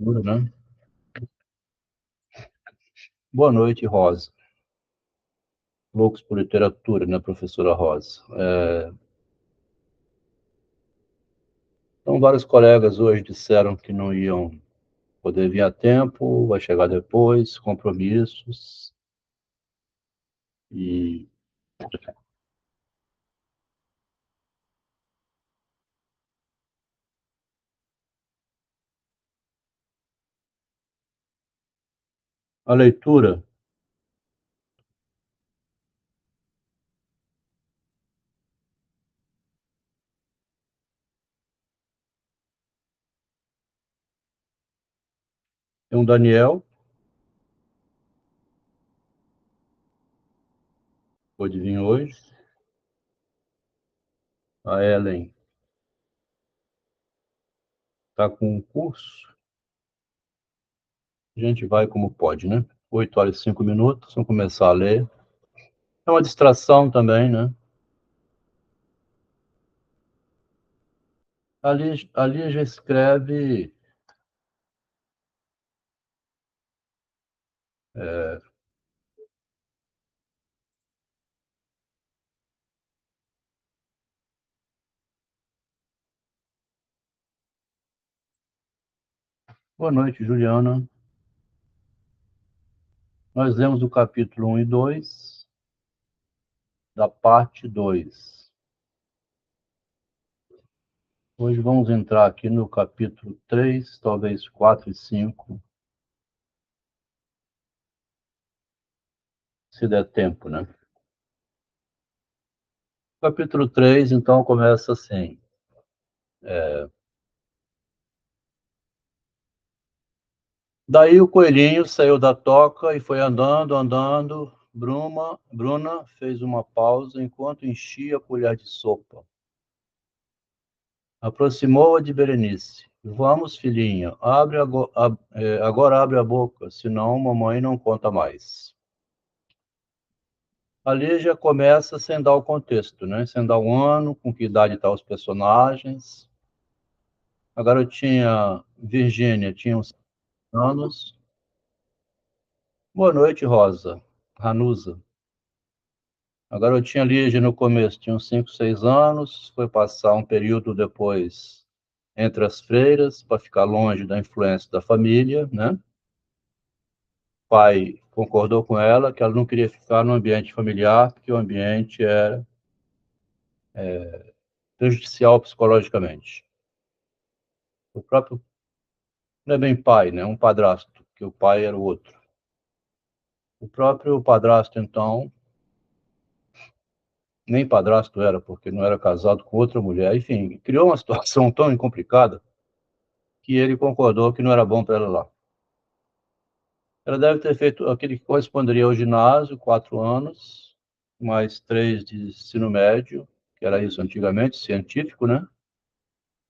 Né? Boa noite, Rosa. Loucos por literatura, né, professora Rosa? Então, vários colegas hoje disseram que não iam poder vir a tempo, vai chegar depois, compromissos. E a leitura, tem um Daniel, pode vir hoje, a Ellen está com um curso, a gente vai como pode, né? 8 horas e 5 minutos, vamos começar a ler. É uma distração também, né? Ali já escreve Boa noite, Juliana. Nós lemos o capítulo 1 e 2 da parte 2. Hoje vamos entrar aqui no capítulo 3, talvez 4 e 5, se der tempo, né? O capítulo 3, então, começa assim. Daí o coelhinho saiu da toca e foi andando, andando. Bruna fez uma pausa enquanto enchia a colher de sopa. Aproximou-a de Berenice. Vamos, filhinha, agora abre a boca, senão mamãe não conta mais. Ali já começa sem dar o contexto, né? Sem dar um ano, com que idade estão os personagens. A garotinha Virgínia tinha uns anos. Boa noite, Rosa. Ranusa. A garotinha Lígia, no começo, tinha uns 5, 6 anos. Foi passar um período depois entre as freiras, para ficar longe da influência da família, né? O pai concordou com ela que ela não queria ficar no ambiente familiar, porque o ambiente era prejudicial psicologicamente. O próprio não é bem pai, né? Um padrasto, que o pai era o outro. O próprio padrasto, então, nem padrasto era, porque não era casado com outra mulher. Enfim, criou uma situação tão complicada que ele concordou que não era bom para ela lá. Ela deve ter feito aquele que corresponderia ao ginásio, 4 anos, mais 3 de ensino médio, que era isso antigamente, científico, né?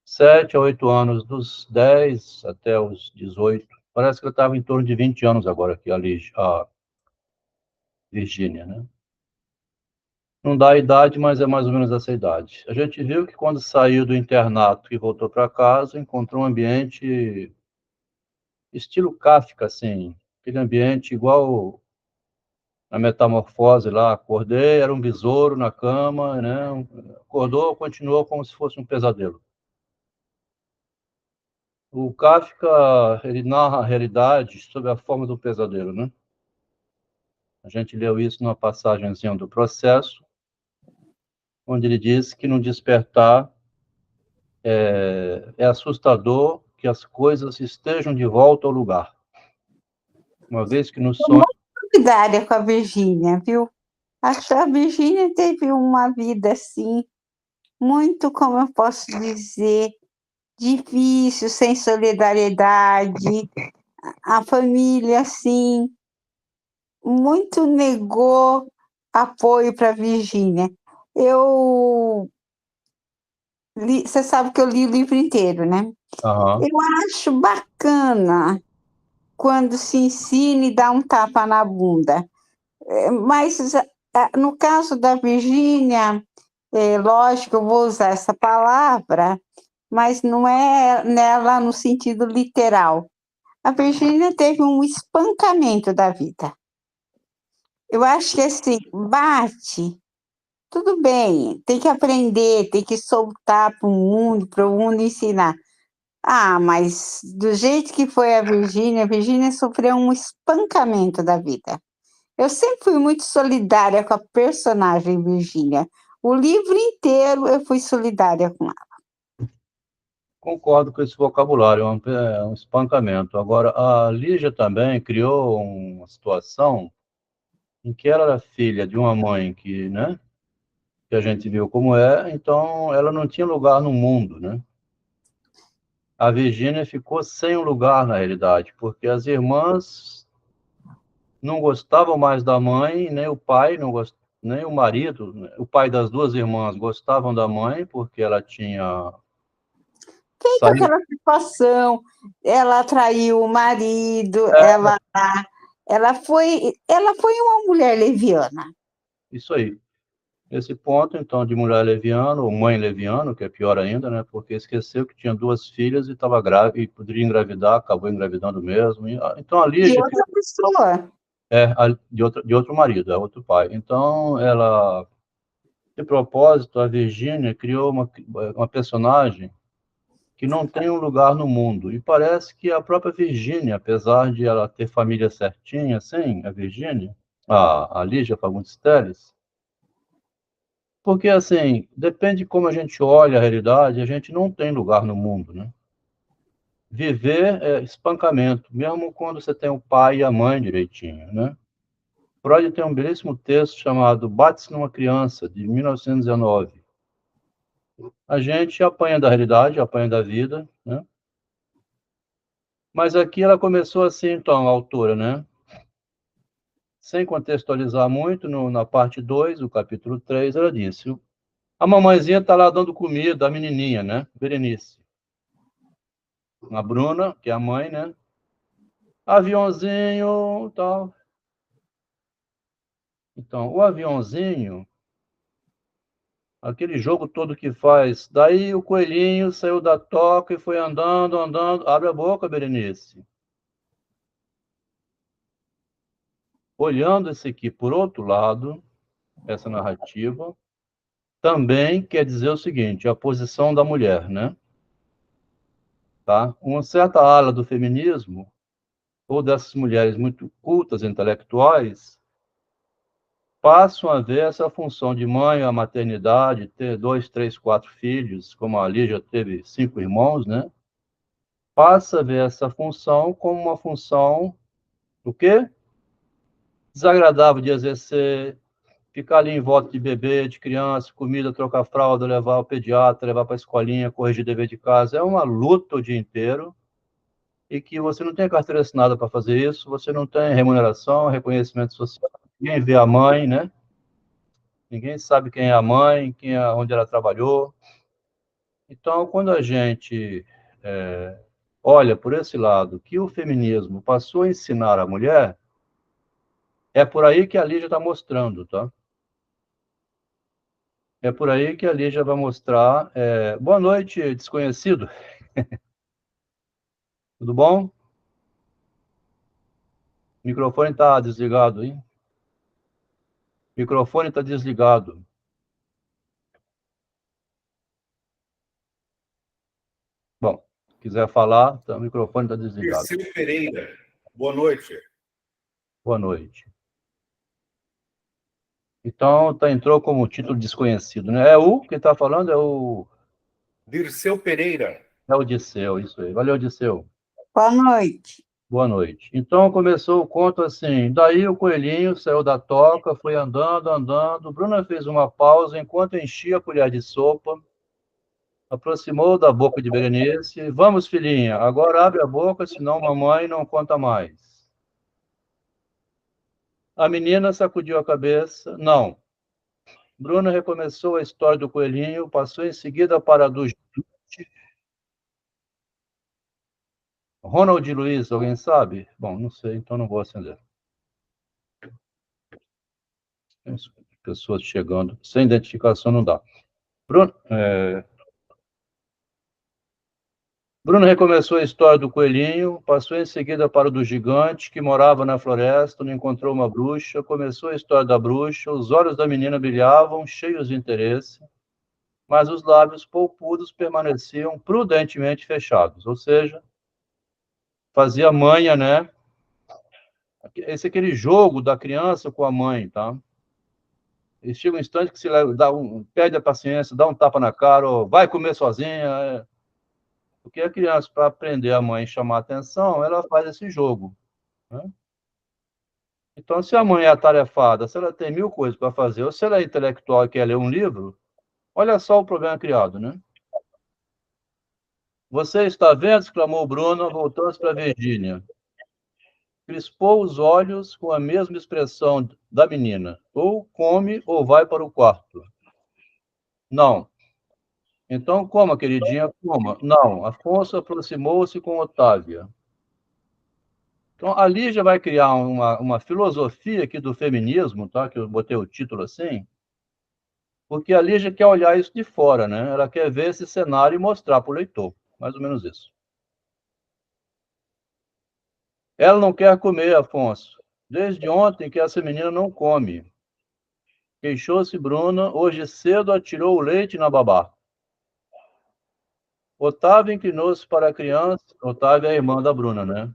7 a 8 anos, dos 10 até os 18. Parece que ela estava em torno de 20 anos agora, aqui, a Virgínia, né? Não dá a idade, mas é mais ou menos essa idade. A gente viu que quando saiu do internato e voltou para casa, encontrou um ambiente estilo Kafka, assim, aquele ambiente igual a metamorfose lá, acordei, era um besouro na cama, né? Acordou, continuou como se fosse um pesadelo. O Kafka, ele narra a realidade sob a forma do pesadelo, né? A gente leu isso numa passagenzinha do Processo, onde ele diz que no despertar é assustador que as coisas estejam de volta ao lugar. Uma vez que no sonho... Solidária com a Virgínia, viu? Acho que a Virgínia teve uma vida assim, muito, como eu posso dizer, difícil, sem solidariedade. A família, assim, muito negou apoio para a Virgínia. Você sabe que eu li o livro inteiro, né? Uhum. Eu acho bacana quando se ensina e dá um tapa na bunda. Mas no caso da Virgínia, lógico, eu vou usar essa palavra, mas não é nela no sentido literal. A Virgínia teve um espancamento da vida. Eu acho que assim, bate, tudo bem, tem que aprender, tem que soltar para o mundo ensinar. Ah, mas do jeito que foi a Virgínia sofreu um espancamento da vida. Eu sempre fui muito solidária com a personagem Virgínia. O livro inteiro eu fui solidária com ela. Concordo com esse vocabulário, é um espancamento. Agora, a Lígia também criou uma situação em que ela era filha de uma mãe que, né, que a gente viu como é, então ela não tinha lugar no mundo, né? A Virgínia ficou sem um lugar na realidade, porque as irmãs não gostavam mais da mãe, nem o pai, não gost... nem o marido, né? O pai das duas irmãs gostavam da mãe, porque ela tinha Feito saído. aquela situação, ela traiu o marido, É, ela foi uma mulher leviana. isso aí. Esse ponto, então, de mulher leviana, ou mãe leviana, que é pior ainda, né? Porque esqueceu que tinha duas filhas e estava grávida, e poderia engravidar, acabou engravidando mesmo. Então, a De Lígia outra pessoa. de outro marido, é outro pai. Então, ela, de propósito, a Virgínia criou uma personagem que não tem um lugar no mundo. E parece que a própria Virgínia, apesar de ela ter família certinha, assim, a Virgínia, a Lígia Fagundes Telles, porque, assim, depende de como a gente olha a realidade, a gente não tem lugar no mundo, né? Viver é espancamento, mesmo quando você tem o pai e a mãe direitinho, né? Freud tem um belíssimo texto chamado Bate-se numa Criança, de 1919. A gente apanha da realidade, apanha da vida, né? Mas aqui ela começou assim, então, a autora, né? Sem contextualizar muito, na parte 2, do capítulo 3, ela disse: a mamãezinha está lá dando comida, a menininha, né? Berenice. A Bruna, que é a mãe, né? Aviãozinho, tal. Então, o aviãozinho, aquele jogo todo que faz. Daí o coelhinho saiu da toca e foi andando, andando. Abre a boca, Berenice. Olhando esse aqui por outro lado, essa narrativa, também quer dizer o seguinte: a posição da mulher, né? Tá? Uma certa ala do feminismo, ou dessas mulheres muito cultas, intelectuais, passam a ver essa função de mãe, a maternidade, ter dois, três, quatro filhos, como a Lígia teve cinco irmãos, né? Passa a ver essa função como uma função do quê? Desagradável de exercer, ficar ali em volta de bebê, de criança, comida, trocar fralda, levar ao pediatra, levar para a escolinha, corrigir dever de casa. É uma luta o dia inteiro e que você não tem carteira assinada para fazer isso, você não tem remuneração, reconhecimento social, ninguém vê a mãe, né? Ninguém sabe quem é a mãe, onde ela trabalhou. Então, quando a gente olha por esse lado que o feminismo passou a ensinar a mulher, é por aí que a Lígia está mostrando, tá? É por aí que a Lígia vai mostrar. Boa noite, desconhecido. Tudo bom? O microfone está desligado, hein? O microfone está desligado. Bom, se quiser falar, tá, o microfone está desligado. Dirceu Pereira, boa noite. Boa noite. Então, entrou como título desconhecido, né? Quem está falando Dirceu Pereira. é o Disseu, isso aí. Valeu, Disseu. Boa noite. Boa noite. Então, começou o conto assim, daí o coelhinho saiu da toca, foi andando, andando, Bruna fez uma pausa enquanto enchia a colher de sopa, aproximou da boca de Berenice, vamos, filhinha, agora abre a boca, senão mamãe não conta mais. A menina sacudiu a cabeça, não. Bruna recomeçou a história do coelhinho, passou em seguida para a do Ronald Luiz, alguém sabe? Bom, não sei, então não vou acender. Tem pessoas chegando, sem identificação não dá. Bruno, Bruno recomeçou a história do coelhinho, passou em seguida para o do gigante, que morava na floresta, não encontrou uma bruxa, começou a história da bruxa, os olhos da menina brilhavam, cheios de interesse, mas os lábios polpudos permaneciam prudentemente fechados, ou seja, fazia manha, né? Esse é aquele jogo da criança com a mãe, tá? E chega um instante que se perde a paciência, dá um tapa na cara, ou vai comer sozinha. Porque a criança, para aprender a mãe chamar a atenção, ela faz esse jogo, né? Então, se a mãe é atarefada, se ela tem mil coisas para fazer, ou se ela é intelectual e quer ler um livro, olha só o problema criado, né? Você está vendo? Exclamou Bruno, voltando-se para Virgínia. Crispou os olhos com a mesma expressão da menina. Ou come ou vai para o quarto. Não. Então, coma, queridinha, coma. Não. Afonso aproximou-se com Otávia. Então, a Lígia vai criar uma filosofia aqui do feminismo, tá? Que eu botei o título assim, porque a Lígia quer olhar isso de fora, né? Ela quer ver esse cenário e mostrar para o leitor. Mais ou menos isso. Ela não quer comer, Afonso. Desde ontem que essa menina não come. Queixou-se Bruna, hoje cedo atirou o leite na babá. Otávio inclinou-se para a criança, Otávio é a irmã da Bruna, né?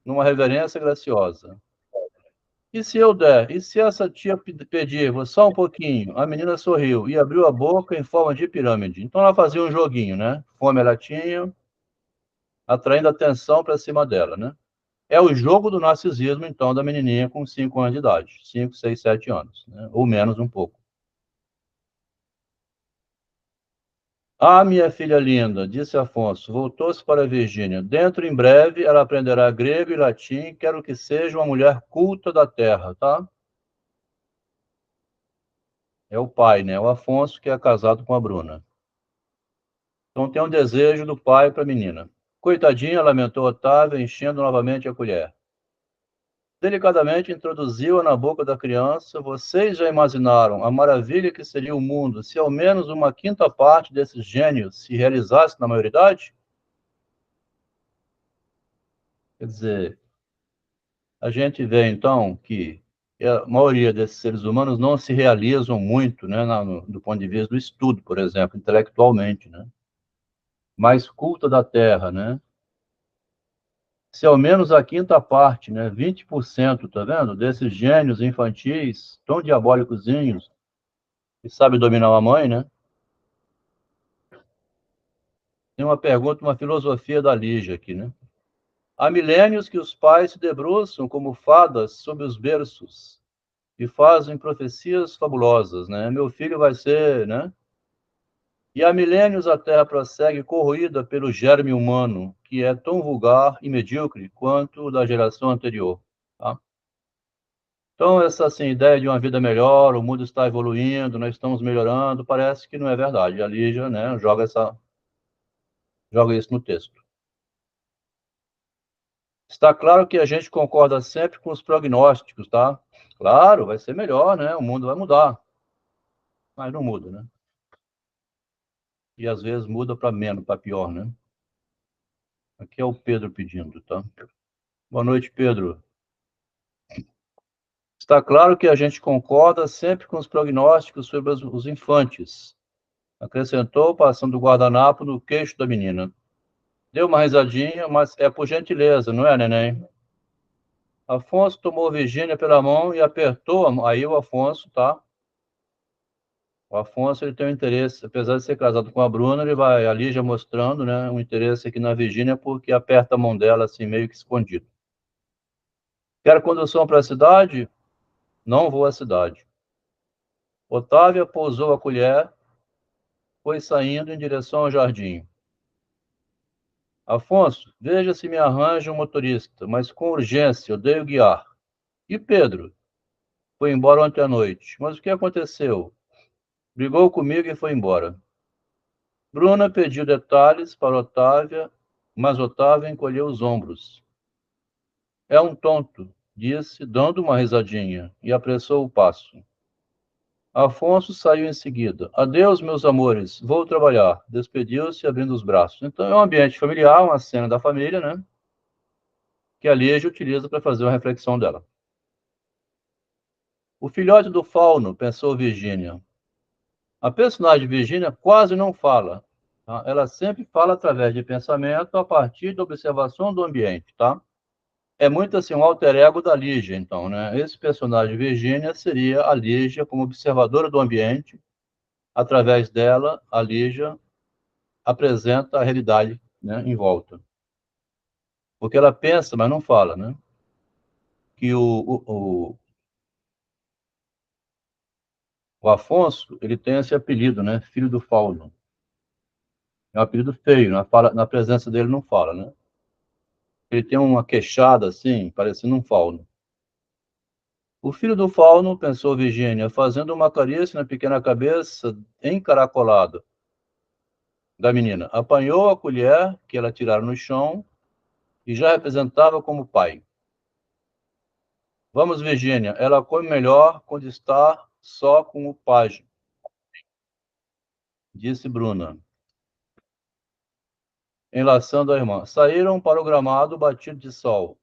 Numa reverência graciosa. E se eu der? E se essa tia pedir só um pouquinho? A menina sorriu e abriu a boca em forma de pirâmide. Então ela fazia um joguinho, né? Fome ela tinha, atraindo atenção para cima dela, né? É o jogo do narcisismo, então, da menininha com 5 anos de idade. 5, 6, 7 anos, né? Ou menos um pouco. Ah, minha filha linda, disse Afonso, voltou-se para Virgínia. Dentro em breve ela aprenderá grego e latim, quero que seja uma mulher culta da terra, tá? É o pai, né? O Afonso, que é casado com a Bruna. Então tem um desejo do pai para a menina. Coitadinha, lamentou Otávio, enchendo novamente a colher. Delicadamente introduziu-a na boca da criança. Vocês já imaginaram a maravilha que seria o mundo se ao menos uma quinta parte desses gênios se realizasse na maioridade? Quer dizer, a gente vê então que a maioria desses seres humanos não se realizam muito, né, do ponto de vista do estudo, por exemplo, intelectualmente, né? Mais culta da Terra, né? Se ao menos a quinta parte, né, 20%, tá vendo? Desses gênios infantis, tão diabólicozinhos, que sabe dominar a mãe, né? Tem uma pergunta, uma filosofia da Lígia aqui, né? Há milênios que os pais se debruçam como fadas sob os berços e fazem profecias fabulosas, né? Meu filho vai ser, né? E há milênios a Terra prossegue corroída pelo germe humano, que é tão vulgar e medíocre quanto o da geração anterior, tá? Então, essa assim, ideia de uma vida melhor, o mundo está evoluindo, nós estamos melhorando, parece que não é verdade. A Lígia, né, joga isso no texto. Está claro que a gente concorda sempre com os prognósticos, tá? Claro, vai ser melhor, né? O mundo vai mudar. Mas não muda, né? E às vezes muda para menos, para pior, né? Aqui é o Pedro pedindo, tá? Boa noite, Pedro. Está claro que a gente concorda sempre com os prognósticos sobre os infantes, acrescentou, passando o guardanapo no queixo da menina. Deu uma risadinha, mas é por gentileza, não é, neném? Afonso tomou Virgínia pela mão e apertou, aí o Afonso, tá? O Afonso, ele tem um interesse, apesar de ser casado com a Bruna, ele vai, a Lígia mostrando, né, um interesse aqui na Virgínia, porque aperta a mão dela, assim, meio que escondido. Quer condução para a cidade? Não vou à cidade. Otávia pousou a colher, foi saindo em direção ao jardim. Afonso, veja se me arranja um motorista, mas com urgência, eu odeio guiar. E Pedro? Foi embora ontem à noite. Mas o que aconteceu? Brigou comigo e foi embora. Bruna pediu detalhes para Otávia, mas Otávia encolheu os ombros. É um tonto, disse, dando uma risadinha, e apressou o passo. Afonso saiu em seguida. Adeus, meus amores, vou trabalhar. Despediu-se, abrindo os braços. Então, é um ambiente familiar, uma cena da família, né? Que a Lígia utiliza para fazer uma reflexão dela. O filhote do fauno, pensou Virgínia. A personagem Virgínia quase não fala. Tá? Ela sempre fala através de pensamento, a partir da observação do ambiente, tá? É muito assim um alter ego da Lígia, então, né? Esse personagem Virgínia seria a Lígia como observadora do ambiente. Através dela, a Lígia apresenta a realidade, né, em volta. Porque ela pensa, mas não fala, né? Que o Afonso, ele tem esse apelido, né? Filho do Fauno. É um apelido feio, na presença dele não fala, né? Ele tem uma queixada assim, parecendo um fauno. O filho do fauno, pensou Virgínia, fazendo uma carícia na pequena cabeça encaracolada da menina. Apanhou a colher que ela tirara no chão e já representava como pai. Vamos, Virgínia, ela come melhor quando está só com o pajem, disse Bruna, enlaçando a irmã. Saíram para o gramado batido de sol.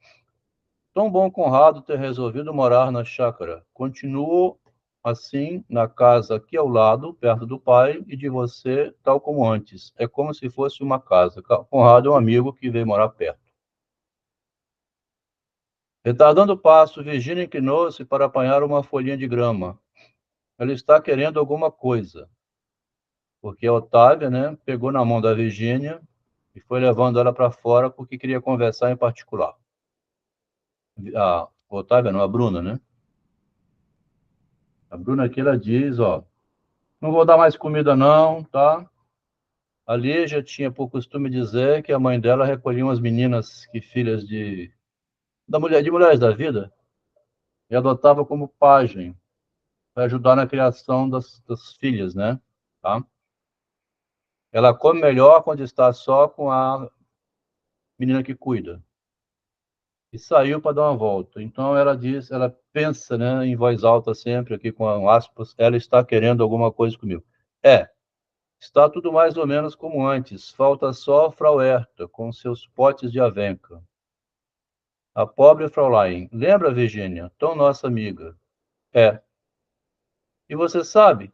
Tão bom Conrado ter resolvido morar na chácara. Continuo assim na casa aqui ao lado, perto do pai e de você, tal como antes. É como se fosse uma casa. Conrado é um amigo que veio morar perto. Retardando o passo, Virgínia inclinou-se para apanhar uma folhinha de grama. Ela está querendo alguma coisa. Porque a Otávia, né, pegou na mão da Virgínia e foi levando ela para fora porque queria conversar em particular. A Otávia não, a Bruna, né? A Bruna aqui, ela diz, ó, não vou dar mais comida não, tá? A Lígia tinha por costume dizer que a mãe dela recolhia umas meninas que filhas de mulheres da vida e adotava como pajem para ajudar na criação das filhas, né? Tá? Ela come melhor quando está só com a menina que cuida. E saiu para dar uma volta. Então ela diz, ela pensa, né, em voz alta sempre aqui com aspas, ela está querendo alguma coisa comigo. Está tudo mais ou menos como antes. Falta só Frau Herta com seus potes de avenca. A pobre Fraulein. Lembra, Virgínia? Tão nossa amiga. É. E você sabe,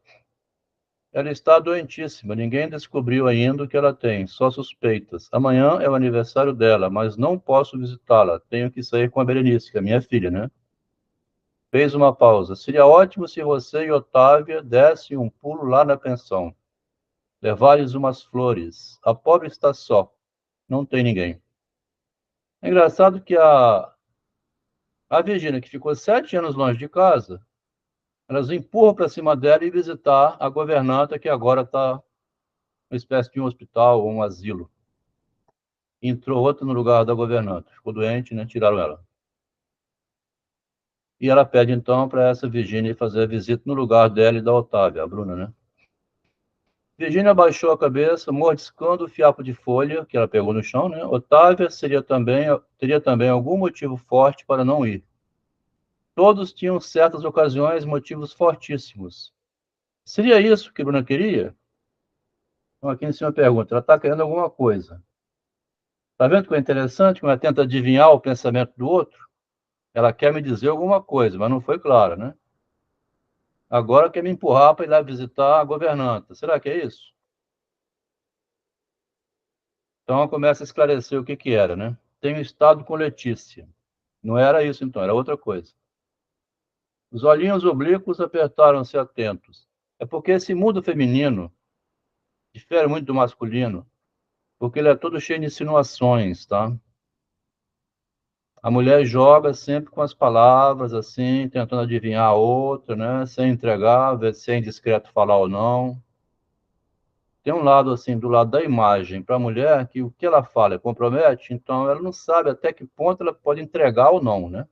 ela está doentíssima. Ninguém descobriu ainda o que ela tem, só suspeitas. Amanhã é o aniversário dela, mas não posso visitá-la. Tenho que sair com a Berenice, que é minha filha, né? Fez uma pausa. Seria ótimo se você e Otávia dessem um pulo lá na pensão. Levar-lhes umas flores. A pobre está só. Não tem ninguém. É engraçado que a Virgínia, que ficou 7 anos longe de casa, elas empurram para cima dela e visitar a governanta, que agora está uma espécie de um hospital ou um asilo. Entrou outra no lugar da governanta. Ficou doente, né? Tiraram ela. E ela pede, então, para essa Virgínia fazer a visita no lugar dela e da Otávia, a Bruna, né? Virgínia abaixou a cabeça, mordiscando o fiapo de folha que ela pegou no chão, né? Otávia teria também algum motivo forte para não ir. Todos tinham, certas ocasiões, motivos fortíssimos. Seria isso que Bruna queria? Então, aqui em cima pergunta, ela está querendo alguma coisa. Está vendo que é interessante? Quando ela tenta adivinhar o pensamento do outro, ela quer me dizer alguma coisa, mas não foi clara, né? Agora quer me empurrar para ir lá visitar a governanta. Será que é isso? Então ela começa a esclarecer o que que era, né? Tenho estado com Letícia. Não era isso, então, era outra coisa. Os olhinhos oblíquos apertaram-se atentos. É porque esse mundo feminino difere muito do masculino, porque ele é todo cheio de insinuações, tá? A mulher joga sempre com as palavras, assim, tentando adivinhar a outra, né? Sem entregar, ver se é indiscreto falar ou não. Tem um lado, assim, do lado da imagem para a mulher, que o que ela fala compromete, então ela não sabe até que ponto ela pode entregar ou não, né?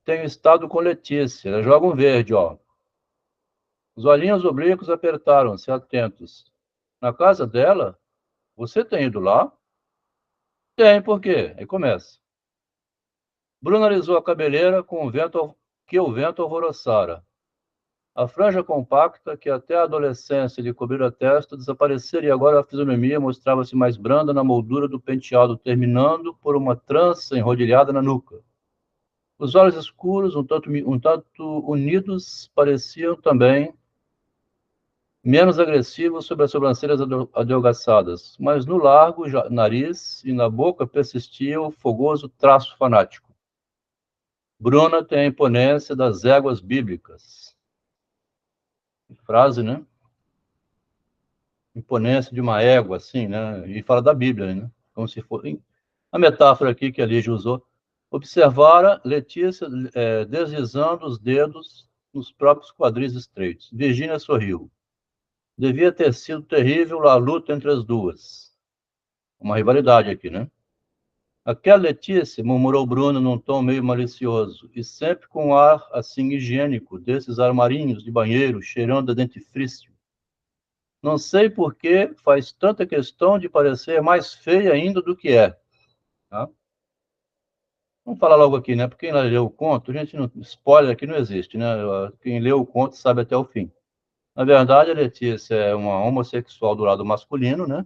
Tenho estado com Letícia, ela joga um verde, ó. Os olhinhos oblíquos apertaram-se, atentos. Na casa dela? Você tem ido lá? Tem, por quê? Aí começa. Bruna alisou a cabeleira com o vento que o vento alvoroçara. A franja compacta, que até a adolescência lhe cobrira a testa, desaparecera e agora a fisionomia mostrava-se mais branda na moldura do penteado, terminando por uma trança enrodilhada na nuca. Os olhos escuros, um tanto unidos, pareciam também menos agressivos sobre as sobrancelhas adelgaçadas, mas no largo nariz e na boca persistia o fogoso traço fanático. Bruna tem a imponência das éguas bíblicas. Frase, né? Imponência de uma égua, assim, né? E fala da Bíblia, né? Como se fosse... A metáfora aqui que a Lígia usou. Observara Letícia deslizando os dedos nos próprios quadris estreitos. Virgínia sorriu. Devia ter sido terrível a luta entre as duas. Uma rivalidade aqui, né? Aquela Letícia, murmurou Bruno num tom meio malicioso, e sempre com um ar assim higiênico, desses armarinhos de banheiro, cheirando a dentifrício. Não sei por que faz tanta questão de parecer mais feia ainda do que é. Tá? Vamos falar logo aqui, né? Porque quem leu o conto, gente, não, spoiler aqui não existe, né? Quem leu o conto sabe até o fim. Na verdade, a Letícia é uma homossexual do lado masculino, né?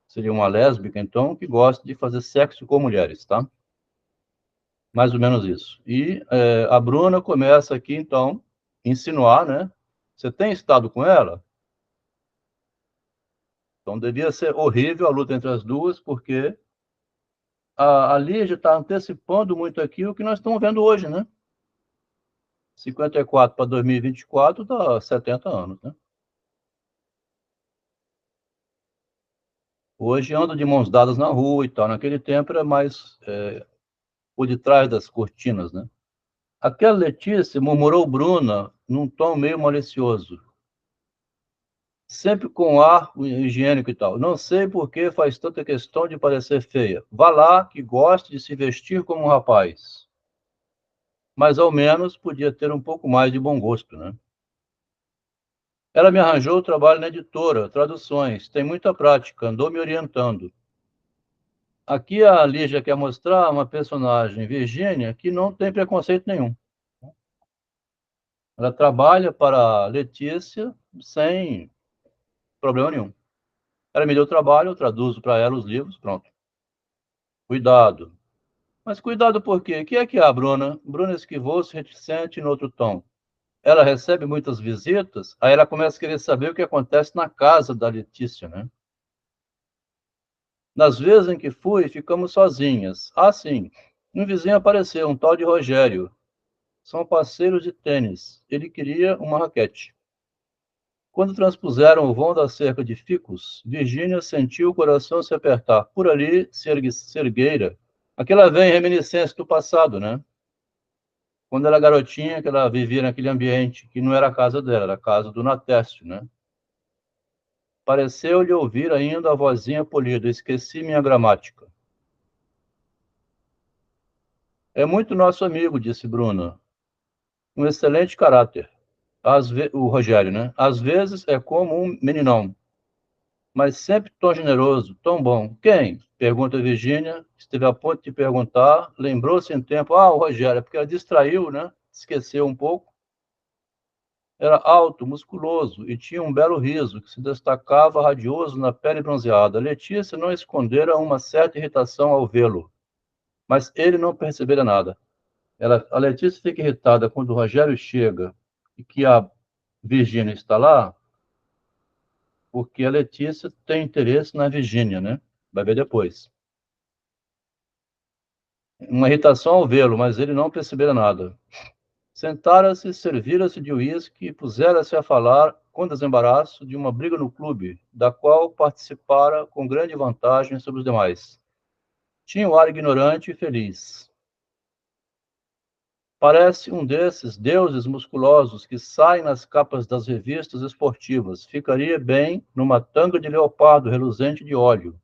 Seria uma lésbica, então, que gosta de fazer sexo com mulheres, tá? Mais ou menos isso. E a Bruna começa aqui, então, a insinuar, né? Você tem estado com ela? Então, devia ser horrível a luta entre as duas, porque a Lígia está antecipando muito aqui o que nós estamos vendo hoje, né? 54 para 2024 dá 70 anos, né? Hoje anda de mãos dadas na rua e tal. Naquele tempo era mais por detrás das cortinas, né? Aquela Letícia, murmurou Bruna num tom meio malicioso. Sempre com ar higiênico e tal. Não sei por que faz tanta questão de parecer feia. Vá lá que goste de se vestir como um rapaz. Mas ao menos podia ter um pouco mais de bom gosto, né? Ela me arranjou o trabalho na editora, traduções, tem muita prática, andou me orientando. Aqui a Lígia quer mostrar uma personagem, Virgínia, que não tem preconceito nenhum. Ela trabalha para a Letícia sem problema nenhum. Ela me deu trabalho, eu traduzo para ela os livros, pronto. Cuidado. Mas cuidado por quê? O que é que a Bruna? Bruna esquivou-se, reticente, no outro tom. Ela recebe muitas visitas, aí ela começa a querer saber o que acontece na casa da Letícia, né? Nas vezes em que fui, ficamos sozinhas. Ah, sim. Um vizinho apareceu, um tal de Rogério. São parceiros de tênis. Ele queria uma raquete. Quando transpuseram o vão da cerca de ficus, Virgínia sentiu o coração se apertar. Por ali, Sergueira. Aquela vem reminiscência do passado, né? Quando era garotinha, que ela vivia naquele ambiente, que não era a casa dela, era a casa do Natécio, né? Pareceu-lhe ouvir ainda a vozinha polida. Esqueci minha gramática. É muito nosso amigo, disse Bruna. Um excelente caráter. O Rogério, né? Às vezes é como um meninão, mas sempre tão generoso, tão bom. Quem? Pergunta a Virgínia, esteve a ponto de perguntar, lembrou-se em tempo, o Rogério, porque ela distraiu, né? Esqueceu um pouco. Era alto, musculoso e tinha um belo riso que se destacava radioso na pele bronzeada. Letícia não escondera uma certa irritação ao vê-lo, mas ele não percebera nada. A Letícia fica irritada quando o Rogério chega e que a Virgínia está lá, porque a Letícia tem interesse na Virgínia, né? Vai ver depois. Uma irritação ao vê-lo, mas ele não percebera nada. Sentara-se, servira-se de uísque e pusera-se a falar, com desembaraço, de uma briga no clube, da qual participara com grande vantagem sobre os demais. Tinha um ar ignorante e feliz. Parece um desses deuses musculosos que saem nas capas das revistas esportivas. Ficaria bem numa tanga de leopardo reluzente de óleo.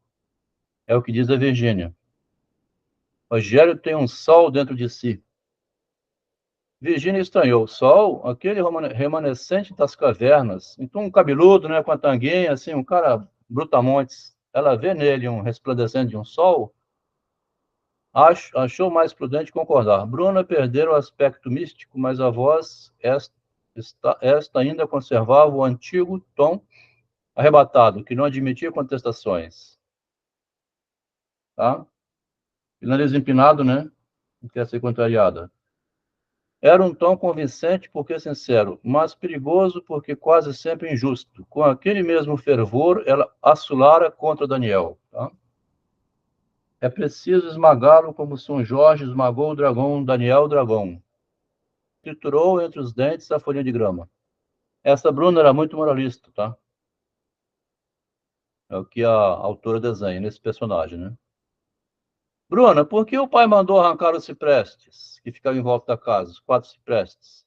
É o que diz a Virgínia. Rogério tem um sol dentro de si. Virgínia estranhou. Sol? Aquele remanescente das cavernas. Então, um cabeludo, né, com a tanguinha, assim, um cara brutamontes. Ela vê nele um resplandecente de um sol. Achou mais prudente concordar. Bruna perdera o aspecto místico, mas a voz, esta ainda conservava o antigo tom arrebatado, que não admitia contestações. Tá? E nariz empinado, né? Não quer ser contrariada. Era um tom convincente porque sincero, mas perigoso porque quase sempre injusto. Com aquele mesmo fervor, ela assulara contra Daniel. Tá? É preciso esmagá-lo como São Jorge esmagou o dragão Daniel o dragão. Triturou entre os dentes a folha de grama. Essa Bruna era muito moralista, tá? É o que a autora desenha nesse personagem, né? Bruna, por que o pai mandou arrancar os ciprestes que ficavam em volta da casa, os 4 ciprestes?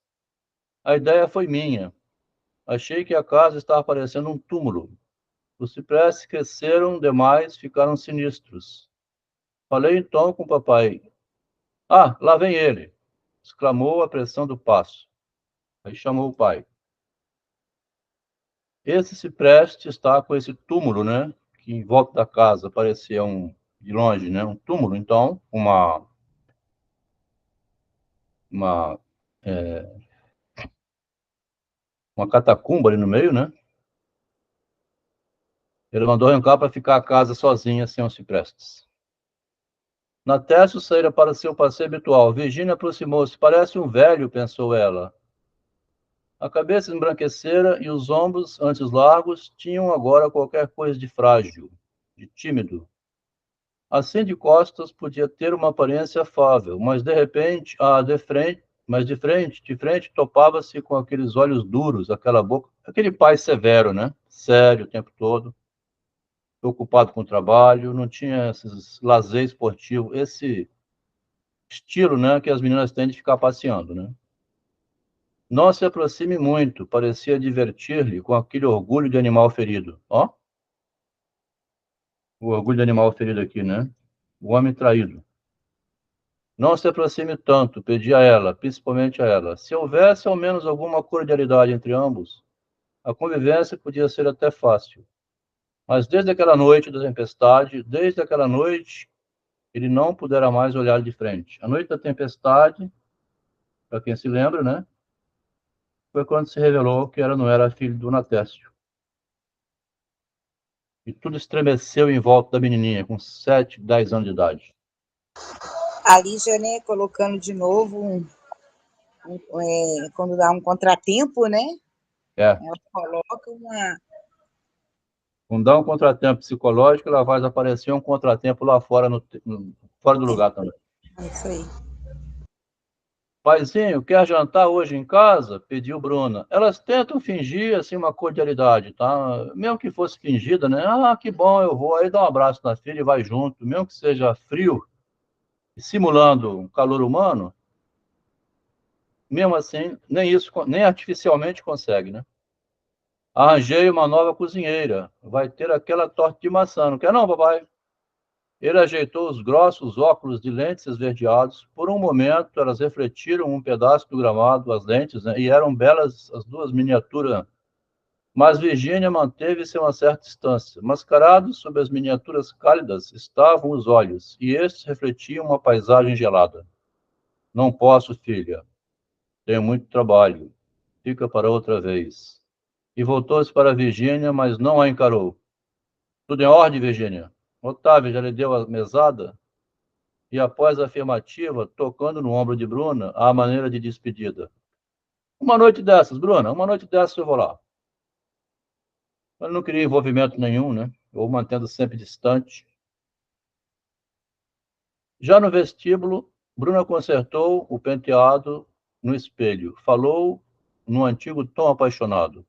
A ideia foi minha. Achei que a casa estava parecendo um túmulo. Os ciprestes cresceram demais, ficaram sinistros. Falei então com o papai. Ah, lá vem ele! Exclamou a pressão do passo. Aí chamou o pai. Esse cipreste está com esse túmulo, né? Que em volta da casa parecia de longe, né? Um túmulo, então, uma, é, uma catacumba ali no meio, né? Ele mandou arrancar para ficar a casa sozinha, sem os ciprestes. Natécio saíra para seu passeio habitual. Virgínia aproximou-se. Parece um velho, pensou ela. A cabeça embranquecera e os ombros, antes largos, tinham agora qualquer coisa de frágil, de tímido. Assim de costas podia ter uma aparência afável, mas de repente, de frente topava-se com aqueles olhos duros, aquela boca, aquele pai severo, né? Sério o tempo todo, preocupado com o trabalho, não tinha esses lazer esportivo, esse estilo, né, que as meninas têm de ficar passeando, né? Não se aproxime muito, parecia divertir-lhe com aquele orgulho de animal ferido. Ó, o orgulho de animal ferido aqui, né? O homem traído. Não se aproxime tanto, pedia a ela, principalmente a ela. Se houvesse ao menos alguma cordialidade entre ambos, a convivência podia ser até fácil. Mas desde aquela noite da tempestade, desde aquela noite, ele não pudera mais olhar de frente. A noite da tempestade, para quem se lembra, né? Foi quando se revelou que ela não era filho do Natécio. E tudo estremeceu em volta da menininha, com 7, 10 anos de idade. A Lígia, né, colocando de novo, quando dá um contratempo, né? É. Ela coloca uma... Não dá um contratempo psicológico, ela vai aparecer um contratempo lá fora, fora do lugar também. É isso aí. Paizinho, quer jantar hoje em casa? Pediu Bruna. Elas tentam fingir, assim, uma cordialidade, tá? Mesmo que fosse fingida, né? Ah, que bom, eu vou. Aí dá um abraço na filha e vai junto. Mesmo que seja frio, simulando um calor humano, mesmo assim, nem isso, nem artificialmente consegue, né? Arranjei uma nova cozinheira. Vai ter aquela torta de maçã. Não quer não, papai? Ele ajeitou os grossos óculos de lentes esverdeados. Por um momento, elas refletiram um pedaço do gramado, as lentes, né? E eram belas as duas miniaturas. Mas Virgínia manteve-se a uma certa distância. Mascarados sob as miniaturas cálidas estavam os olhos, e estes refletiam uma paisagem gelada. Não posso, filha. Tenho muito trabalho. Fica para outra vez. E voltou-se para Virgínia, mas não a encarou. Tudo em ordem, Virgínia? Otávio já lhe deu a mesada? E após a afirmativa, tocando no ombro de Bruna, à maneira de despedida. Uma noite dessas, Bruna, uma noite dessas eu vou lá. Ele não queria envolvimento nenhum, né? Ou mantendo sempre distante. Já no vestíbulo, Bruna consertou o penteado no espelho. Falou num antigo tom apaixonado.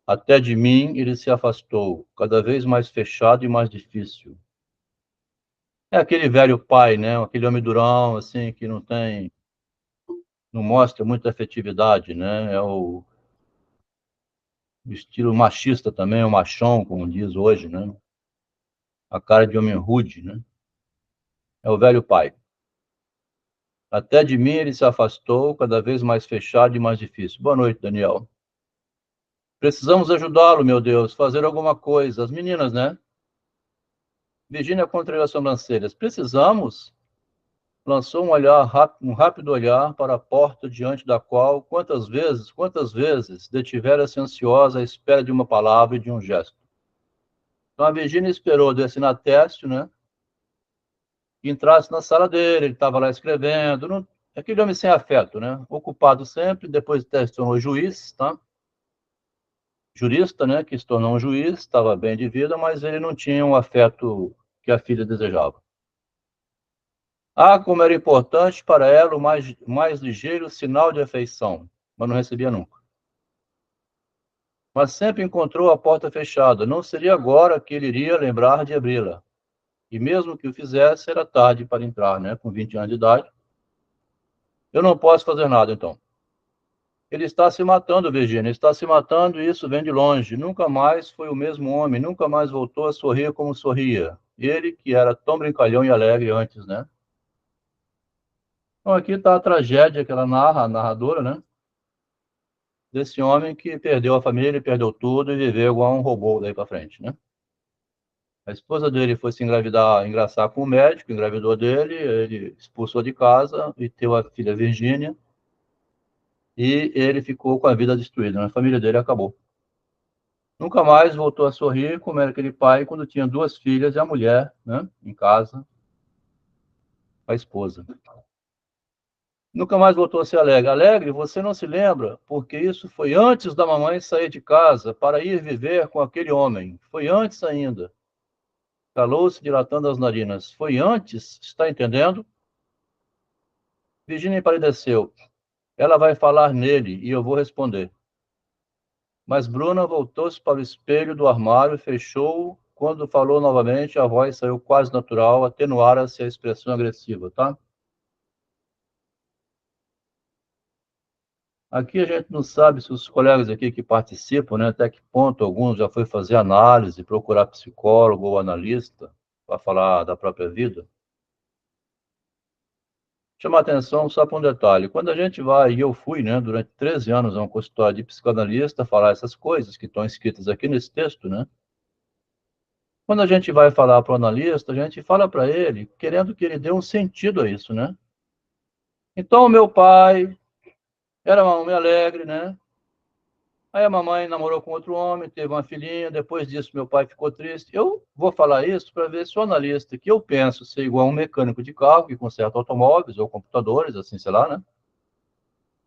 Até de mim ele se afastou, cada vez mais fechado e mais difícil. É aquele velho pai, né? Aquele homem durão, assim, que não mostra muita afetividade, né? É o estilo machista também, o machão, como diz hoje, né? A cara de homem rude, né? É o velho pai. Até de mim ele se afastou, cada vez mais fechado e mais difícil. Boa noite, Daniel. Precisamos ajudá-lo, meu Deus, fazer alguma coisa. As meninas, né? Virgínia contraiu as sobrancelhas. Precisamos? lançou um rápido olhar para a porta diante da qual, quantas vezes, detivera-se ansiosa à espera de uma palavra e de um gesto. Então, a Virgínia esperou desse Natécio, né, que entrasse na sala dele, ele estava lá escrevendo, não, aquele homem sem afeto, né, ocupado sempre, depois se tornou juiz, tá? Jurista, né, que se tornou um juiz, estava bem de vida, mas ele não tinha o afeto que a filha desejava. Ah, como era importante para ela o mais ligeiro sinal de afeição, mas não recebia nunca. Mas sempre encontrou a porta fechada. Não seria agora que ele iria lembrar de abri-la. E mesmo que o fizesse, era tarde para entrar, né? Com 20 anos de idade. Eu não posso fazer nada, então. Ele está se matando, Virginia, está se matando e isso vem de longe. Nunca mais foi o mesmo homem, nunca mais voltou a sorrir como sorria. Ele, que era tão brincalhão e alegre antes, né? Então, aqui está a tragédia que ela narra, a narradora, né? Desse homem que perdeu a família, perdeu tudo e viveu igual um robô daí para frente, né? A esposa dele foi se engraçar com o médico, engravidou dele, ele expulsou de casa e teve a filha Virgínia, e ele ficou com a vida destruída, né? A família dele acabou. Nunca mais voltou a sorrir como era aquele pai quando tinha 2 filhas e a mulher, né, em casa, a esposa. Nunca mais voltou a ser alegre. Alegre, você não se lembra, porque isso foi antes da mamãe sair de casa para ir viver com aquele homem. Foi antes ainda. Calou-se, dilatando as narinas. Foi antes, está entendendo? Virginia empalideceu. Ela vai falar nele e eu vou responder. Mas Bruna voltou-se para o espelho do armário, fechou-o. Quando falou novamente, a voz saiu quase natural, atenuara-se a expressão agressiva, tá? Aqui a gente não sabe se os colegas aqui que participam, né, até que ponto alguns já foi fazer análise, procurar psicólogo ou analista para falar da própria vida. Chama atenção só para um detalhe. Quando a gente vai, e eu fui, né, durante 13 anos a um consultório de psicanalista falar essas coisas que estão escritas aqui nesse texto, né? Quando a gente vai falar para o analista, a gente fala para ele, querendo que ele dê um sentido a isso, né? Então, o meu pai era um homem alegre, né? Aí a mamãe namorou com outro homem, teve uma filhinha, depois disso meu pai ficou triste. Eu vou falar isso para ver se o analista, que eu penso ser igual a um mecânico de carro que conserta automóveis ou computadores, assim, sei lá, né?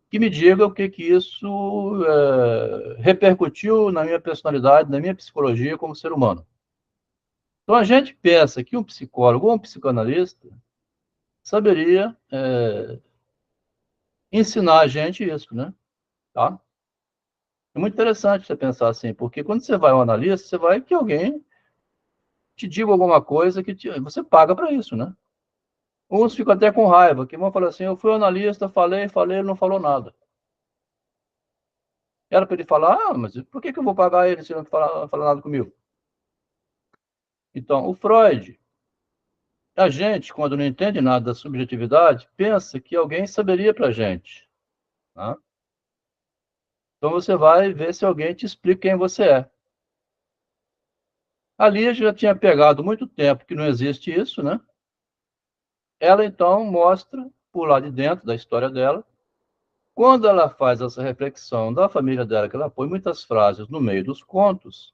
Que me diga o que isso repercutiu na minha personalidade, na minha psicologia como ser humano. Então a gente pensa que um psicólogo ou um psicanalista saberia ensinar a gente isso, né? Tá? É muito interessante você pensar assim, porque quando você vai ao analista, você vai que alguém te diga alguma coisa você paga para isso, né? Uns ficam até com raiva, que vão falar assim, eu fui ao analista, falei, ele não falou nada. Era para ele falar, mas por que eu vou pagar ele se ele não fala nada comigo? Então, o Freud, a gente, quando não entende nada da subjetividade, pensa que alguém saberia para a gente. Tá? Então, você vai ver se alguém te explica quem você é. Ali já tinha pegado muito tempo que não existe isso, né? Ela, então, mostra, por lá de dentro da história dela, quando ela faz essa reflexão da família dela, que ela põe muitas frases no meio dos contos,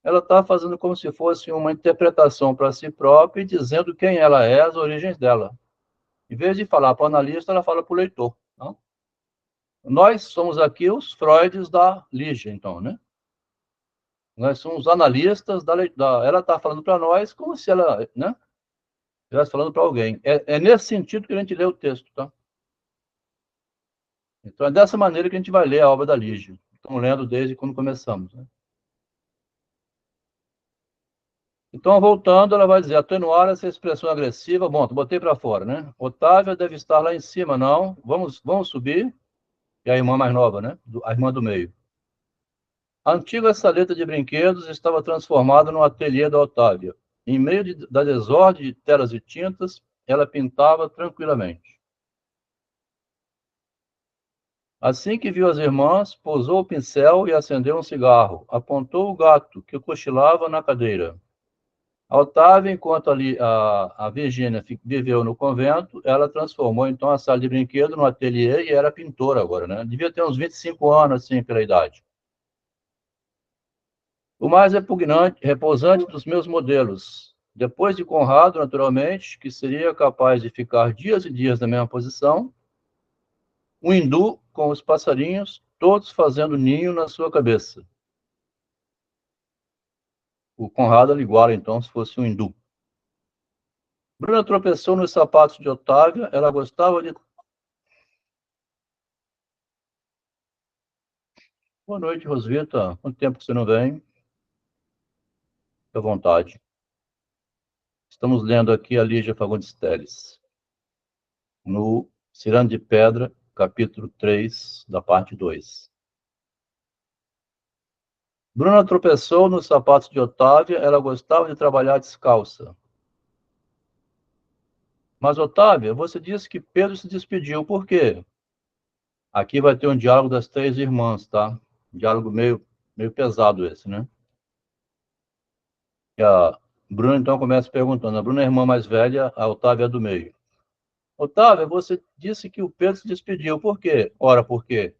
ela está fazendo como se fosse uma interpretação para si própria e dizendo quem ela é, as origens dela. Em vez de falar para o analista, ela fala para o leitor. Não? Nós somos aqui os Freuds da Lígia, então, né? Nós somos analistas ela está falando para nós como se ela, né, estivesse falando para alguém. É nesse sentido que a gente lê o texto, tá? Então é dessa maneira que a gente vai ler a obra da Lígia. Estamos lendo desde quando começamos, né? Então, voltando, ela vai dizer, atenuar essa expressão agressiva. Bom, botei para fora, né? Otávia deve estar lá em cima, não? Vamos subir. E a irmã mais nova, né? A irmã do meio. A antiga saleta de brinquedos estava transformada no ateliê da Otávia. Em meio da desordem de telas e tintas, ela pintava tranquilamente. Assim que viu as irmãs, pousou o pincel e acendeu um cigarro. Apontou o gato, que cochilava na cadeira. A Otávia, enquanto ali a Virgínia viveu no convento, ela transformou, então, a sala de brinquedo no ateliê e era pintora agora, né? Devia ter uns 25 anos, assim, pela idade. O mais repousante dos meus modelos. Depois de Conrado, naturalmente, que seria capaz de ficar dias e dias na mesma posição, um hindu com os passarinhos, todos fazendo ninho na sua cabeça. O Conrado igual, então, se fosse um hindu. Bruna tropeçou nos sapatos de Otávia, ela gostava de... Boa noite, Rosvita. Quanto tempo que você não vem? Fique à vontade. Estamos lendo aqui a Lígia Fagundes Telles, no Cirano de Pedra, capítulo 3, da parte 2. Bruna tropeçou nos sapatos de Otávia, ela gostava de trabalhar descalça. Mas, Otávia, você disse que Pedro se despediu, por quê? Aqui vai ter um diálogo das 3 irmãs, tá? Um diálogo meio pesado esse, né? E a Bruna, então, começa perguntando. A Bruna é a irmã mais velha, a Otávia é do meio. Otávia, você disse que o Pedro se despediu, por quê? Ora, por quê?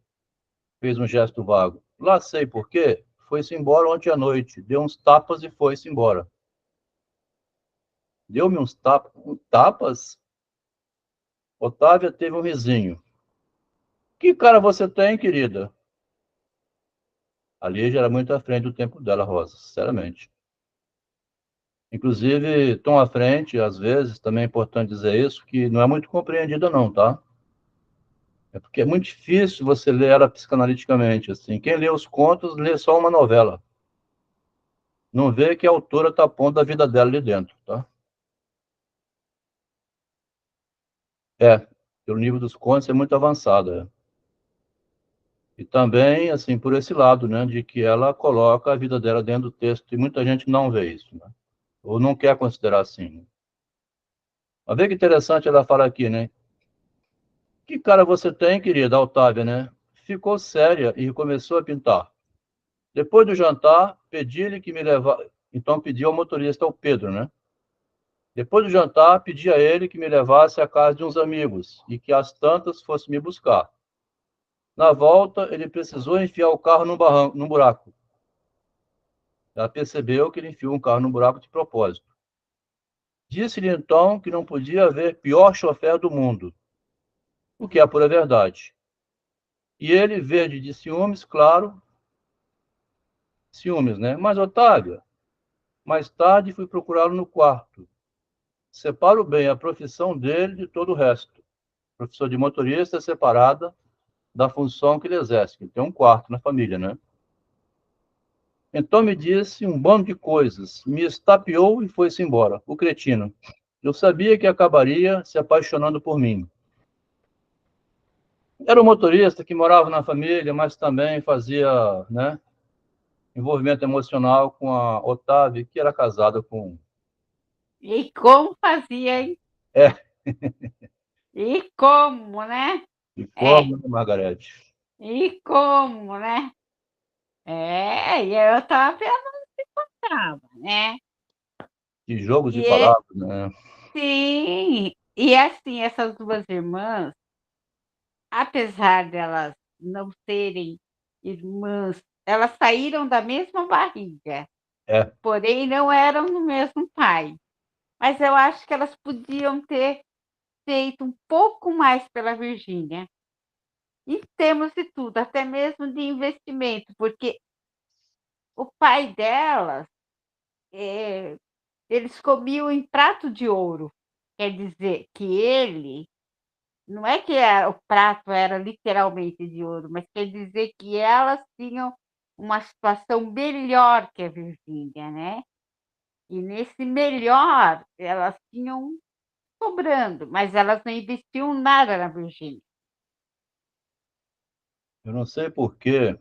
Fez um gesto vago. Lá sei por quê. Foi-se embora ontem à noite, deu uns tapas e foi-se embora. Deu-me uns tapas? Otávia teve um risinho. Que cara você tem, querida? A Lígia era muito à frente do tempo dela, Rosa, sinceramente. Inclusive, tão à frente, às vezes, também é importante dizer isso, que não é muito compreendida não, tá? É porque é muito difícil você ler ela psicanaliticamente, assim. Quem lê os contos, lê só uma novela. Não vê que a autora está pondo a vida dela ali dentro, tá? O nível dos contos é muito avançado, é. E também, assim, por esse lado, né, de que ela coloca a vida dela dentro do texto, e muita gente não vê isso, né? Ou não quer considerar assim, né? Mas vê que interessante ela fala aqui, né? Que cara você tem, querida Otávia, né? Ficou séria e começou a pintar. Depois do jantar, pedi-lhe que me levasse. Então pedi ao motorista, ao Pedro, né? Depois do jantar, pedi a ele que me levasse à casa de uns amigos e que às tantas fosse me buscar. Na volta, ele precisou enfiar o carro num buraco. Ela percebeu que ele enfiou um carro num buraco de propósito. Disse-lhe então que não podia haver pior chofer do mundo, o que é a pura verdade. E ele, verde de ciúmes, claro, ciúmes, né? Mas, Otávia, mais tarde fui procurá-lo no quarto. Separo bem a profissão dele de todo o resto. Profissão de motorista é separada da função que ele exerce, que tem um quarto na família, né? Então me disse um bando de coisas, me estapeou e foi-se embora, o cretino. Eu sabia que acabaria se apaixonando por mim. Era um motorista que morava na família, mas também fazia, né, envolvimento emocional com a Otávia, que era casada com... E como fazia, hein? É. E como, né? De forma, Margarete. E como, né? E eu estava pensando que contava, né? De jogos de E palavras, né? sim, e assim, essas duas irmãs, apesar delas não serem irmãs, elas saíram da mesma barriga, É. porém não eram do mesmo pai. Mas eu acho que elas podiam ter feito um pouco mais pela Virgínia, em termos de tudo, até mesmo de investimento, porque o pai delas, eles comiam em prato de ouro. Quer dizer que ele, não é que o prato era literalmente de ouro, mas quer dizer que elas tinham uma situação melhor que a Virgínia, né? E nesse melhor, elas tinham sobrando, mas elas não investiam nada na Virgínia. Eu não sei por quê,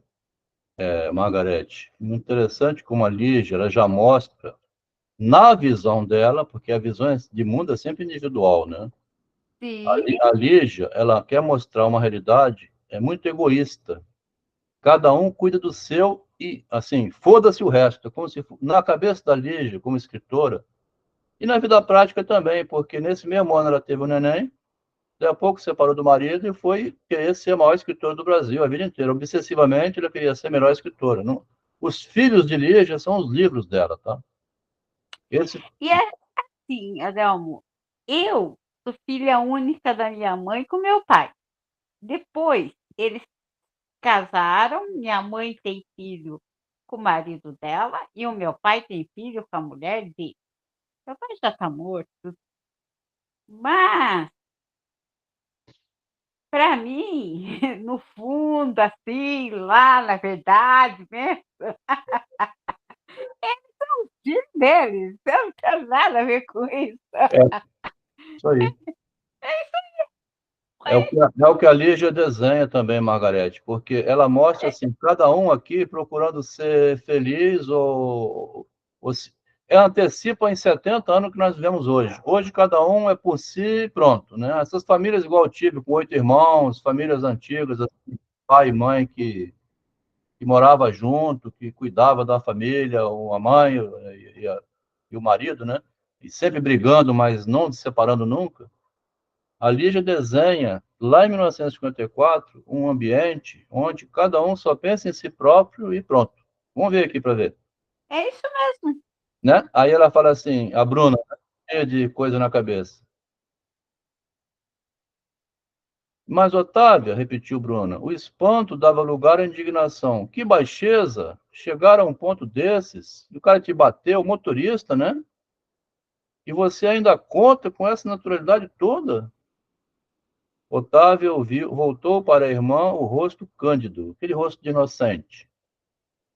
Margarete. Interessante como a Lígia, ela já mostra, na visão dela, porque a visão de mundo é sempre individual, né? Sim, A Lígia, ela quer mostrar uma realidade muito egoísta. Cada um cuida do seu e, assim, foda-se o resto. É como se, na cabeça da Lígia, como escritora, E na vida prática também, porque nesse mesmo ano ela teve um neném, daí a pouco se separou do marido e foi querer ser a maior escritora do Brasil a vida inteira. Obsessivamente, ela queria ser a melhor escritora. Não? Os filhos de Lígia são os livros dela, tá? Esse... E é assim, Adelmo, eu sou filha única da minha mãe com meu pai. Depois, eles casaram, minha mãe tem filho com o marido dela e o meu pai tem filho com a mulher dele. Meu pai já está morto. Mas, para mim, no fundo, assim, lá, na verdade, né? Filho deles, eu não tenho nada a ver com isso. Isso aí. É o que a Lígia desenha também, Margarete, porque ela mostra assim, cada um aqui procurando ser feliz ela antecipa em 70 anos que nós vivemos hoje. Hoje cada um é por si e pronto, né? Essas famílias igual eu tive, com 8 irmãos, famílias antigas, assim, pai e mãe que morava junto, que cuidava da família, a mãe e o marido, né? E sempre brigando, mas não se separando nunca. A Lígia desenha, lá em 1954, um ambiente onde cada um só pensa em si próprio e pronto. Vamos ver aqui para ver. É isso mesmo. Né? Aí ela fala assim, a Bruna, cheia de coisa na cabeça. Mas, Otávia, repetiu Bruna, o espanto dava lugar à indignação. Que baixeza! Chegar a um ponto desses, e o cara te bateu, o motorista, né? E você ainda conta com essa naturalidade toda? Otávio voltou para a irmã o rosto cândido, aquele rosto de inocente.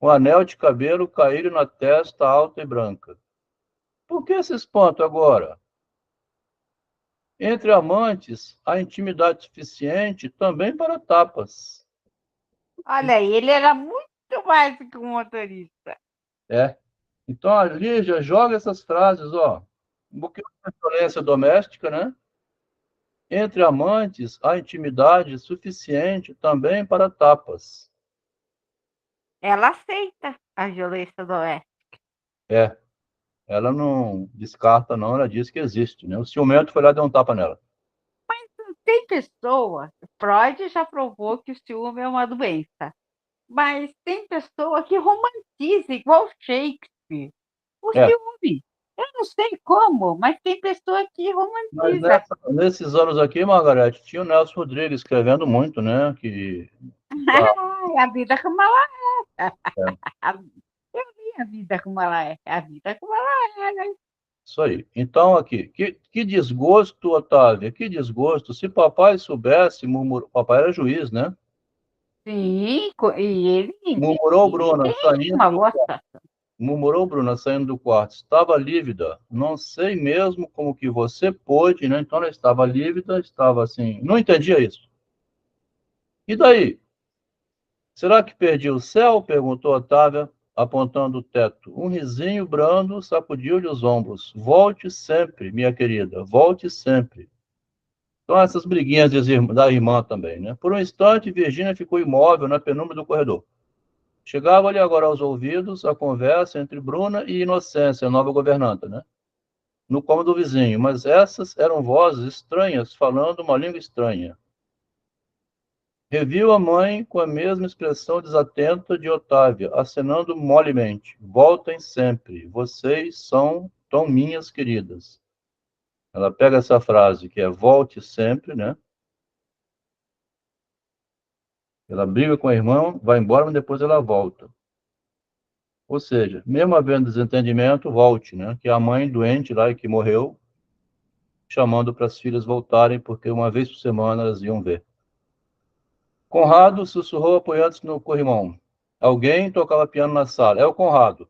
Um anel de cabelo caído na testa alta e branca. Por que esse espanto agora? Entre amantes, há intimidade suficiente também para tapas. Olha, ele era muito mais do que um motorista. É. Então a Lígia joga essas frases, ó. Um pouquinho de violência doméstica, né? Entre amantes, há intimidade suficiente também para tapas. Ela aceita a violência doméstica. É. Ela não descarta, não, ela diz que existe, né? O ciumento foi lá e deu um tapa nela. Tem pessoa, Freud já provou que o ciúme é uma doença, mas tem pessoa que romantiza, igual Shakespeare, o É, ciúme. Eu não sei como, mas tem pessoa que mas romantiza. nesses anos aqui, Margarete, tinha o Nelson Rodrigues escrevendo muito, né? Que, tá, A vida como ela é. é, Eu vi a vida como ela é. A vida como ela é, né? isso aí. Então, aqui, que desgosto, Otávio, que desgosto. Se papai soubesse, murmurou, papai era juiz, né? Sim, Murmurou ele Bruna, tem saindo uma do boa quarto. situação. Murmurou Bruna, saindo do quarto. Estava lívida. Não sei mesmo como que você pôde, né? Então ela estava lívida, estava assim. Não entendia isso. E daí? Será que perdi o céu? Perguntou Otávia, apontando o teto. Um risinho brando sacudiu-lhe os ombros. Volte sempre, minha querida, volte sempre. Então, essas briguinhas da irmã também, né? Por um instante, Virgínia ficou imóvel na penumbra do corredor. Chegava-lhe agora aos ouvidos a conversa entre Bruna e Inocência, a nova governanta, né? No cômodo vizinho, mas essas eram vozes estranhas, falando uma língua estranha. Reviu a mãe com a mesma expressão desatenta de Otávia, acenando molemente. Voltem sempre. Vocês são tão minhas queridas. Ela pega essa frase, que é volte sempre, né? Ela briga com a irmã, vai embora, mas depois ela volta. Ou seja, mesmo havendo desentendimento, volte, né? Que é a mãe doente lá e que morreu, chamando para as filhas voltarem, porque uma vez por semana elas iam ver. Conrado sussurrou apoiando-se no corrimão. Alguém tocava piano na sala. É o Conrado.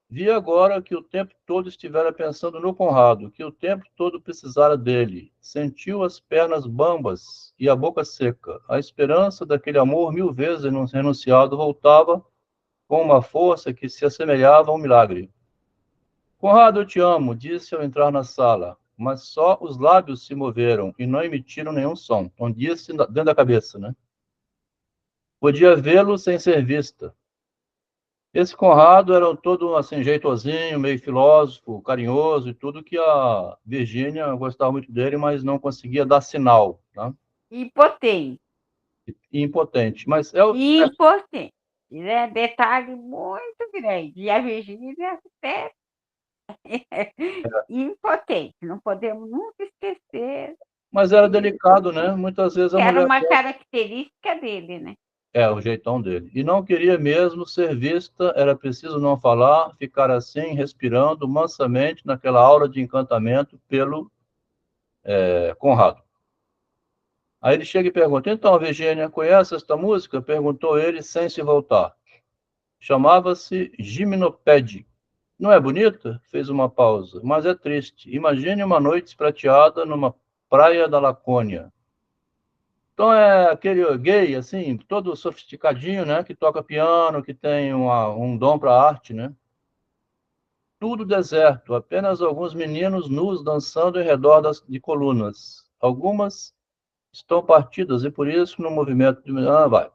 Vi agora que o tempo todo estivera pensando no Conrado, que o tempo todo precisara dele. Sentiu as pernas bambas e a boca seca. A esperança daquele amor 1000 vezes renunciado voltava com uma força que se assemelhava a um milagre. Conrado, eu te amo, disse ao entrar na sala, mas só os lábios se moveram e não emitiram nenhum som. Então disse dentro da cabeça, né? Podia vê-lo sem ser vista. Esse Conrado era todo assim, jeitosinho, meio filósofo, carinhoso e tudo, que a Virgínia gostava muito dele, mas não conseguia dar sinal, tá? Impotente. E impotente. Mas é o. Impotente. Né? Detalhe muito grande. E a Virgínia até impotente. Não podemos nunca esquecer Mas era delicado, né? Muitas vezes a que era mulher. uma característica dele, né? É, o jeitão dele. E não queria mesmo ser vista, era preciso não falar, ficar assim, respirando mansamente naquela aura de encantamento pelo Conrado. Aí ele chega e pergunta: então, Virgínia, conhece esta música? Perguntou ele sem se voltar. Chamava-se Gimnopédia. Não é bonita? Fez uma pausa. Mas é triste. Imagine uma noite prateada numa praia da Lacônia. Então é aquele gay, assim, todo sofisticadinho, né? Que toca piano, que tem um dom para arte, né? Tudo deserto, apenas alguns meninos nus dançando em redor de colunas. Algumas estão partidas e por isso no movimento de... Ah, vai.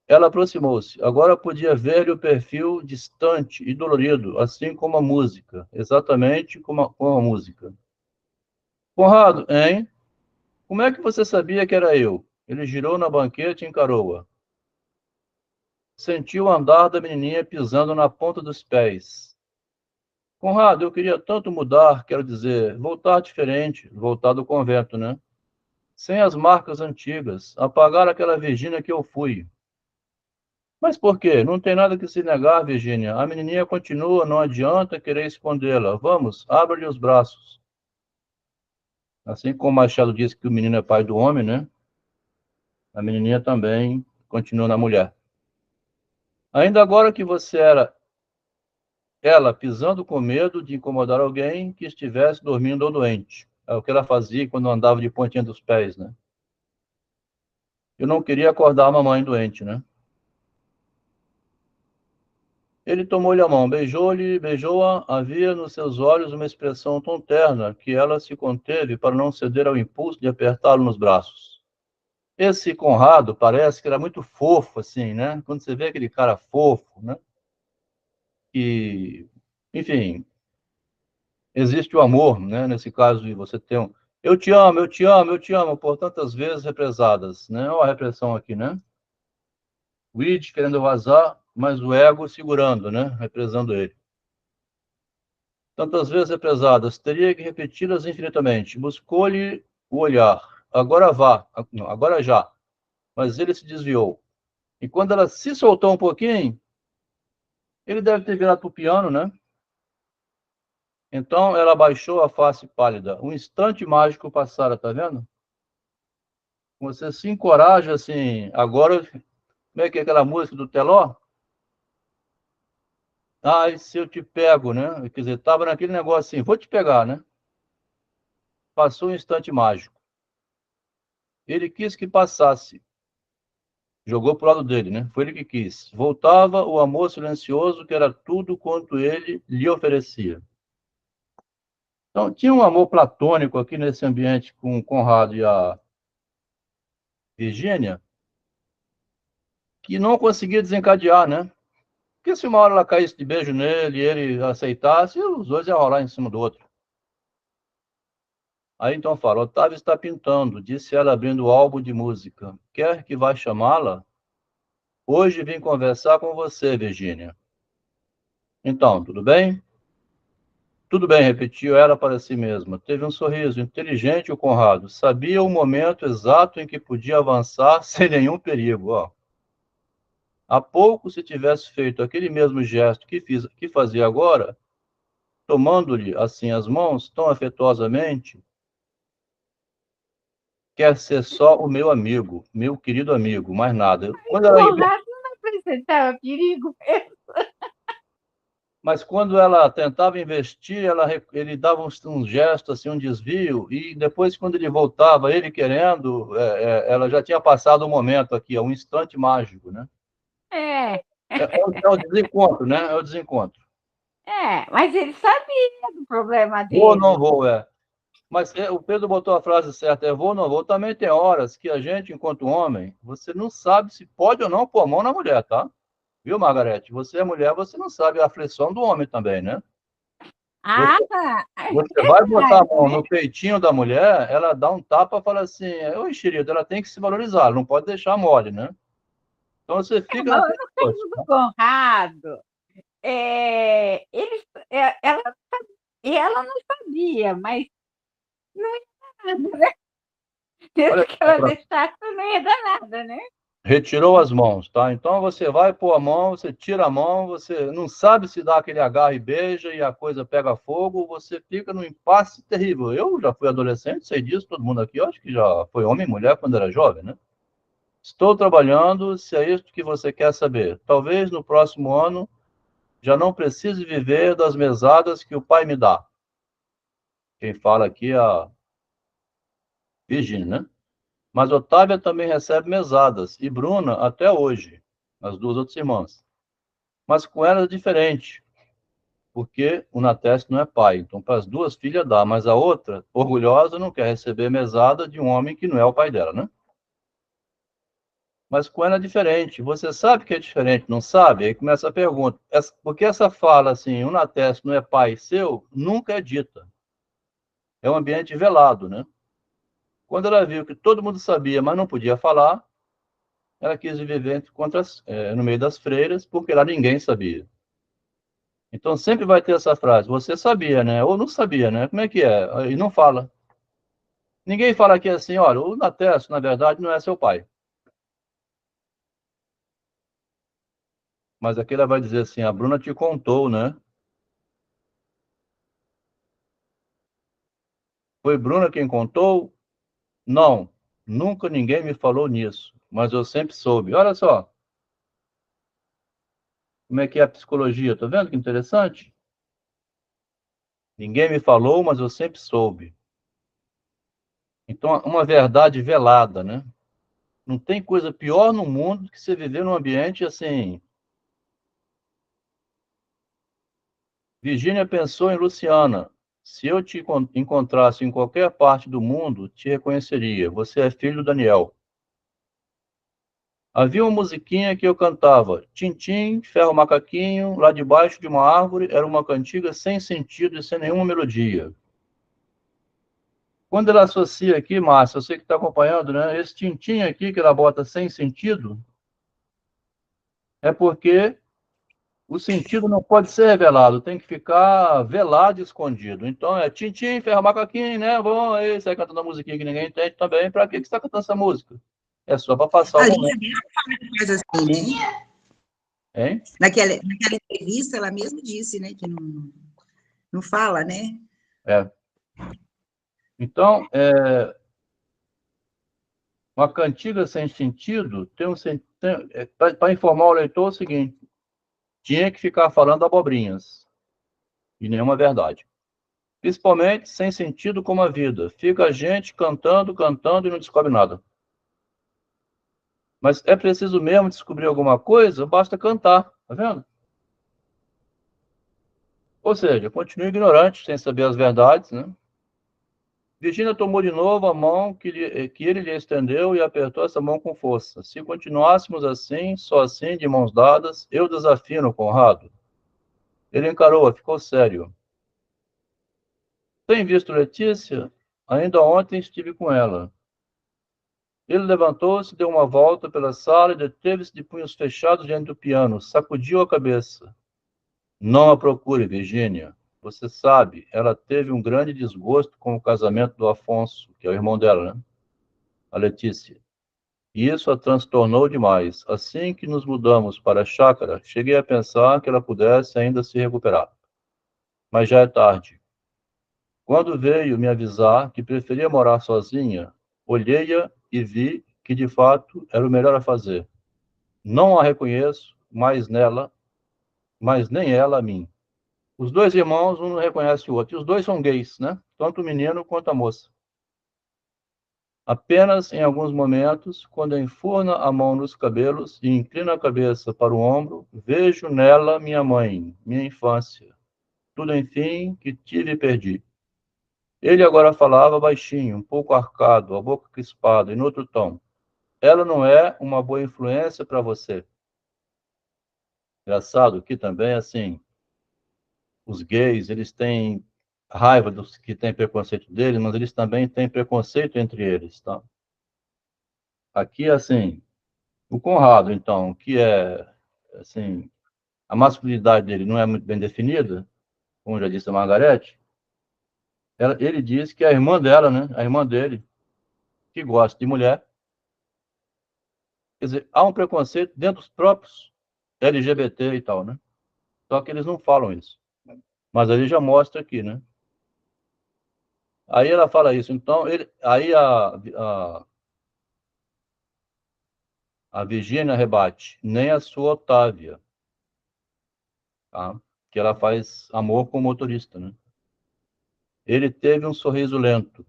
Ela aproximou-se. Agora podia ver-lhe o perfil distante e dolorido, assim como a música, exatamente como a música. Conrado, hein? Como é que você sabia que era eu? Ele girou na banquete e encarou-a. Sentiu o andar da menininha pisando na ponta dos pés. Conrado, eu queria tanto mudar, quero dizer, voltar diferente, voltar do convento, né? Sem as marcas antigas, apagar aquela Virgínia que eu fui. Mas por quê? Não tem nada que se negar, Virgínia. A menininha continua, não adianta querer escondê-la. Vamos, abra-lhe os braços. Assim como Machado disse que o menino é pai do homem, né? A menininha também continua na mulher. Ainda agora que você era ela pisando com medo de incomodar alguém que estivesse dormindo ou doente. É o que ela fazia quando andava de pontinha dos pés, né? Eu não queria acordar a mamãe doente, né? Ele tomou-lhe a mão, beijou-a, havia nos seus olhos uma expressão tão terna que ela se conteve para não ceder ao impulso de apertá-lo nos braços. Esse Conrado parece que era muito fofo, assim, né? Quando você vê aquele cara fofo, né? E, enfim, existe o amor, né? Nesse caso de você ter um eu te amo, eu te amo, eu te amo, por tantas vezes represadas, né? Olha a repressão aqui, né? O id querendo vazar, mas o ego segurando, né? Represando ele. Tantas vezes represadas, teria que repeti-las infinitamente. Buscou-lhe o olhar. Agora vá, não, agora já. Mas ele se desviou. E quando ela se soltou um pouquinho, ele deve ter virado para o piano, né? Então ela baixou a face pálida. Um instante mágico passara, tá vendo? Você se encoraja assim. Agora, como é que é aquela música do Teló? Ai, se eu te pego, né? Quer dizer, tava naquele negócio assim, vou te pegar, né? Passou um instante mágico. Ele quis que passasse. Jogou pro lado dele, né? Foi ele que quis. Voltava o amor silencioso, que era tudo quanto ele lhe oferecia. Então, tinha um amor platônico aqui nesse ambiente com o Conrado e a Virgínia, que não conseguia desencadear, né? Porque se uma hora ela caísse de beijo nele e ele aceitasse, os dois iam rolar em cima do outro. Aí então fala: Otávio está pintando, disse ela abrindo o álbum de música. Quer que vá chamá-la? Hoje vim conversar com você, Virgínia. Então, tudo bem? Tudo bem, repetiu ela para si mesma. Teve um sorriso inteligente, o Conrado. Sabia o momento exato em que podia avançar sem nenhum perigo. Ó. Há pouco, se tivesse feito aquele mesmo gesto que fazia agora, tomando-lhe assim as mãos tão afetuosamente, quer ser só o meu amigo, meu querido amigo, mais nada. Conrado não apresentava perigo. Mas quando ela tentava investir, ele dava um gesto, assim, um desvio, e depois, quando ele voltava, ele querendo, ela já tinha passado o momento aqui, um instante mágico, né? É, É o desencontro, né? É o desencontro. mas ele sabia do problema Vou ou não dele. vou, é. Mas o Pedro botou a frase certa, é vou ou não vou. Também tem horas que a gente, enquanto homem, você não sabe se pode ou não pôr a mão na mulher, tá? Viu, Margarete? Você é mulher, você não sabe a aflição do homem também, né? Ah, Você vai botar a mão né? no peitinho da mulher, ela dá um tapa e fala assim, ô, enxerido, ela tem que se valorizar, ela não pode deixar mole, né? Então você fica Mas naquele no negócio, caso do né? Conrado, ela não sabia, mas não ia dar nada, né? Olha Mesmo que ela deixasse, não ia dar nada, né? retirou as mãos, tá? Então você vai pôr a mão, você tira a mão, você não sabe se dá aquele agarre e beija e a coisa pega fogo, você fica num impasse terrível. Eu já fui adolescente, sei disso, todo mundo aqui, eu acho que já foi homem e mulher quando era jovem, né? Estou trabalhando, se é isso que você quer saber. Talvez no próximo ano já não precise viver das mesadas que o pai me dá. Quem fala aqui é a Virgínia, né? Mas Otávia também recebe mesadas, e Bruna até hoje, as duas outras irmãs. Mas com ela é diferente, porque o Nateste não é pai. Então, para as duas filhas dá, mas a outra, orgulhosa, não quer receber mesada de um homem que não é o pai dela, né? Mas com ela é diferente. Você sabe que é diferente, não sabe? Aí começa a pergunta. Porque essa fala assim, o Nateste não é pai seu, nunca é dita. É um ambiente velado, né? Quando ela viu que todo mundo sabia, mas não podia falar, ela quis viver no meio das freiras, porque lá ninguém sabia. Então sempre vai ter essa frase, você sabia, né? Ou não sabia, né? Como é que é? E não fala. Ninguém fala aqui assim, olha, o Natesto, na verdade, não é seu pai. Mas aqui ela vai dizer assim, a Bruna te contou, né? Foi Bruna quem contou? Não, nunca ninguém me falou nisso, mas eu sempre soube. Olha só, como é que é a psicologia, tá vendo que interessante? Ninguém me falou, mas eu sempre soube. Então, uma verdade velada, né? Não tem coisa pior no mundo do que você viver num ambiente assim. Virgínia pensou em Luciana. Se eu te encontrasse em qualquer parte do mundo, te reconheceria. Você é filho do Daniel. Havia uma musiquinha que eu cantava. Tintim, ferro macaquinho, lá debaixo de uma árvore, era uma cantiga sem sentido e sem nenhuma melodia. Quando ela associa aqui, Márcia, você que está acompanhando, né? Esse tintim aqui que ela bota sem sentido, é porque o sentido não pode ser revelado, tem que ficar velado e escondido. Então é tintim, ferro macaquinho, né? Bom, aí você vai cantando a musiquinha que ninguém entende também. Para que você está cantando essa música? É só para passar o A momento, Lígia mesmo faz assim, né? hein? Naquela entrevista, ela mesmo disse, né, que não fala, né? É. Então, uma cantiga sem sentido tem um para informar o leitor o seguinte: tinha que ficar falando abobrinhas e nenhuma verdade. Principalmente sem sentido como a vida. Fica a gente cantando, cantando e não descobre nada. Mas é preciso mesmo descobrir alguma coisa, basta cantar, tá vendo? Ou seja, continue ignorante, sem saber as verdades, né? Virginia tomou de novo a mão que ele lhe estendeu e apertou essa mão com força. Se continuássemos assim, só assim, de mãos dadas, eu desafio Conrado. Ele encarou-a, ficou sério. Tem visto Letícia? Ainda ontem estive com ela. Ele levantou-se, deu uma volta pela sala e deteve-se de punhos fechados diante do piano. Sacudiu a cabeça. Não a procure, Virgínia. Você sabe, ela teve um grande desgosto com o casamento do Afonso, que é o irmão dela, né? A Letícia. E isso a transtornou demais. Assim que nos mudamos para a chácara, cheguei a pensar que ela pudesse ainda se recuperar. Mas já é tarde. Quando veio me avisar que preferia morar sozinha, olhei-a e vi que, de fato, era o melhor a fazer. Não a reconheço mais nela, mas nem ela a mim. Os dois irmãos, um não reconhece o outro. E os dois são gays, né? Tanto o menino quanto a moça. Apenas em alguns momentos, quando enfurna a mão nos cabelos e inclina a cabeça para o ombro, vejo nela minha mãe, minha infância. Tudo, enfim, que tive e perdi. Ele agora falava baixinho, um pouco arcado, a boca crispada, em outro tom. Ela não é uma boa influência para você. Engraçado que também, assim, os gays, eles têm raiva dos que têm preconceito deles, mas eles também têm preconceito entre eles, tá? Aqui, assim, o Conrado, então, que é, assim, a masculinidade dele não é muito bem definida, como já disse a Margarete, ele diz que a irmã dela, né, a irmã dele, que gosta de mulher, quer dizer, há um preconceito dentro dos próprios LGBT e tal, né? Só que eles não falam isso. Mas ele já mostra aqui, né? Aí ela fala isso. Então, aí a Virgínia rebate, nem a sua Otávia, tá? Que ela faz amor com o motorista, né? Ele teve um sorriso lento.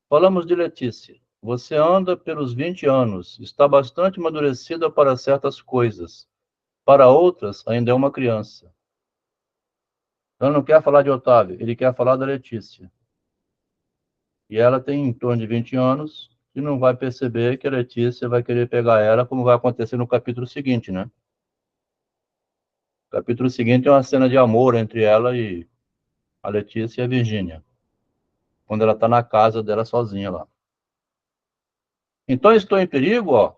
Falamos de Letícia. Você anda pelos 20 anos, está bastante amadurecida para certas coisas. Para outras, ainda é uma criança. Então, não quer falar de Otávio, ele quer falar da Letícia. E ela tem em torno de 20 anos e não vai perceber que a Letícia vai querer pegar ela, como vai acontecer no capítulo seguinte, né? O capítulo seguinte é uma cena de amor entre ela e a Letícia e a Virgínia, quando ela está na casa dela sozinha lá. Então, estou em perigo, ó.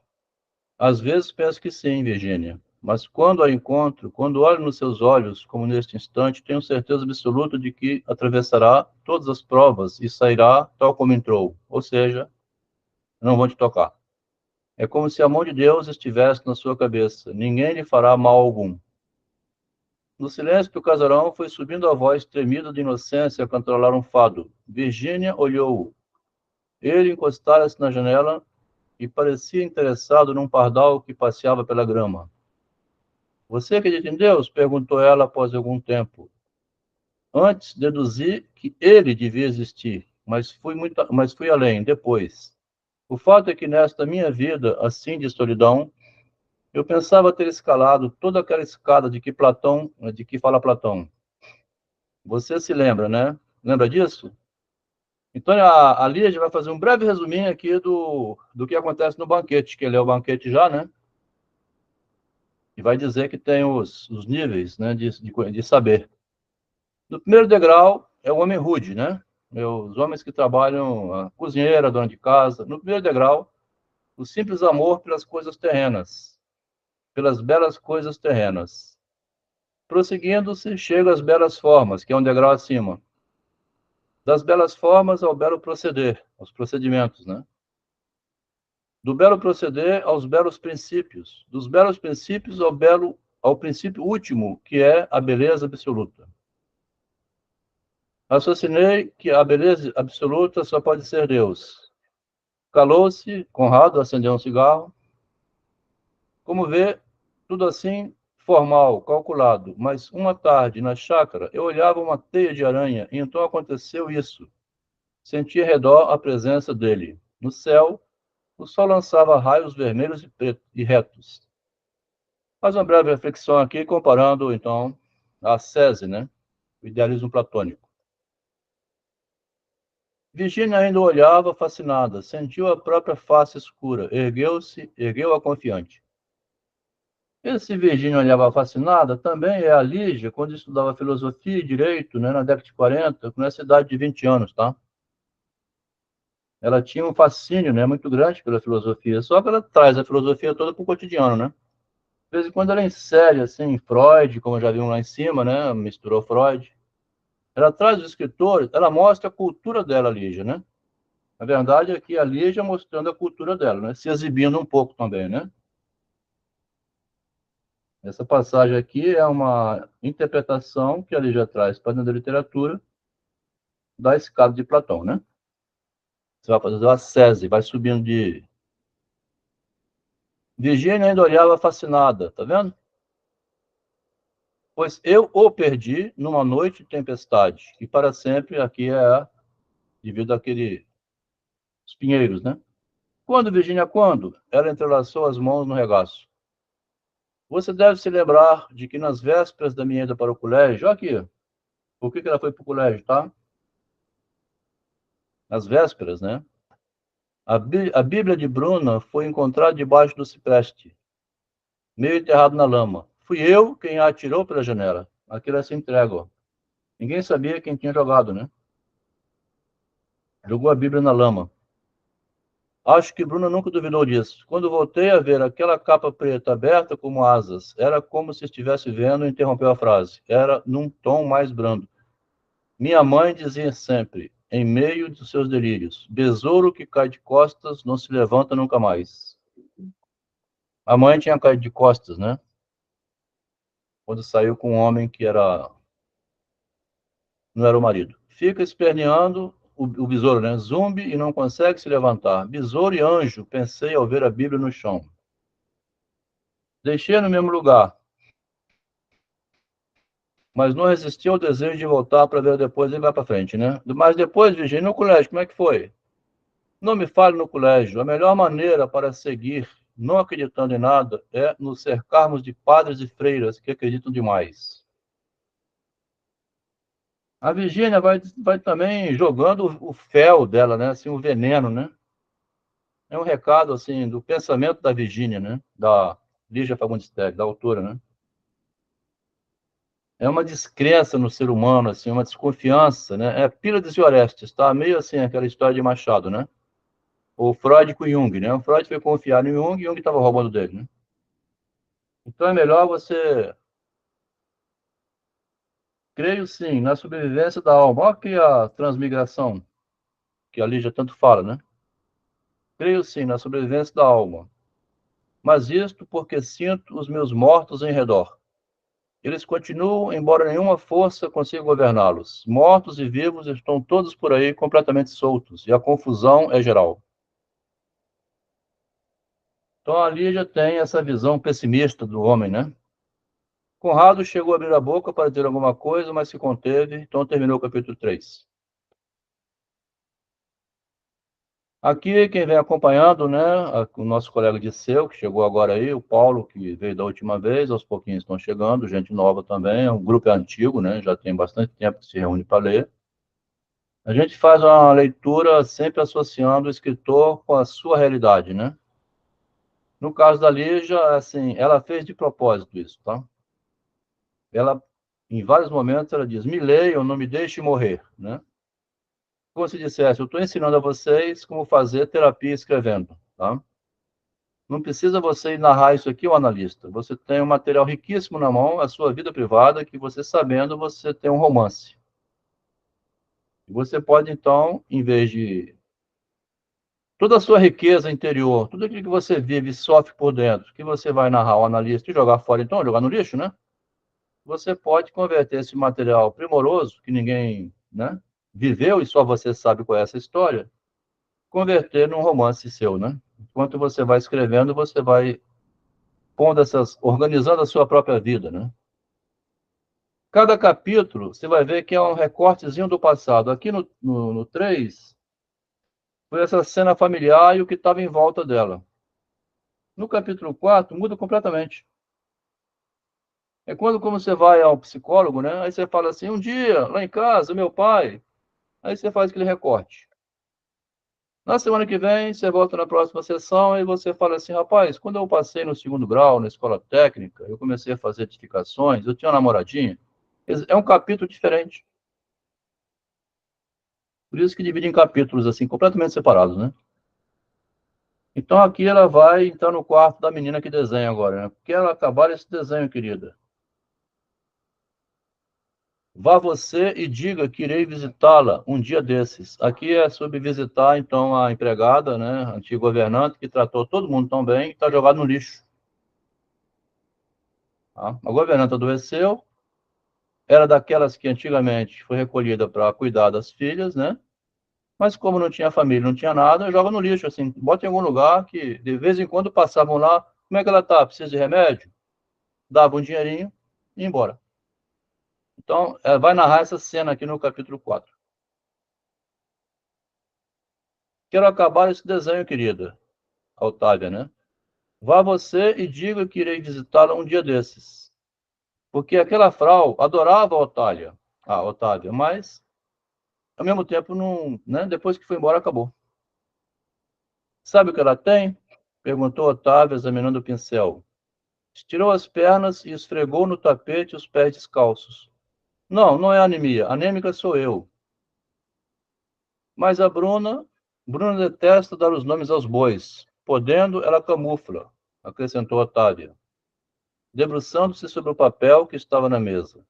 Às vezes penso que sim, Virgínia. Mas quando a encontro, quando olho nos seus olhos, como neste instante, tenho certeza absoluta de que atravessará todas as provas e sairá tal como entrou. Ou seja, não vão te tocar. É como se a mão de Deus estivesse na sua cabeça. Ninguém lhe fará mal algum. No silêncio do casarão foi subindo a voz tremida de inocência a cantarolar um fado. Virgínia olhou-o. Ele encostara-se na janela e parecia interessado num pardal que passeava pela grama. Você acredita em Deus? Perguntou ela após algum tempo. Antes deduzi que ele devia existir, mas fui além, depois. O fato é que nesta minha vida, assim de solidão, eu pensava ter escalado toda aquela escada de que fala Platão. Você se lembra, né? Lembra disso? Então a Lígia vai fazer um breve resuminho aqui do que acontece no banquete, que ele é o banquete já, né? E vai dizer que tem os níveis, né, de saber. No primeiro degrau é o homem rude, né? Os homens que trabalham, a cozinheira, a dona de casa. No primeiro degrau, o simples amor pelas coisas terrenas, pelas belas coisas terrenas. Prosseguindo-se, chega às belas formas, que é um degrau acima. Das belas formas ao belo proceder, aos procedimentos, né? Do belo proceder aos belos princípios, dos belos princípios ao princípio último, que é a beleza absoluta. Raciocinei que a beleza absoluta só pode ser Deus. Calou-se, Conrado acendeu um cigarro. Como vê, tudo assim formal, calculado, mas uma tarde, na chácara, eu olhava uma teia de aranha e então aconteceu isso. Senti ao redor a presença dele. No céu, o sol lançava raios vermelhos e retos. Faz uma breve reflexão aqui, comparando, então, a Cese, né? O idealismo platônico. Virginia ainda olhava fascinada, sentiu a própria face escura, ergueu-a confiante. Esse Virginia olhava fascinada também é a Lígia, quando estudava filosofia e direito, né, na década de 40, com essa idade de 20 anos, tá? Ela tinha um fascínio, né, muito grande pela filosofia, só que ela traz a filosofia toda para o cotidiano, né? De vez em quando ela insere, assim, Freud, como já vimos lá em cima, né, misturou Freud. Ela traz os escritores, ela mostra a cultura dela, Lígia, né? A verdade é que a Lígia mostrando a cultura dela, né? Se exibindo um pouco também, né? Essa passagem aqui é uma interpretação que a Lígia traz para dentro da literatura da escada de Platão, né? Você vai fazer a Cese, vai subindo de... Virgínia ainda olhava fascinada, tá vendo? Pois eu o perdi numa noite de tempestade, e para sempre aqui é devido àquele... os pinheiros, né? Quando, Virgínia, quando? Ela entrelaçou as mãos no regaço. Você deve se lembrar de que nas vésperas da minha ida para o colégio, aqui, por que ela foi para o colégio, tá? Nas vésperas, né? A Bíblia de Bruna foi encontrada debaixo do cipreste, meio enterrado na lama. Fui eu quem a atirou pela janela. Aquilo é se entrega. Ninguém sabia quem tinha jogado, né? Jogou a Bíblia na lama. Acho que Bruna nunca duvidou disso. Quando voltei a ver aquela capa preta aberta como asas, era como se estivesse vendo e interrompeu a frase. Era num tom mais brando. Minha mãe dizia sempre, em meio dos seus delírios, besouro que cai de costas não se levanta nunca mais. A mãe tinha caído de costas, né? Quando saiu com um homem que não era o marido. Fica esperneando o besouro, né? Zumbi e não consegue se levantar. Besouro e anjo, pensei ao ver a Bíblia no chão. Deixei no mesmo lugar, mas não resisti ao desejo de voltar para ver depois e vai para frente, né? Mas depois, Virginia, no colégio, como é que foi? Não me fale no colégio. A melhor maneira para seguir, não acreditando em nada, é nos cercarmos de padres e freiras que acreditam demais. A Virgínia vai também jogando o fel dela, né? Assim, o veneno, né? É um recado, assim, do pensamento da Virgínia, né? Da Lígia Fagundes Telles, da autora, né? É uma descrença no ser humano, assim, uma desconfiança, né? É Pílades e Orestes, tá? Meio assim, aquela história de Machado, né? O Freud com Jung, né? O Freud foi confiar no Jung e Jung estava roubando dele, né? Então é melhor você, creio sim, na sobrevivência da alma. Olha aqui a transmigração, que a Lígia tanto fala, né? Creio sim na sobrevivência da alma, mas isto porque sinto os meus mortos em redor. Eles continuam, embora nenhuma força consiga governá-los. Mortos e vivos estão todos por aí completamente soltos, e a confusão é geral. Então ali já tem essa visão pessimista do homem, né? Conrado chegou a abrir a boca para dizer alguma coisa, mas se conteve, então terminou o capítulo 3. Aqui, quem vem acompanhando, né, o nosso colega Disseu, que chegou agora aí, o Paulo, que veio da última vez, aos pouquinhos estão chegando, gente nova também, o grupo é antigo, né, já tem bastante tempo que se reúne para ler. A gente faz uma leitura sempre associando o escritor com a sua realidade, né? No caso da Lígia, assim, ela fez de propósito isso, tá? Ela, em vários momentos, ela diz, me leiam, não me deixe morrer, né? Como se dissesse, eu estou ensinando a vocês como fazer terapia escrevendo, tá? Não precisa você narrar isso aqui, o analista. Você tem um material riquíssimo na mão, a sua vida privada, que você sabendo, você tem um romance. E você pode, então, em vez de toda a sua riqueza interior, tudo aquilo que você vive e sofre por dentro, que você vai narrar ao analista e jogar fora, então, jogar no lixo, né? Você pode converter esse material primoroso, que ninguém, né, viveu e só você sabe qual é essa história, converter num romance seu, né? Enquanto você vai escrevendo, você vai pondo organizando a sua própria vida, né? Cada capítulo, você vai ver que é um recortezinho do passado. Aqui no 3, foi essa cena familiar e o que estava em volta dela. No capítulo 4, muda completamente. É quando como você vai ao psicólogo, né? Aí você fala assim, um dia, lá em casa, meu pai... Aí você faz aquele recorte. Na semana que vem, você volta na próxima sessão e você fala assim, rapaz, quando eu passei no segundo grau, na escola técnica, eu comecei a fazer edificações, eu tinha uma namoradinha. É um capítulo diferente. Por isso que divide em capítulos, assim, completamente separados, né? Então, aqui ela vai entrar no quarto da menina que desenha agora, né? Porque ela acabar esse desenho, querida. Vá você e diga que irei visitá-la um dia desses. Aqui é sobre visitar, então, a empregada, né? A antiga governante, que tratou todo mundo tão bem, e está jogado no lixo. Tá? A governanta adoeceu, era daquelas que antigamente foi recolhida para cuidar das filhas, né? Mas como não tinha família, não tinha nada, joga no lixo, assim, bota em algum lugar que de vez em quando passavam lá, como é que ela tá? Precisa de remédio? Dava um dinheirinho e ia embora. Então, ela vai narrar essa cena aqui no capítulo 4. Quero acabar esse desenho, querida, a Otávia, né? Vá você e diga que irei visitá-la um dia desses. Porque aquela frau adorava a Otávia, mas, ao mesmo tempo, não, né? Depois que foi embora, acabou. Sabe o que ela tem? Perguntou Otávio, examinando o pincel. Estirou as pernas e esfregou no tapete os pés descalços. Não, não é anemia. Anêmica sou eu. Mas a Bruna detesta dar os nomes aos bois. Podendo, ela camufla, acrescentou Otávia, debruçando-se sobre o papel que estava na mesa.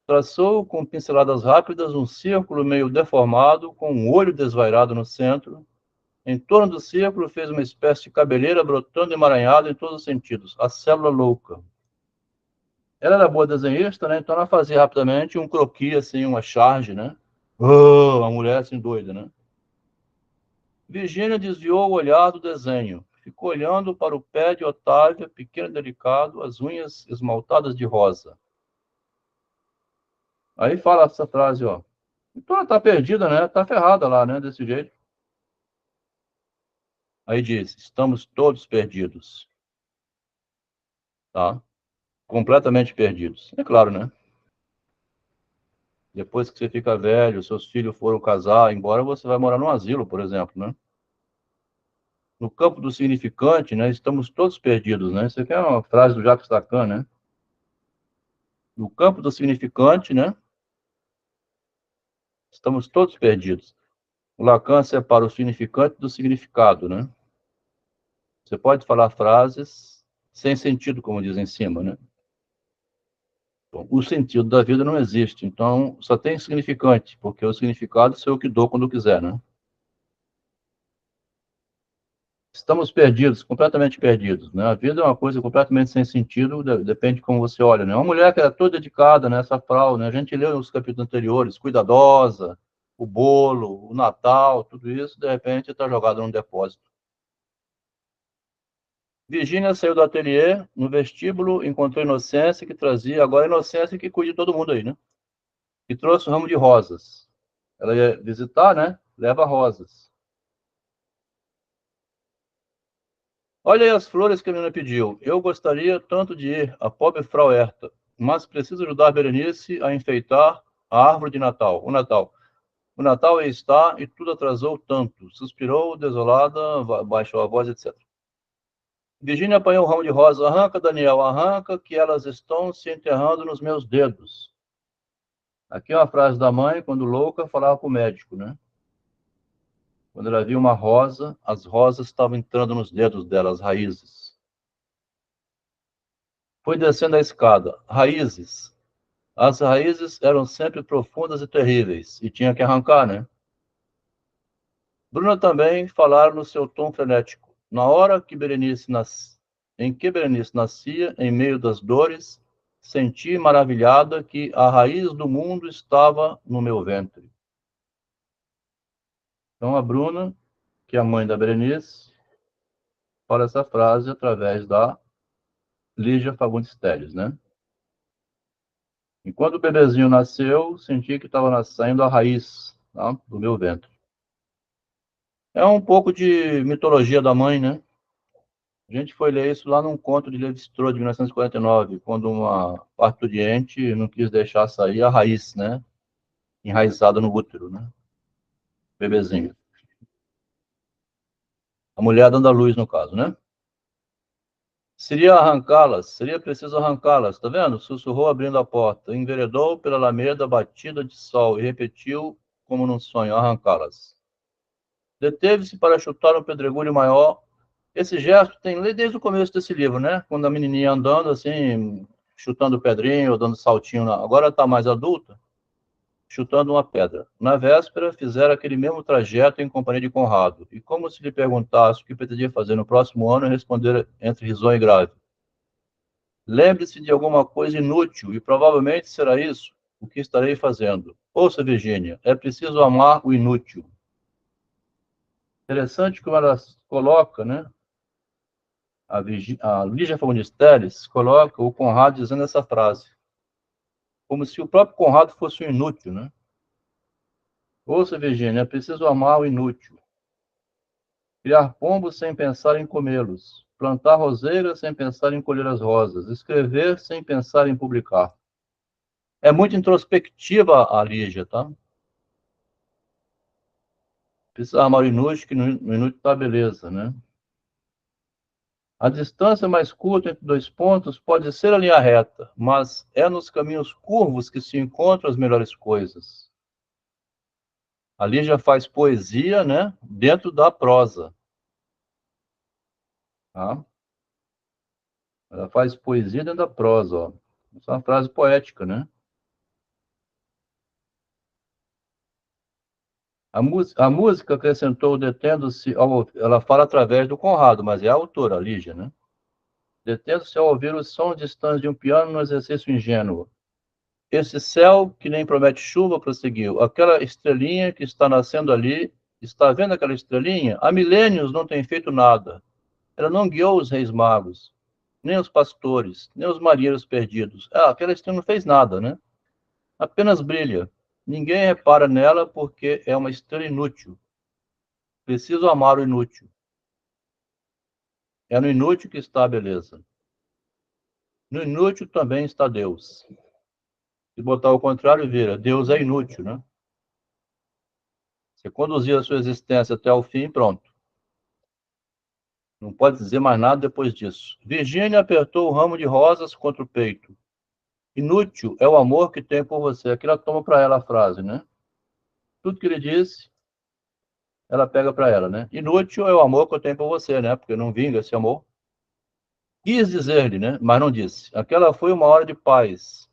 Traçou com pinceladas rápidas um círculo meio deformado, com um olho desvairado no centro. Em torno do círculo fez uma espécie de cabeleira brotando emaranhada em todos os sentidos. A célula louca. Ela era boa desenhista, né? Então ela fazia rapidamente um croquis, assim, uma charge, né? Oh, uma mulher assim doida, né? Virgínia desviou o olhar do desenho. Ficou olhando para o pé de Otávia, pequeno e delicado, as unhas esmaltadas de rosa. Aí fala essa frase, ó. Então ela tá perdida, né? Tá ferrada lá, né? Desse jeito. Aí diz, estamos todos perdidos. Tá? Completamente perdidos. É claro, né? Depois que você fica velho, seus filhos foram casar, embora você vai morar num asilo, por exemplo, né? No campo do significante, né? Estamos todos perdidos, né? Isso aqui é uma frase do Jacques Lacan, né? No campo do significante, né? Estamos todos perdidos. O Lacan separa o significante do significado, né? Você pode falar frases sem sentido, como diz em cima, né? Bom, o sentido da vida não existe, então só tem significante, porque o significado sou eu que dou quando quiser, né? Estamos perdidos, completamente perdidos, né? A vida é uma coisa completamente sem sentido, depende de como você olha, né? Uma mulher que era toda dedicada nessa frau, né? A gente leu nos capítulos anteriores, cuidadosa, o bolo, o Natal, tudo isso, de repente está jogado num depósito. Virgínia saiu do ateliê, no vestíbulo, encontrou Inocência, que trazia, agora Inocência que cuida de todo mundo aí, né? E trouxe um ramo de rosas. Ela ia visitar, né? Leva rosas. Olha aí as flores que a menina pediu. Eu gostaria tanto de ir, a pobre Frau Herta, mas preciso ajudar Berenice a enfeitar a árvore de Natal, o Natal. O Natal aí está e tudo atrasou tanto. Suspirou, desolada, baixou a voz, etc. Virgínia apanhou o ramo de rosa. Arranca, Daniel, arranca, que elas estão se enterrando nos meus dedos. Aqui é uma frase da mãe, quando louca, falava para o médico, né? Quando ela viu uma rosa, as rosas estavam entrando nos dedos dela, as raízes. Foi descendo a escada. Raízes. As raízes eram sempre profundas e terríveis, e tinha que arrancar, né? Bruna também falaram no seu tom frenético. Na hora que em que Berenice nascia, em meio das dores, senti maravilhada que a raiz do mundo estava no meu ventre. Então, a Bruna, que é a mãe da Berenice, fala essa frase através da Lígia Fagundes Telles, né? Enquanto o bebezinho nasceu, senti que estava saindo a raiz, tá, do meu ventre. É um pouco de mitologia da mãe, né? A gente foi ler isso lá num conto de Levi-Strauss, de 1949, quando uma parturiente não quis deixar sair a raiz, né? Enraizada no útero, né? Bebezinho. A mulher dando a luz, no caso, né? Seria preciso arrancá-las, tá vendo? Sussurrou abrindo a porta. Enveredou pela alameda batida de sol e repetiu, como num sonho, arrancá-las. Deteve-se para chutar um pedregulho maior. Esse gesto tem desde o começo desse livro, né? Quando a menininha andando assim, chutando pedrinho ou dando saltinho. Agora está mais adulta, chutando uma pedra. Na véspera, fizeram aquele mesmo trajeto em companhia de Conrado. E como se lhe perguntasse o que pretendia fazer no próximo ano, responder entre risonho e grave. Lembre-se de alguma coisa inútil, e provavelmente será isso o que estarei fazendo. Ouça, Virgínia, é preciso amar o inútil. Interessante como ela coloca, né? A Lígia Fagundes Telles coloca o Conrado dizendo essa frase, como se o próprio Conrado fosse um inútil, né? Ouça, Virgínia, é preciso amar o inútil. Criar pombos sem pensar em comê-los. Plantar roseiras sem pensar em colher as rosas. Escrever sem pensar em publicar. É muito introspectiva a Lígia, tá? Precisa amar o inútil, que no inútil tá beleza, né? A distância mais curta entre dois pontos pode ser a linha reta, mas é nos caminhos curvos que se encontram as melhores coisas. Ali já faz poesia, né, dentro da prosa. Tá? Ela faz poesia dentro da prosa, ó. Essa é uma frase poética, né? A música acrescentou, detendo-se, ela fala através do Conrado, mas é a autora, a Lígia, né? Detendo-se ao ouvir os sons distantes de um piano no exercício ingênuo. Esse céu que nem promete chuva, prosseguiu. Aquela estrelinha que está nascendo ali, está vendo aquela estrelinha? Há milênios não tem feito nada. Ela não guiou os reis magos, nem os pastores, nem os marinheiros perdidos. Aquela estrela não fez nada, né? Apenas brilha. Ninguém repara nela porque é uma estrela inútil. Preciso amar o inútil. É no inútil que está a beleza. No inútil também está Deus. Se botar o contrário, vira. Deus é inútil, né? Você conduzir a sua existência até o fim, pronto. Não pode dizer mais nada depois disso. Virgínia apertou o ramo de rosas contra o peito. Inútil é o amor que tem por você. Aqui ela toma para ela a frase, né? Tudo que ele disse, ela pega para ela, né? Inútil é o amor que eu tenho por você, né? Porque não vinga esse amor. Quis dizer-lhe, né? Mas não disse. Aquela foi uma hora de paz.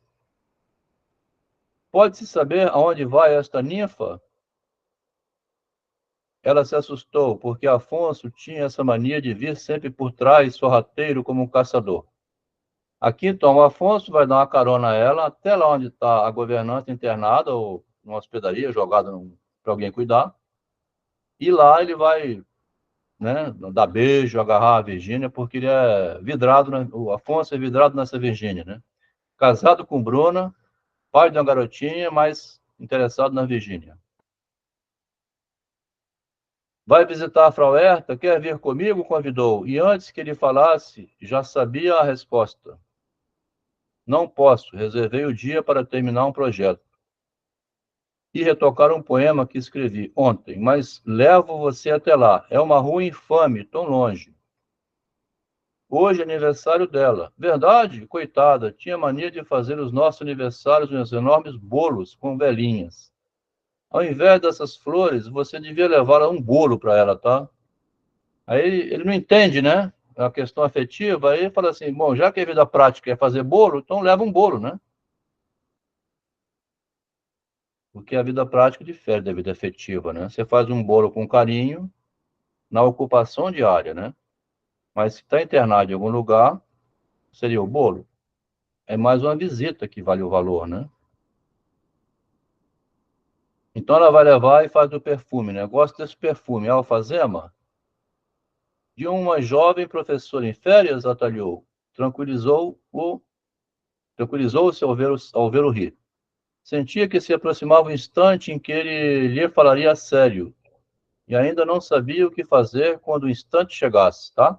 Pode-se saber aonde vai esta ninfa? Ela se assustou, porque Afonso tinha essa mania de vir sempre por trás, sorrateiro como um caçador. Aqui, então, o Afonso vai dar uma carona a ela, até lá onde está a governanta internada, ou numa hospedaria, jogada para alguém cuidar. E lá ele vai, né, dar beijo, agarrar a Virgínia, porque ele é vidrado, né? O Afonso é vidrado nessa Virgínia, né? Casado com Bruna, pai de uma garotinha, mas interessado na Virgínia. Vai visitar a Frau Herta? Quer vir comigo? Convidou. E antes que ele falasse, já sabia a resposta. Não posso, reservei o dia para terminar um projeto. E retocar um poema que escrevi ontem, mas levo você até lá. É uma rua infame, tão longe. Hoje é aniversário dela. Verdade? Coitada, tinha mania de fazer os nossos aniversários uns enormes bolos com velhinhas. Ao invés dessas flores, você devia levar um bolo para ela, tá? Aí ele não entende, né? A questão afetiva, aí ele fala assim, bom, já que a vida prática é fazer bolo, então leva um bolo, né? Porque a vida prática difere da vida afetiva, né? Você faz um bolo com carinho na ocupação diária, né? Mas se está internado em algum lugar, seria o bolo. É mais uma visita que vale o valor, né? Então ela vai levar e faz o perfume, né? Gosto desse perfume, alfazema, de uma jovem professora em férias, atalhou. Tranquilizou-se ao vê-lo rir. Sentia que se aproximava o instante em que ele lhe falaria a sério, e ainda não sabia o que fazer quando o instante chegasse, tá?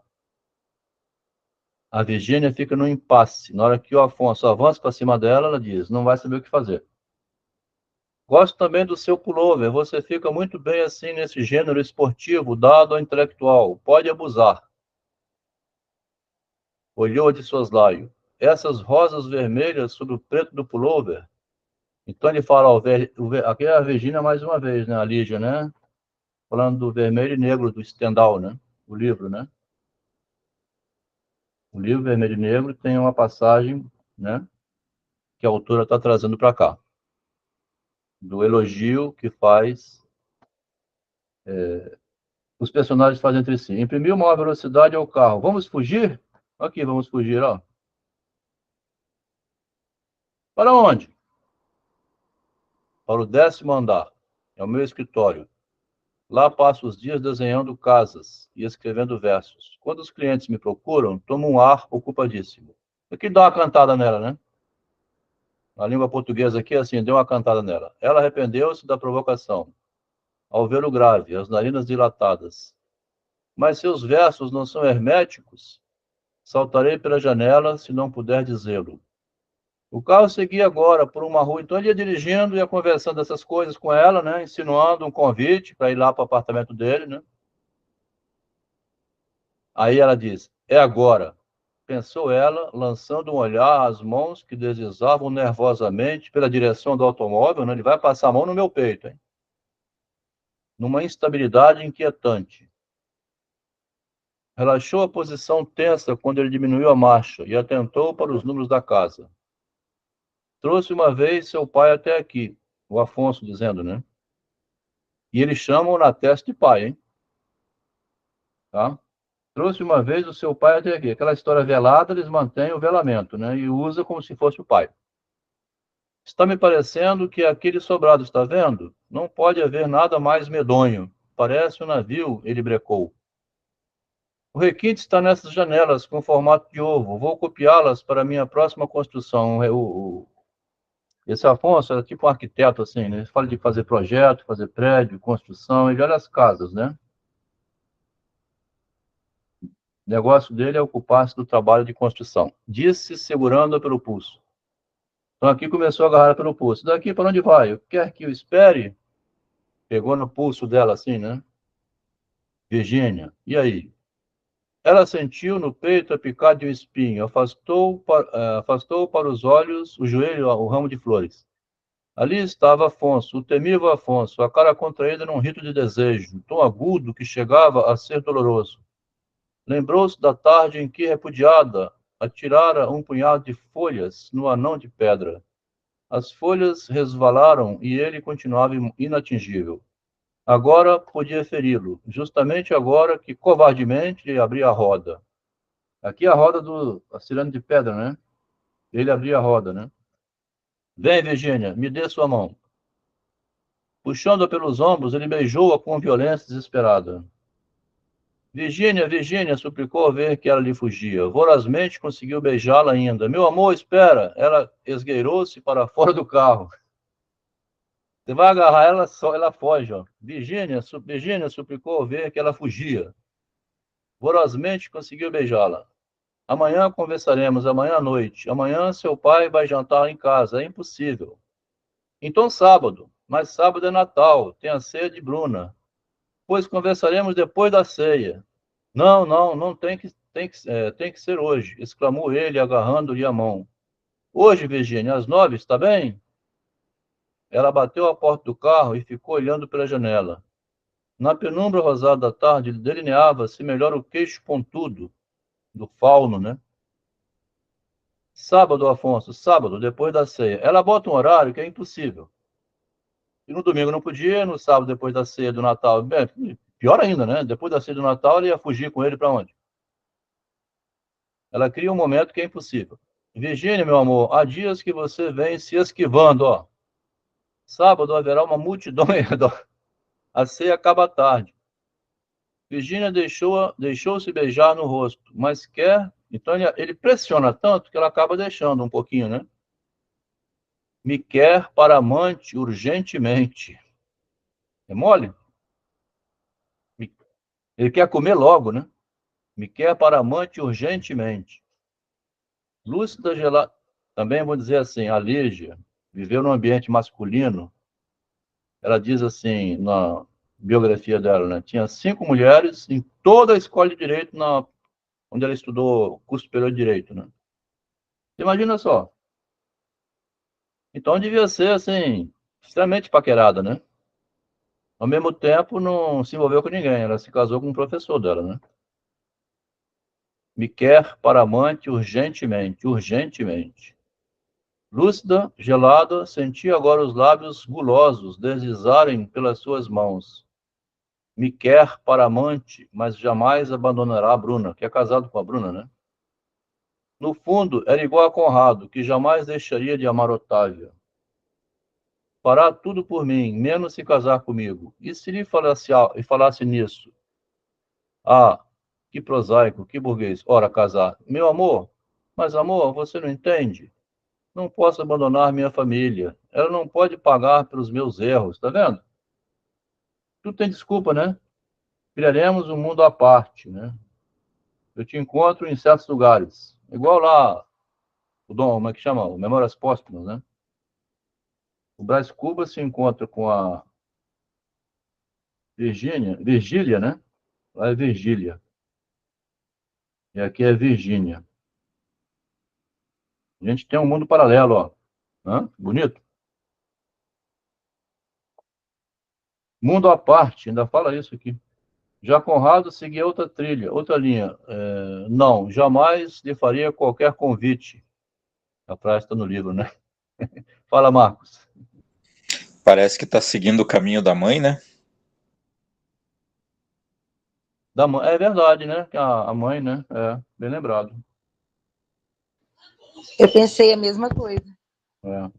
A Virgínia fica no impasse. Na hora que o Afonso avança para cima dela, ela diz, não vai saber o que fazer. Gosto também do seu pullover. Você fica muito bem assim nesse gênero esportivo, dado ao intelectual. Pode abusar. Olhou de soslaio. Essas rosas vermelhas sobre o preto do pullover. Então ele fala, aqui é a Virgínia mais uma vez, né? A Lígia, né? Falando do vermelho e negro do Stendhal, né? O livro, né? O livro Vermelho e Negro tem uma passagem, né? Que a autora está trazendo para cá. Do elogio que faz os personagens fazem entre si. Imprimiu maior velocidade ao carro. Vamos fugir? Aqui, vamos fugir, ó. Para onde? Para o 10º andar. É o meu escritório. Lá passo os dias desenhando casas e escrevendo versos. Quando os clientes me procuram, tomo um ar ocupadíssimo. Aqui dá uma cantada nela, né? A língua portuguesa aqui, assim, deu uma cantada nela. Ela arrependeu-se da provocação, ao ver o grave, as narinas dilatadas. Mas seus versos não são herméticos? Saltarei pela janela, se não puder dizê-lo. O carro seguia agora por uma rua, então ele ia dirigindo, ia conversando essas coisas com ela, né? Insinuando um convite para ir lá para o apartamento dele, né? Aí ela diz, É agora, pensou ela, lançando um olhar às mãos que deslizavam nervosamente pela direção do automóvel, né? Ele vai passar a mão no meu peito, hein? Numa instabilidade inquietante. Relaxou a posição tensa quando ele diminuiu a marcha e atentou para os números da casa. Trouxe uma vez seu pai até aqui, o Afonso dizendo, né? E eles chamam na testa de pai, hein? Tá? Trouxe uma vez o seu pai até aqui. Aquela história velada, eles mantêm o velamento, né? E usa como se fosse o pai. Está me parecendo que aquele sobrado, está vendo? Não pode haver nada mais medonho. Parece um navio, ele brecou. O requinte está nessas janelas com formato de ovo. Vou copiá-las para minha próxima construção. Esse Afonso era tipo um arquiteto, assim, né? Ele fala de fazer projeto, fazer prédio, construção, ele olha as casas, né? O negócio dele é ocupar-se do trabalho de construção. Disse, segurando-a pelo pulso. Então aqui começou a agarrar pelo pulso. Daqui para onde vai? Quer que eu espere? Pegou no pulso dela, assim, né? Virgínia, e aí? Ela sentiu no peito a picada de um espinho, afastou para os olhos o joelho, o ramo de flores. Ali estava Afonso, o temível Afonso, a cara contraída num rito de desejo, tom agudo que chegava a ser doloroso. Lembrou-se da tarde em que, repudiada, atirara um punhado de folhas no anão de pedra. As folhas resvalaram e ele continuava inatingível. Agora podia feri-lo, justamente agora que covardemente abria a roda. Aqui é a roda do cirano de pedra, né? Ele abria a roda, né? Vem, Virgínia, me dê sua mão. Puxando-a pelos ombros, ele beijou-a com violência desesperada. Virgínia, Virgínia, suplicou ao ver que ela lhe fugia. Vorazmente conseguiu beijá-la ainda. Meu amor, espera! Ela esgueirou-se para fora do carro. Você vai agarrar ela, só ela foge, ó. Virgínia suplicou ao ver que ela fugia. Vorazmente conseguiu beijá-la. Amanhã conversaremos, amanhã à noite. Amanhã seu pai vai jantar em casa. É impossível. Então sábado. Mas sábado é Natal. Tem a ceia de Bruna. Pois conversaremos depois da ceia. Não, não, não tem que ser hoje, exclamou ele, agarrando-lhe a mão. Hoje, Virgínia, às 9, está bem? Ela bateu a porta do carro e ficou olhando pela janela. Na penumbra rosada da tarde, delineava-se melhor o queixo pontudo do fauno, né? Sábado, Afonso, sábado, depois da ceia. Ela bota um horário que é impossível. E no domingo não podia, no sábado, depois da ceia do Natal. Bem, pior ainda, né? Depois da ceia do Natal, ela ia fugir com ele para onde? Ela cria um momento que é impossível. Virgínia, meu amor, há dias que você vem se esquivando, ó. Sábado haverá uma multidão em redor. A ceia acaba à tarde. Virgínia deixou-se beijar no rosto, mas quer. Então ele pressiona tanto que ela acaba deixando um pouquinho, né? Me quer para amante urgentemente. É mole? Ele quer comer logo, né? Me quer para amante urgentemente. Lúcida gelada. Também vou dizer assim, a Lígia viveu num ambiente masculino. Ela diz assim, na biografia dela, né? Tinha 5 mulheres em toda a escola de direito onde ela estudou curso superior de direito, né? Imagina só. Então devia ser, assim, extremamente paquerada, né? Ao mesmo tempo, não se envolveu com ninguém. Ela se casou com um professor dela, né? Me quer para amante urgentemente, urgentemente. Lúcida, gelada, sentia agora os lábios gulosos deslizarem pelas suas mãos. Me quer para amante, mas jamais abandonará a Bruna, que é casado com a Bruna, né? No fundo, era igual a Conrado, que jamais deixaria de amar Otávia. Fará tudo por mim, menos se casar comigo. E se lhe falasse nisso? Ah, que prosaico, que burguês. Ora, casar. Meu amor, mas amor, você não entende? Não posso abandonar minha família. Ela não pode pagar pelos meus erros, tá vendo? Tudo tem desculpa, né? Criaremos um mundo à parte, né? Eu te encontro em certos lugares. Igual lá, o Dom, como é que chama? O Memórias Póstumas, né? O Brás Cubas se encontra com a Virgília, né? Lá é Virgília. E aqui é Virgínia. A gente tem um mundo paralelo, ó. Hã? Bonito. Mundo à parte, ainda fala isso aqui. Já Conrado seguia outra trilha, outra linha. Não, jamais lhe faria qualquer convite. A frase está no livro, né? Fala, Marcos. Parece que está seguindo o caminho da mãe, né? É verdade, né? Que a mãe, né? É, bem lembrado. Eu pensei a mesma coisa. É.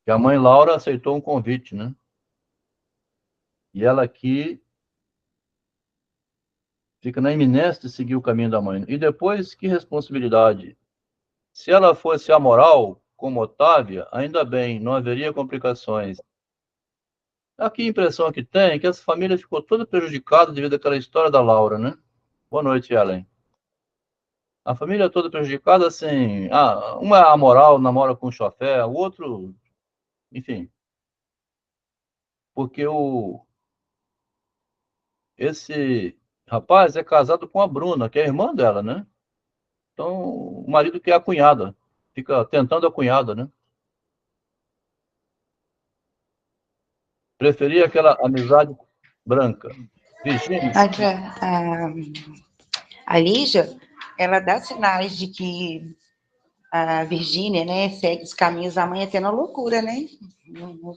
Que a mãe Laura aceitou um convite, né? E ela aqui fica na iminência de seguir o caminho da mãe. E depois, que responsabilidade? Se ela fosse amoral, como Otávia, ainda bem, não haveria complicações. Aqui a impressão que tem é que essa família ficou toda prejudicada devido àquela história da Laura, né? Boa noite, Ellen. A família toda prejudicada, assim, uma é amoral, namora com o chofé, o outro, enfim. Porque esse rapaz é casado com a Bruna, que é a irmã dela, né? Então, o marido quer a cunhada, fica tentando a cunhada, né? Preferia aquela amizade branca. Virgínia, A Lígia, ela dá sinais de que a Virgínia, né, segue os caminhos da mãe até na loucura, né?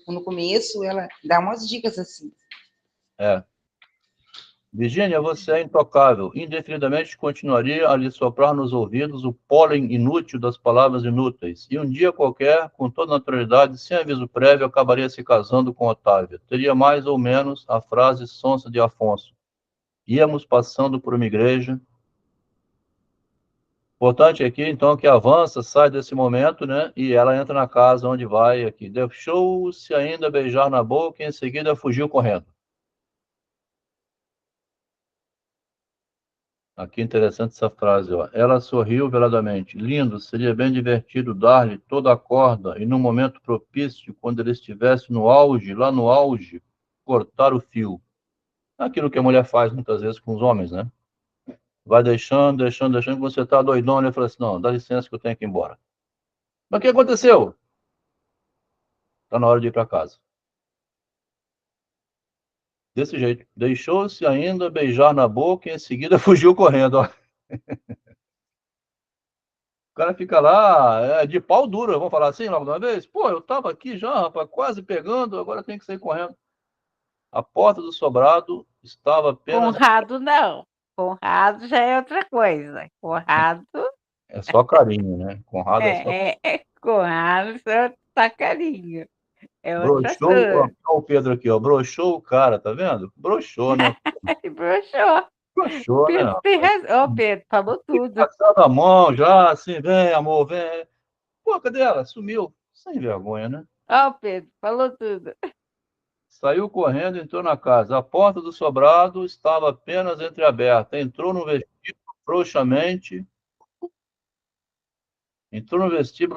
No começo, ela dá umas dicas assim. Virgínia, você é intocável. Indefinidamente continuaria a lhe soprar nos ouvidos o pólen inútil das palavras inúteis. E um dia qualquer, com toda naturalidade, sem aviso prévio, acabaria se casando com Otávia. Teria mais ou menos a frase sonsa de Afonso. Íamos passando por uma igreja. Importante aqui, então, que avança, sai desse momento, né? E ela entra na casa onde vai aqui. Deixou-se ainda beijar na boca e em seguida fugiu correndo. Aqui interessante essa frase, ó. Ela sorriu veladamente. Lindo, seria bem divertido dar-lhe toda a corda e, num momento propício, quando ele estivesse no auge, lá no auge, cortar o fio. Aquilo que a mulher faz muitas vezes com os homens, né? Vai deixando, deixando, deixando, você tá doidão, ele fala assim, não, dá licença que eu tenho que ir embora. Mas o que aconteceu? Tá na hora de ir para casa. Desse jeito. Deixou-se ainda beijar na boca e em seguida fugiu correndo, ó. O cara fica lá de pau duro, vamos falar assim logo de uma vez? Pô, eu tava aqui já, rapaz, quase pegando, agora tem que sair correndo. A porta do sobrado estava apenas... Conrado, não. Conrado já é outra coisa. Conrado É só carinho, né? Conrado é só... Conrado só tá carinho. É outra Broxou, ó, coisa. ó o Pedro aqui, ó, broxou o cara, tá vendo? Broxou, né? Broxou. Broxou, né? Pedro tem razão. Ô, Pedro, falou tudo. Passando a mão já, assim, vem, amor, vem. Pô, cadê ela? Sumiu. Sem vergonha, né? Ó, Pedro, falou tudo. Saiu correndo, entrou na casa. A porta do sobrado estava apenas entreaberta. Entrou no vestíbulo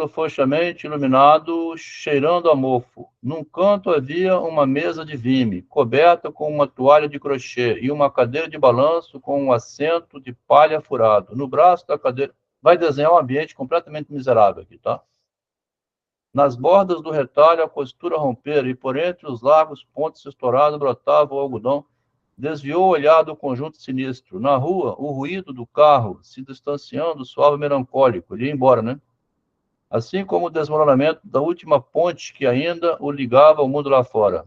frouxamente iluminado, cheirando a mofo. Num canto havia uma mesa de vime, coberta com uma toalha de crochê, e uma cadeira de balanço com um assento de palha furado. No braço da cadeira... Vai desenhar um ambiente completamente miserável aqui, tá? Nas bordas do retalho, a costura rompera, e por entre os largos pontos estourados brotava o algodão. Desviou o olhar do conjunto sinistro. Na rua, o ruído do carro, se distanciando, soava melancólico. Ele ia embora, né? Assim como o desmoronamento da última ponte que ainda o ligava ao mundo lá fora.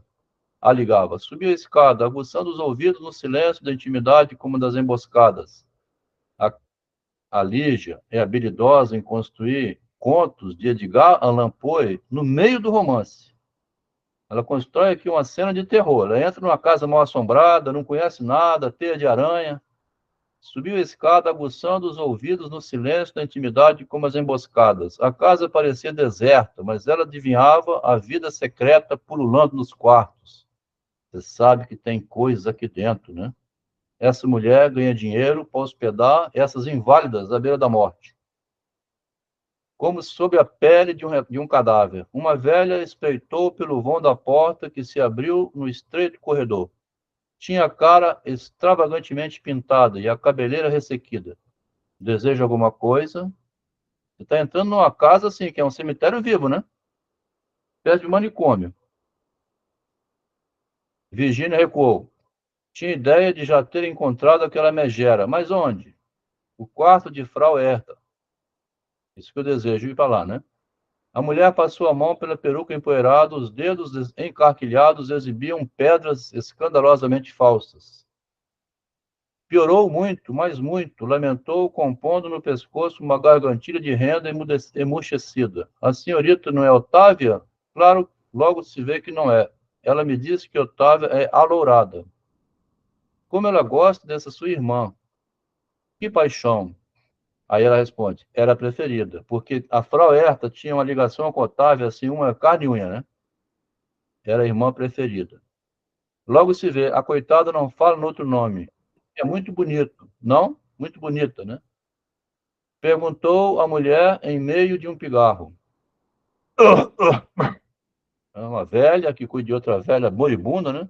A ligava. Subiu a escada, aguçando os ouvidos no silêncio da intimidade como das emboscadas. A Lígia é habilidosa em construir contos de Edgar Allan Poe no meio do romance. Ela constrói aqui uma cena de terror. Ela entra numa casa mal assombrada, não conhece nada, teia de aranha. Subiu a escada, aguçando os ouvidos no silêncio da intimidade como as emboscadas. A casa parecia deserta, mas ela adivinhava a vida secreta pululando nos quartos. Você sabe que tem coisas aqui dentro, né? Essa mulher ganha dinheiro para hospedar essas inválidas à beira da morte. Como sob a pele de um cadáver. Uma velha espreitou pelo vão da porta que se abriu no estreito corredor. Tinha a cara extravagantemente pintada e a cabeleira ressequida. Deseja alguma coisa? Você está entrando numa casa assim, que é um cemitério vivo, né? Perto de manicômio. Virgínia recuou. Tinha ideia de já ter encontrado aquela megera. Mas onde? O quarto de Frau Herta. Isso que eu desejo ir para lá, né? A mulher passou a mão pela peruca empoeirada, os dedos encarquilhados exibiam pedras escandalosamente falsas. Piorou muito, mas muito, lamentou, compondo no pescoço uma gargantilha de renda emuxecida. A senhorita não é Otávia? Claro, logo se vê que não é. Ela me disse que Otávia é alourada. Como ela gosta dessa sua irmã. Que paixão. Aí ela responde, era a preferida, porque a Frau Herta tinha uma ligação com Otávia, assim, uma carne e unha, né? Era a irmã preferida. Logo se vê, a coitada não fala no outro nome. É muito bonito, não? Muito bonita, né? Perguntou a mulher em meio de um pigarro. É uma velha que cuida de outra velha moribunda, né?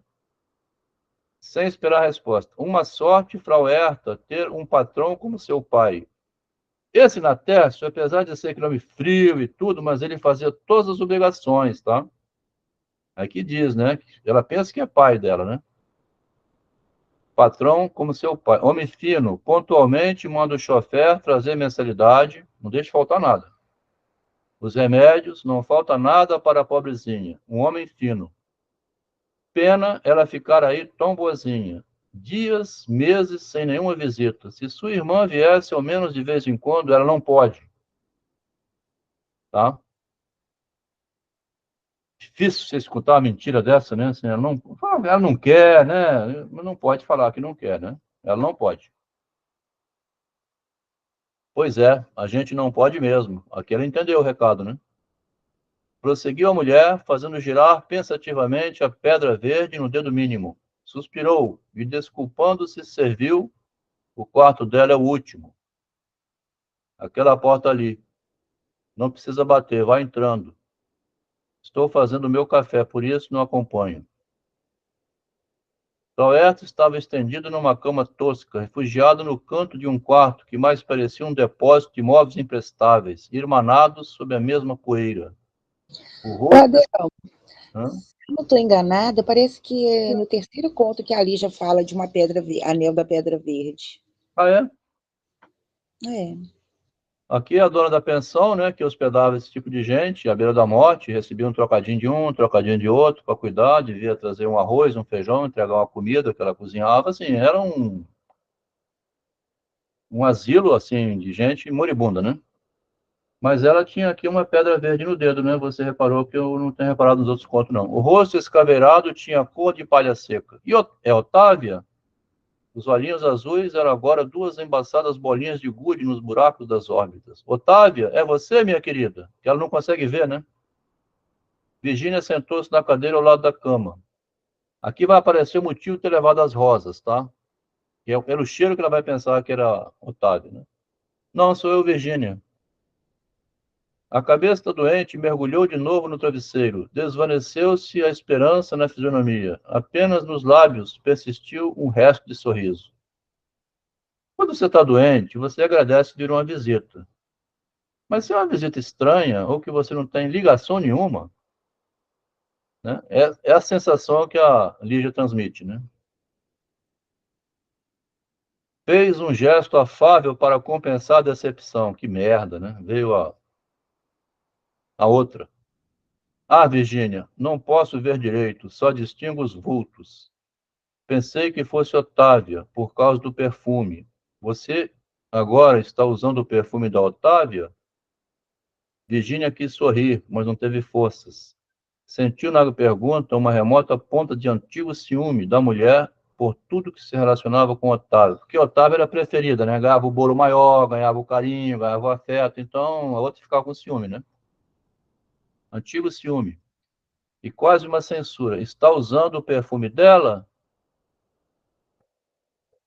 Sem esperar a resposta. Uma sorte, Frau Herta, ter um patrão como seu pai. Esse Natércio, apesar de ser nome frio e tudo, mas ele fazia todas as obrigações, tá? Aqui diz, né? Ela pensa que é pai dela, né? Patrão como seu pai. Homem fino, pontualmente manda o chofer trazer mensalidade, não deixa faltar nada. Os remédios, não falta nada para a pobrezinha. Um homem fino. Pena ela ficar aí tão boazinha. Dias, meses sem nenhuma visita. Se sua irmã viesse ao menos de vez em quando, ela não pode. Tá? Difícil você escutar uma mentira dessa, né? Assim, ela não quer, né? Não pode falar que não quer, né? Ela não pode. Pois é, a gente não pode mesmo. Aqui ela entendeu o recado, né? Prosseguiu a mulher, fazendo girar pensativamente a pedra verde no dedo mínimo. Suspirou e, desculpando-se, serviu. O quarto dela é o último. Aquela porta ali. Não precisa bater, vai entrando. Estou fazendo o meu café, por isso não acompanho. Roberto estava estendido numa cama tosca, refugiado no canto de um quarto que mais parecia um depósito de móveis imprestáveis, irmanados sob a mesma poeira. O rosto... Adelão, Hã? se eu não estou enganada, parece que é no terceiro conto que a Lígia fala de uma pedra, anel da pedra verde. Ah, é? É. Aqui é a dona da pensão, né, que hospedava esse tipo de gente, à beira da morte, recebia um trocadinho de um trocadinho de outro para cuidar, devia trazer um arroz, um feijão, entregar uma comida que ela cozinhava, assim, era um asilo, assim, de gente moribunda, né? Mas ela tinha aqui uma pedra verde no dedo, né? Você reparou que eu não tenho reparado nos outros contos, não. O rosto escaveirado tinha cor de palha seca. E é Otávia? Os olhinhos azuis eram agora duas embaçadas bolinhas de gude nos buracos das órbitas. Otávia, é você, minha querida? Que ela não consegue ver, né? Virgínia sentou-se na cadeira ao lado da cama. Aqui vai aparecer o motivo de ter levado as rosas, tá? Que é pelo cheiro que ela vai pensar que era Otávio, né? Não, sou eu, Virgínia. A cabeça da doente mergulhou de novo no travesseiro. Desvaneceu-se a esperança na fisionomia. Apenas nos lábios persistiu um resto de sorriso. Quando você está doente, você agradece vir uma visita. Mas se é uma visita estranha, ou que você não tem ligação nenhuma, né, é a sensação que a Lígia transmite, né? Fez um gesto afável para compensar a decepção. Que merda, né? Veio a outra. Ah, Virgínia, não posso ver direito, só distingo os vultos. Pensei que fosse Otávia, por causa do perfume. Você agora está usando o perfume da Otávia? Virgínia quis sorrir, mas não teve forças. Sentiu na pergunta uma remota ponta de antigo ciúme da mulher por tudo que se relacionava com Otávio. Porque Otávio era a preferida, né? Ganhava o bolo maior, ganhava o carinho, ganhava o afeto. Então, a outra ficava com ciúme, né? Antigo ciúme. E quase uma censura. Está usando o perfume dela?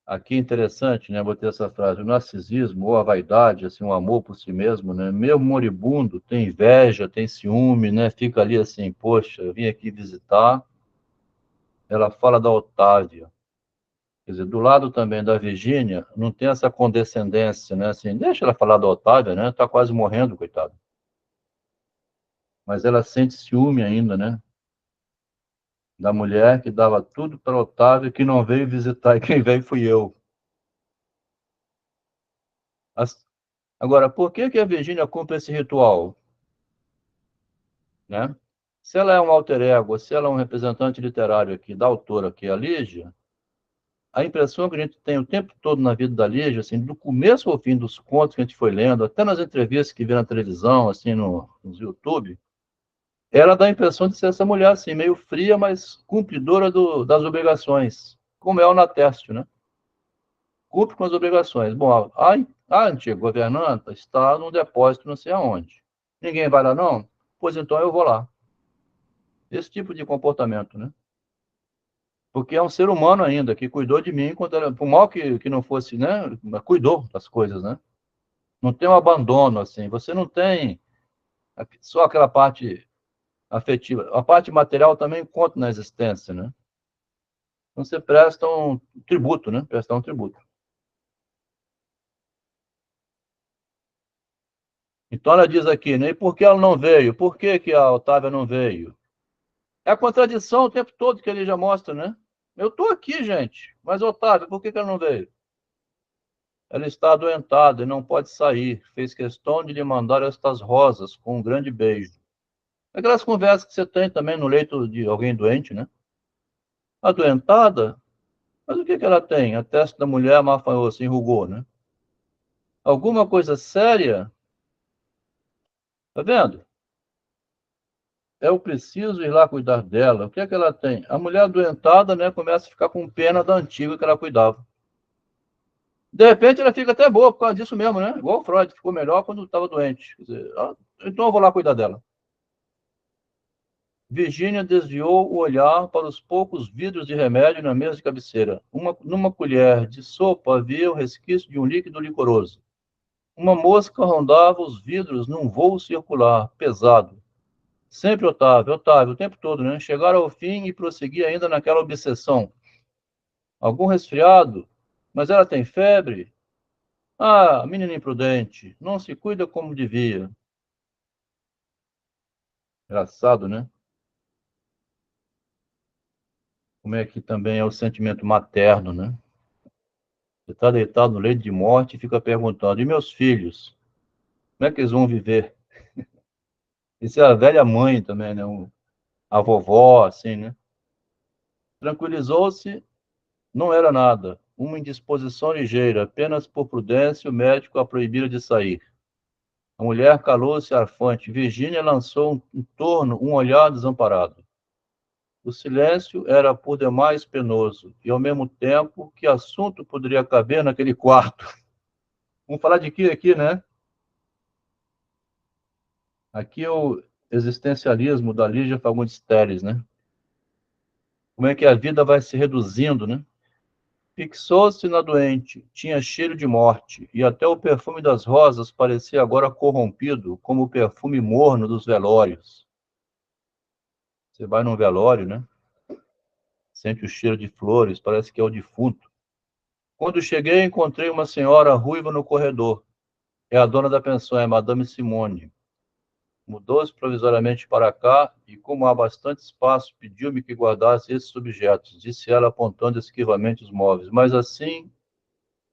Aqui é interessante, né? Botei essa frase: o narcisismo ou a vaidade, assim, o amor por si mesmo, né? Mesmo moribundo, tem inveja, tem ciúme, né? Fica ali assim, poxa, eu vim aqui visitar. Ela fala da Otávia. Quer dizer, do lado também da Virgínia, não tem essa condescendência, né? Assim, deixa ela falar da Otávia, né? Tá quase morrendo, coitado. Mas ela sente ciúme ainda, né? Da mulher que dava tudo para Otávia, que não veio visitar, e quem veio fui eu. Agora, por que que a Virgínia cumpre esse ritual, né? Se ela é um alter ego, se ela é um representante literário aqui, da autora, que é a Lígia, a impressão que a gente tem o tempo todo na vida da Lígia, assim, do começo ao fim dos contos que a gente foi lendo, até nas entrevistas que vê na televisão, assim, nos YouTube, ela dá a impressão de ser essa mulher, assim, meio fria, mas cumpridora das obrigações, como é o Natércio, né? Cumpre com as obrigações. Bom, a antiga governanta está num depósito não sei aonde. Ninguém vai lá, não? Pois então eu vou lá. Esse tipo de comportamento, né? Porque é um ser humano ainda, que cuidou de mim, por mal que não fosse, né? Cuidou das coisas, né? Não tem um abandono, assim. Você não tem só aquela parte afetiva. A parte material também conta na existência, né? Então você presta um tributo, né? Prestar um tributo. Então ela diz aqui, né? E por que ela não veio? Por que que a Otávia não veio? É a contradição o tempo todo que ele já mostra, né? Eu estou aqui, gente. Mas Otávia, por que que ela não veio? Ela está adoentada e não pode sair. Fez questão de lhe mandar estas rosas com um grande beijo. Aquelas conversas que você tem também no leito de alguém doente, né? Adoentada? Mas o que que ela tem? A testa da mulher amarfanhou, se enrugou, né? Alguma coisa séria? Tá vendo? Eu preciso ir lá cuidar dela. O que é que ela tem? A mulher adoentada, né, começa a ficar com pena da antiga que ela cuidava. De repente ela fica até boa por causa disso mesmo, né? Igual o Freud, ficou melhor quando estava doente. Quer dizer, então eu vou lá cuidar dela. Virgínia desviou o olhar para os poucos vidros de remédio na mesa de cabeceira. Numa colher de sopa havia o resquício de um líquido licoroso. Uma mosca rondava os vidros num voo circular, pesado. Sempre Otávio, Otávio, o tempo todo, né? Chegaram ao fim e prosseguia ainda naquela obsessão. Algum resfriado? Mas ela tem febre? Ah, menina imprudente, não se cuida como devia. Engraçado, né? Como é que também é o sentimento materno, né? Você está deitado no leito de morte e fica perguntando: e meus filhos? Como é que eles vão viver? Isso é a velha mãe também, né? A vovó, assim, né? Tranquilizou-se, não era nada. Uma indisposição ligeira, apenas por prudência o médico a proibira de sair. A mulher calou-se arfante. Virgínia lançou em torno um olhar desamparado. O silêncio era por demais penoso, e ao mesmo tempo, que assunto poderia caber naquele quarto? Vamos falar de quê aqui, né? Aqui é o existencialismo da Lígia Fagundes Telles, né? Como é que a vida vai se reduzindo, né? Fixou-se na doente, tinha cheiro de morte, e até o perfume das rosas parecia agora corrompido, como o perfume morno dos velórios. Você vai num velório, né? Sente o cheiro de flores, parece que é o defunto. Quando cheguei, encontrei uma senhora ruiva no corredor. É a dona da pensão, é Madame Simone. Mudou-se provisoriamente para cá e, como há bastante espaço, pediu-me que guardasse esses objetos, disse ela, apontando esquivamente os móveis. Mas assim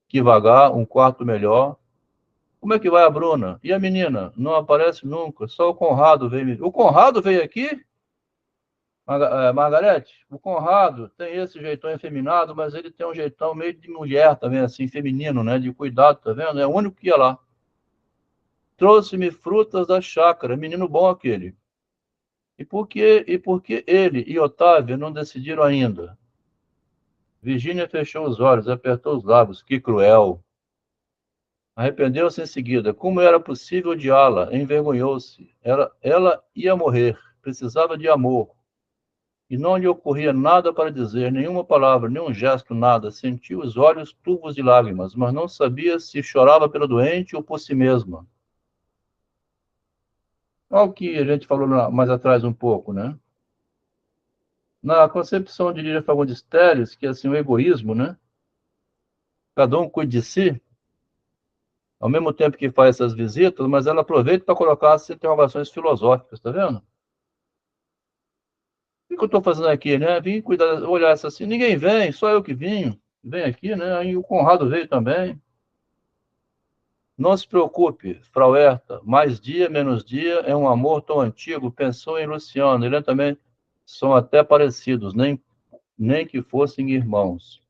que vagar, um quarto melhor. Como é que vai a Bruna? E a menina? Não aparece nunca. Só o Conrado veio me... O Conrado veio aqui? Margarete, o Conrado tem esse jeitão efeminado, mas ele tem um jeitão meio de mulher também, assim, feminino, né? De cuidado, tá vendo? É o único que ia lá. Trouxe-me frutas da chácara, menino bom aquele. E por que ele e Otávio não decidiram ainda? Virgínia fechou os olhos, apertou os lábios. Que cruel! Arrependeu-se em seguida. Como era possível odiá-la? Envergonhou-se. Ela ia morrer. Precisava de amor. E não lhe ocorria nada para dizer, nenhuma palavra, nenhum gesto, nada. Sentia os olhos turvos de lágrimas, mas não sabia se chorava pela doente ou por si mesma. Olha o que a gente falou mais atrás um pouco, né? Na concepção de Lígia Fagundes Telles, que é assim, o egoísmo, né? cada um cuide de si, ao mesmo tempo que faz essas visitas, mas ela aproveita para colocar as interrogações filosóficas, tá vendo? O que eu estou fazendo aqui, né? Vim cuidar, olhar essa assim, ninguém vem, só eu que vim, vem aqui, né? Aí o Conrado veio também. Não se preocupe, Frau Herta, mais dia, menos dia, é um amor tão antigo, pensou em Luciano, ele também são até parecidos, nem que fossem irmãos.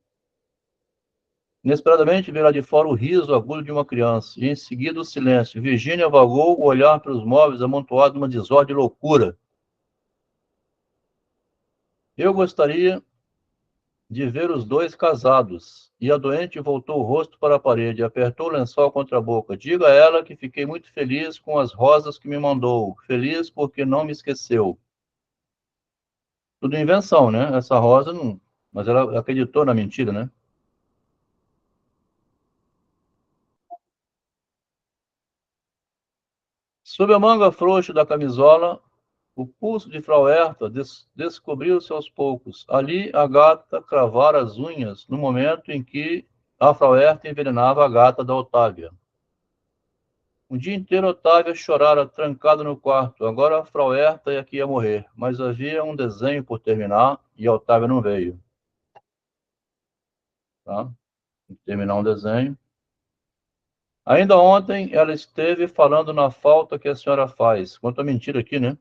Inesperadamente veio lá de fora o riso agudo de uma criança, e em seguida o silêncio. Virgínia vagou o olhar para os móveis amontoados numa desordem de loucura. Eu gostaria de ver os dois casados. E a doente voltou o rosto para a parede, apertou o lençol contra a boca. Diga a ela que fiquei muito feliz com as rosas que me mandou. Feliz porque não me esqueceu. Tudo invenção, né? Essa rosa não... Mas ela acreditou na mentira, né? Sob a manga frouxa da camisola, o pulso de Frau Herta descobriu-se aos poucos. Ali, a gata cravara as unhas no momento em que a Frau Herta envenenava a gata da Otávia. Um dia inteiro, Otávia chorara trancada no quarto. Agora a Frau Herta é que ia morrer, mas havia um desenho por terminar e a Otávia não veio. Tá? Tem que terminar um desenho. Ainda ontem, ela esteve falando na falta que a senhora faz. Quanta mentira aqui, né?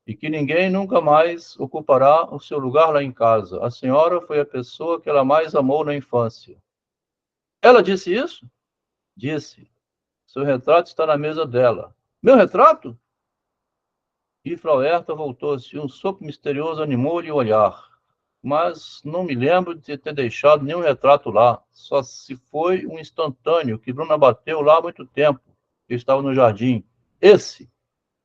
E que ninguém nunca mais ocupará o seu lugar lá em casa. A senhora foi a pessoa que ela mais amou na infância. Ela disse isso? Disse. Seu retrato está na mesa dela. Meu retrato? E Frau Herta voltou-se. Um sopro misterioso animou-lhe o olhar. Mas não me lembro de ter deixado nenhum retrato lá. Só se foi um instantâneo que Bruna bateu lá há muito tempo. Eu estava no jardim. Esse.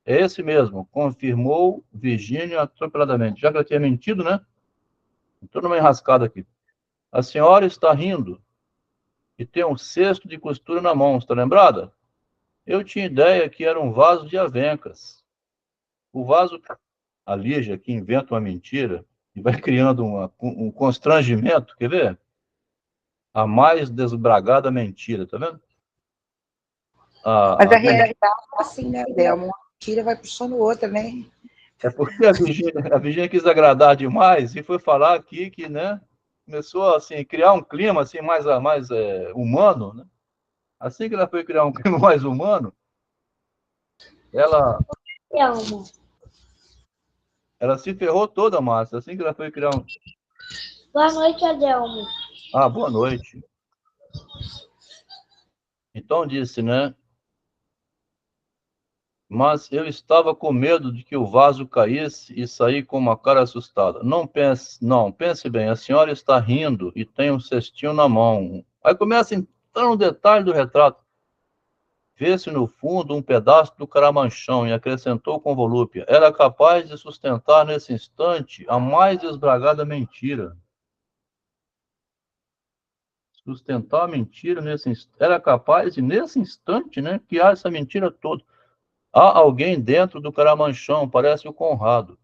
É esse mesmo, confirmou Virgínia atropeladamente. Já que ela tinha mentido, né? Estou numa enrascada aqui. A senhora está rindo e tem um cesto de costura na mão, está lembrada? Eu tinha ideia que era um vaso de avencas. O vaso, a Lígia, que inventa uma mentira e vai criando um constrangimento, quer ver? A mais desbragada mentira, tá vendo? Mas a realidade é assim, né, Delma? Uma mentira vai puxando outra, né? É porque a Virgínia quis agradar demais e foi falar aqui que, né, começou assim, a criar um clima assim, mais humano, né? Assim que ela foi criar um clima mais humano, ela, ela se ferrou toda, Márcia. Assim que ela foi criar um... Boa noite, Adelmo. Ah, boa noite. Então disse, né? Mas eu estava com medo de que o vaso caísse e saí com uma cara assustada. Não, pense bem, a senhora está rindo e tem um cestinho na mão. Aí começa a entrar no detalhe do retrato. Vê-se no fundo um pedaço do caramanchão e acrescentou com volúpia. Era capaz de sustentar nesse instante a mais desbragada mentira. Sustentar a mentira nesse instante. Era capaz de, nesse instante, né, criar essa mentira toda. Há alguém dentro do caramanchão, parece o Conrado.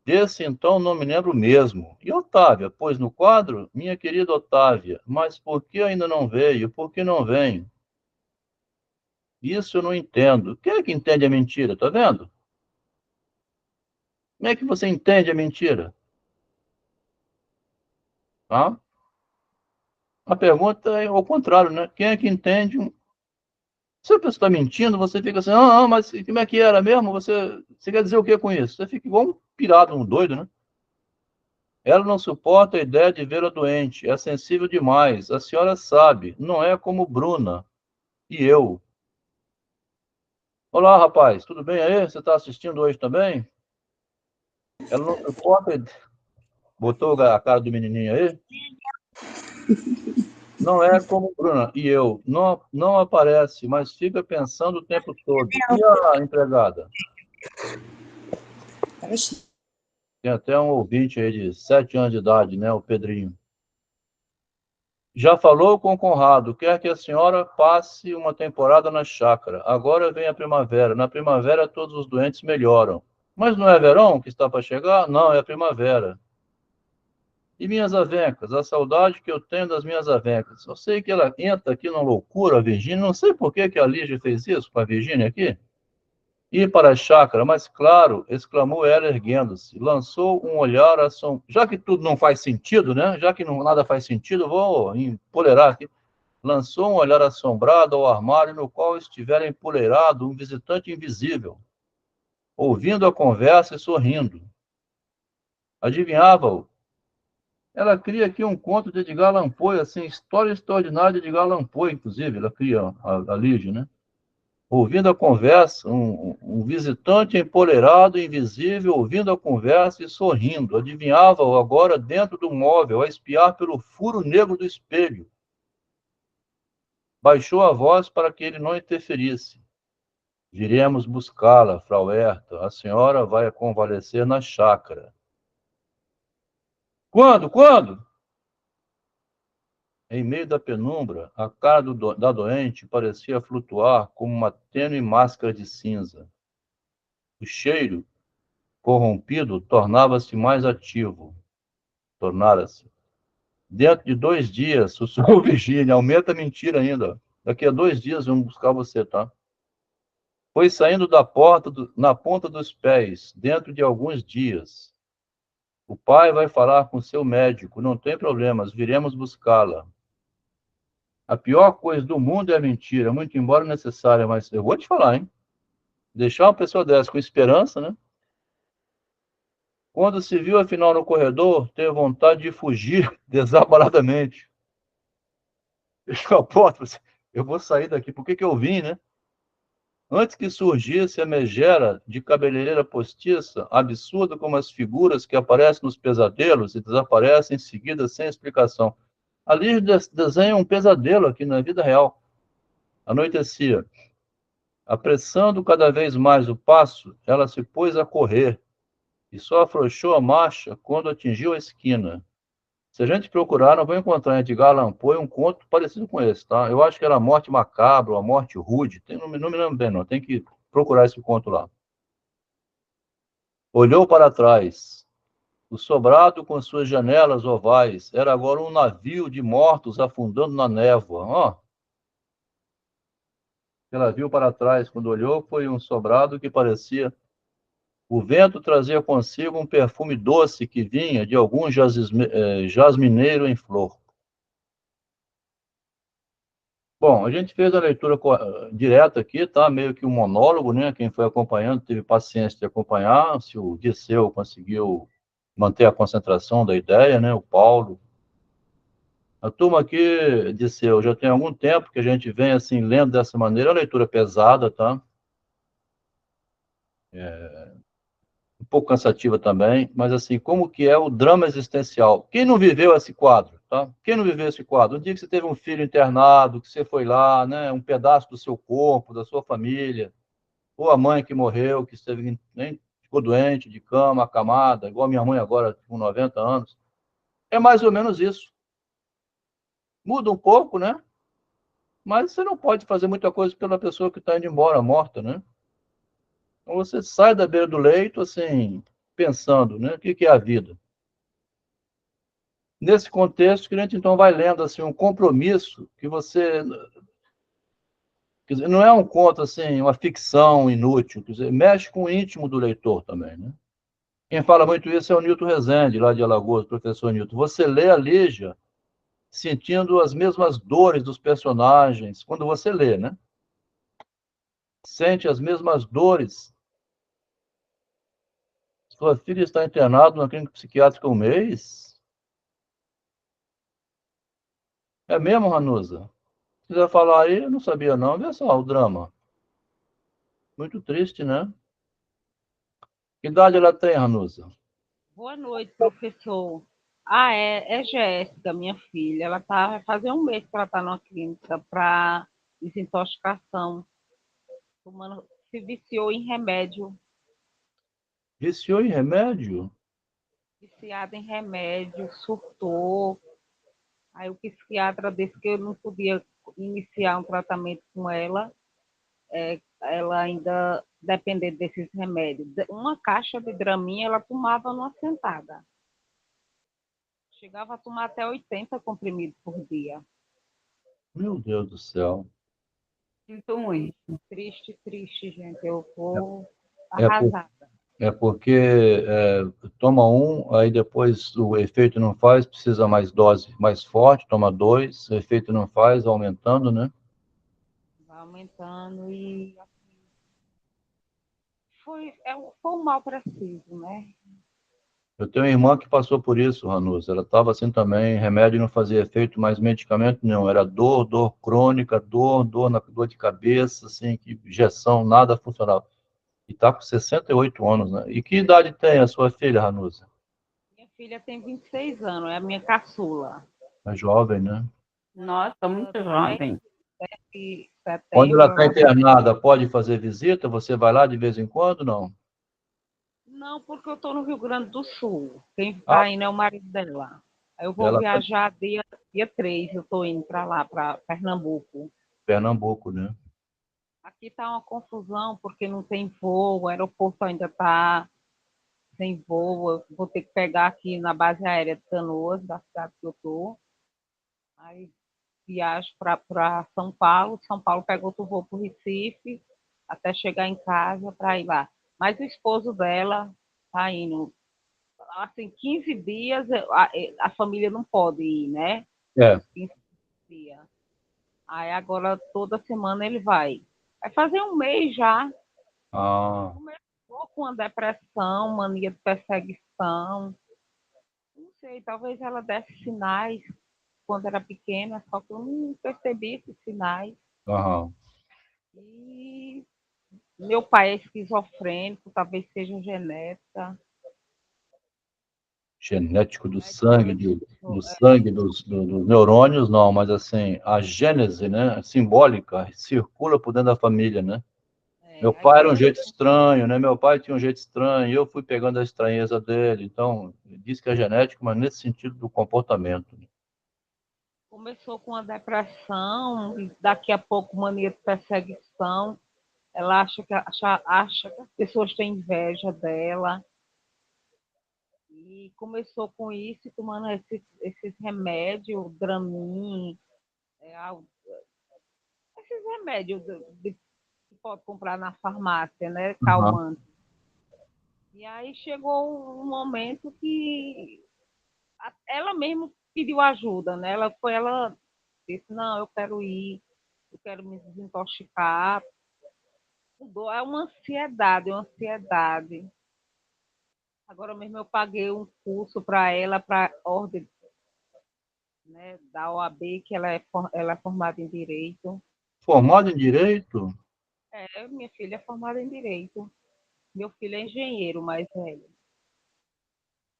Desse, então, não me lembro mesmo. E Otávia? Pois no quadro, minha querida Otávia, mas por que ainda não veio? Por que não vem? Isso eu não entendo. Quem é que entende a mentira? Tá vendo? Como é que você entende a mentira? Tá? A pergunta é ao contrário, né? Quem é que entende? Se a pessoa está mentindo, você fica assim, mas como é que era mesmo? Você quer dizer o que com isso? Você fica igual um pirado, um doido, né? Ela não suporta a ideia de vê-la doente, é sensível demais. A senhora sabe, não é como Bruna. E eu. Olá, rapaz, tudo bem aí? Você está assistindo hoje também? Ela não suporta... Botou a cara do menininho aí? Não é como Bruna. E eu. Não aparece, mas fica pensando o tempo todo. E a empregada? Tem até um ouvinte aí de 7 anos de idade, né? O Pedrinho. Já falou com o Conrado, quer que a senhora passe uma temporada na chácara. Agora vem a primavera. Na primavera todos os doentes melhoram. Mas não é verão que está para chegar? Não, é a primavera. E minhas avencas, a saudade que eu tenho das minhas avencas. Eu sei que ela entra aqui na loucura, a Virgínia. Não sei por que a Lígia fez isso com a Virgínia aqui. Ir para a chácara, mas claro, exclamou ela erguendo-se. Lançou um olhar assombrado. Já que tudo não faz sentido, né? Já que nada faz sentido, vou empolerar aqui. Lançou um olhar assombrado ao armário no qual estivera empoleirado um visitante invisível, ouvindo a conversa e sorrindo. Adivinhava-o. Ela cria aqui um conto de Edgar Allan Poe, assim, história extraordinária de Edgar Allan Poe, inclusive, ela cria a Lígia, né? Ouvindo a conversa, um visitante empoleirado, invisível, ouvindo a conversa e sorrindo. Adivinhava-o agora dentro do móvel, a espiar pelo furo negro do espelho. Baixou a voz para que ele não interferisse. Viremos buscá-la, Frau Herta. A senhora vai convalescer na chácara. Quando? Quando? Em meio da penumbra, a cara da doente parecia flutuar como uma tênue máscara de cinza. O cheiro, corrompido, tornava-se mais ativo. Tornara-se. Dentro de 2 dias, sussurrou Virgínia, aumenta a mentira ainda. Daqui a 2 dias vamos buscar você, tá? Foi saindo da porta na ponta dos pés, dentro de alguns dias. O pai vai falar com seu médico, não tem problemas, viremos buscá-la. A pior coisa do mundo é a mentira, muito embora necessária, mas eu vou te falar, hein? Deixar uma pessoa dessa com esperança, né? Quando se viu, afinal, no corredor, teve vontade de fugir desabaradamente. Fechou a porta, eu vou sair daqui, por que eu vim, né? Antes que surgisse a megera de cabeleireira postiça, absurda como as figuras que aparecem nos pesadelos e desaparecem em seguida sem explicação. Ali desenha um pesadelo aqui na vida real. Anoitecia. Apressando cada vez mais o passo, ela se pôs a correr e só afrouxou a marcha quando atingiu a esquina. Se a gente procurar, não vai encontrar em Edgar Allan Poe um conto parecido com esse, tá? Eu acho que era a Morte Macabra, a Morte Rude, não me lembro bem, não. Tem que procurar esse conto lá. Olhou para trás. O sobrado, com suas janelas ovais, era agora um navio de mortos afundando na névoa. Ó, ela viu para trás, quando olhou, foi um sobrado que parecia. O vento trazia consigo um perfume doce que vinha de algum jasmineiro em flor. Bom, a gente fez a leitura direta aqui, tá? Meio que um monólogo, né? Quem foi acompanhando teve paciência de acompanhar. Se o Disseu conseguiu manter a concentração da ideia, né? O Paulo. A turma aqui, Disseu, já tem algum tempo que a gente vem assim lendo dessa maneira, a leitura pesada, tá? Um pouco cansativa também, mas assim, como que é o drama existencial? Quem não viveu esse quadro, tá? Quem não viveu esse quadro? Um dia que você teve um filho internado, que você foi lá, né? Um pedaço do seu corpo, da sua família, ou a mãe que morreu, que esteve, nem ficou doente, de cama, acamada, igual a minha mãe agora, com 90 anos. É mais ou menos isso. Muda um pouco, né? Mas você não pode fazer muita coisa pela pessoa que está indo embora, morta, né? Então você sai da beira do leito, assim, pensando, né? O que é a vida? Nesse contexto, que a gente então vai lendo assim um compromisso que você, quer dizer, não é um conto assim, uma ficção inútil, quer dizer, mexe com o íntimo do leitor também, né? Quem fala muito isso é o Nilton Rezende, lá de Alagoas, professor Nilton. Você lê a Lígia sentindo as mesmas dores dos personagens, quando você lê, né? Sente as mesmas dores. Sua filha está internada na clínica psiquiátrica há 1 mês? É mesmo, Ranusa? Se quiser falar aí, eu não sabia não. Vê só o drama. Muito triste, né? Que idade ela tem, Ranusa? Boa noite, professor. Ah, é Jéssica, minha filha. Ela tá, vai fazer 1 mês que ela está numa clínica para desintoxicação, tomando, se viciou em remédio, Viciou em remédio? viciada em remédio, surtou. Aí o psiquiatra disse que eu não podia iniciar um tratamento com ela, ela ainda depender desses remédios. Uma caixa de Dramin ela tomava numa sentada. Chegava a tomar até 80 comprimidos por dia. Meu Deus do céu. Sinto muito. Triste, triste, gente. Eu vou É, por- arrasada. é porque toma um, aí depois o efeito não faz, precisa mais dose mais forte, toma dois, o efeito não faz, vai aumentando, né? Vai aumentando e assim, foi um mal preciso, né? Eu tenho uma irmã que passou por isso, Ranusa. Ela estava assim também, remédio não fazia efeito, mas medicamento não. Era dor, dor crônica, dor de cabeça, assim, que injeção, nada funcionava. E está com 68 anos, né? E que idade tem a sua filha, Ranusa? Minha filha tem 26 anos, é a minha caçula. É jovem, né? Nossa, muito Ela jovem. em Onde ela setembro, está ela... internada, pode fazer visita? Você vai lá de vez em quando, não? Não, porque eu estou no Rio Grande do Sul. Quem Ah, está indo é o marido dela. Aí eu vou ela está em viajar dia 3, eu estou indo para lá, para Pernambuco. Pernambuco, né? Aqui está uma confusão, porque não tem voo, o aeroporto ainda está sem voo. Eu vou ter que pegar aqui na base aérea de Canoas, da cidade que eu estou. Aí viajo para São Paulo. São Paulo pega outro voo para o Recife, até chegar em casa para ir lá. Mas o esposo dela está indo. Assim, 15 dias, a família não pode ir, né? É. Os 15 dias. Aí agora, toda semana ele vai. Vai fazer um mês já. Ah, Começou com uma depressão, mania de perseguição. Não sei, talvez ela desse sinais quando era pequena, só que eu não percebi esses sinais. aham. E meu pai é esquizofrênico, talvez seja genética. Genético do Aí sangue, do começou, sangue dos neurônios, não, mas assim, a gênese, né, simbólica, circula por dentro da família, né? Meu aí pai era um começou, jeito estranho, né? Meu pai tinha um jeito estranho, e eu fui pegando a estranheza dele. Então, diz que é genético, mas nesse sentido do comportamento. começou com a depressão, daqui a pouco mania de perseguição. Ela acha que as pessoas têm inveja dela. E começou com isso, tomando esses remédios, Dramin, é, esses remédios que pode comprar na farmácia, né? Aham. Calmante. E aí chegou um momento que ela mesma pediu ajuda, né? Ela disse, não, eu quero ir, eu quero me desintoxicar. Mudou, é uma ansiedade, uma ansiedade. Agora mesmo eu paguei um curso para ela, para ordem, né, da OAB, que ela é formada em Direito. Formado em Direito? Minha filha é formada em Direito. Meu filho é engenheiro mais velho,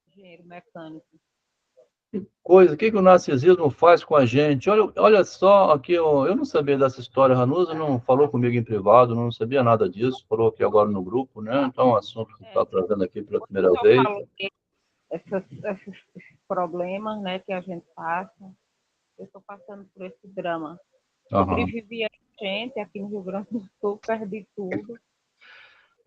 engenheiro mecânico. Coisa, o que que o narcisismo faz com a gente? Olha só, aqui eu não sabia dessa história, Ranusa não falou comigo em privado, não sabia nada disso, falou aqui agora no grupo, né? Então, é um assunto que está trazendo aqui pela O primeira senhor vez. falou que esses problemas, né, que a gente passa, eu estou passando por esse drama. Aham. Sobrevivi a gente aqui no Rio Grande do Sul, perdi tudo.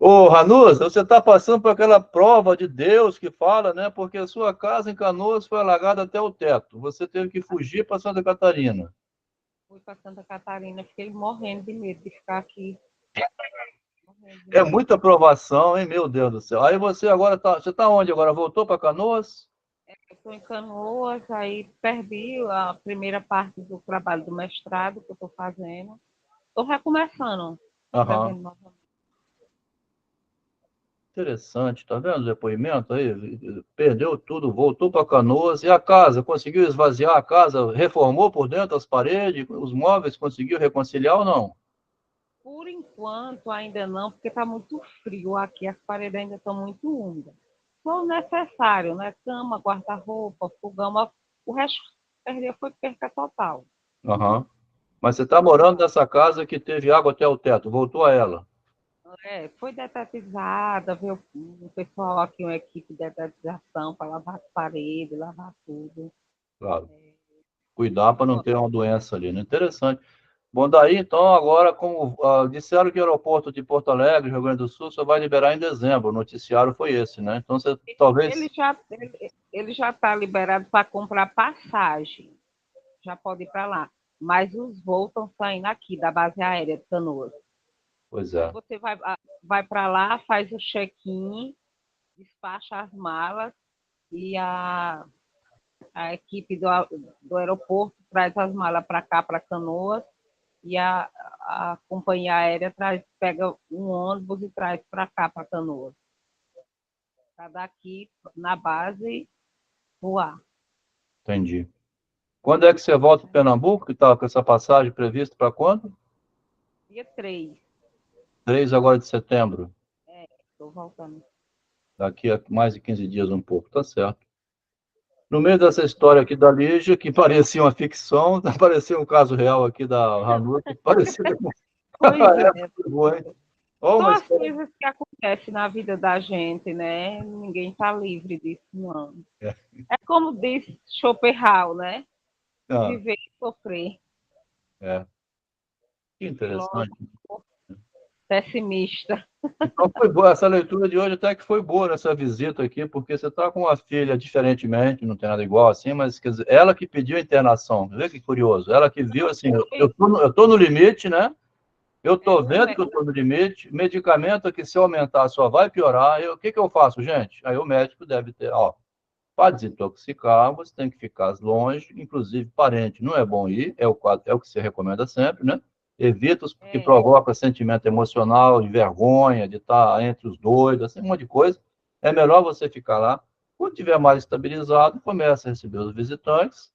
Ô, Ranusa, você está passando por aquela prova de Deus que fala, né? Porque a sua casa em Canoas foi alagada até o teto. Você teve que fugir para Santa Catarina. Fui para Santa Catarina, fiquei morrendo de medo de ficar aqui. Morrendo de É medo. muita provação, hein? Meu Deus do céu. Aí você agora tá. Você está onde agora? Voltou para Canoas? Eu estou em Canoas, aí perdi a primeira parte do trabalho do mestrado que eu estou fazendo. Estou recomeçando, Aham. escrevendo novamente. Interessante, tá vendo o depoimento aí? Perdeu tudo, voltou para Canoas. E a casa? Conseguiu esvaziar a casa? Reformou por dentro as paredes, os móveis? Conseguiu reconciliar ou não? Por enquanto, ainda não, porque está muito frio aqui, as paredes ainda estão muito úmidas. Só o necessário, né? Cama, guarda-roupa, fogão, mas o resto perdeu foi perca total. Aham. Mas você está morando nessa casa que teve água até o teto, voltou a ela. Foi detetizada, veio o pessoal aqui, uma equipe de detetização para lavar as paredes, lavar tudo. Claro. Cuidar para não ter uma doença ali, né? Interessante. Bom, daí, então, agora, como disseram que o aeroporto de Porto Alegre, Rio Grande do Sul, só vai liberar em dezembro. O noticiário foi esse, né? Então, você talvez... Ele já está liberado para comprar passagem. Já pode ir para lá. Mas os voos estão saindo aqui, da base aérea de Canoas. Pois é. Aí você vai para lá, faz o check-in, despacha as malas e a equipe do aeroporto traz as malas para cá, para Canoas, e a companhia aérea pega um ônibus e traz para cá, para Canoas. Para daqui, na base, voar. Entendi. Quando é que você volta para Pernambuco, que está com essa passagem prevista para quando? Dia 3. 3 agora de setembro. Estou voltando. Daqui a mais de 15 dias, um pouco. Tá certo. No meio dessa história aqui da Lígia, que parecia uma ficção, apareceu um caso real aqui da Hanu, que parecia... Pois Boa, hein? São as coisas que acontecem na vida da gente, né? Ninguém está livre disso, não. É como disse Schopenhauer, né? Viver e sofrer. Que interessante. Pessimista. Então foi boa, essa leitura de hoje até que foi boa nessa visita aqui, porque você está com uma filha diferentemente, não tem nada igual assim, mas quer dizer, ela que pediu a internação, vê que curioso, ela que viu assim, eu tô no limite, né? Eu estou vendo que eu estou no limite, medicamento que se aumentar só vai piorar, o que eu faço, gente? Aí o médico deve ter, para desintoxicar, você tem que ficar longe, inclusive parente, não é bom ir, é o que se recomenda sempre, né? Evita os que provoca sentimento emocional, de vergonha, de estar entre os dois, assim, um monte de coisa. É melhor você ficar lá. Quando tiver mais estabilizado, começa a receber os visitantes,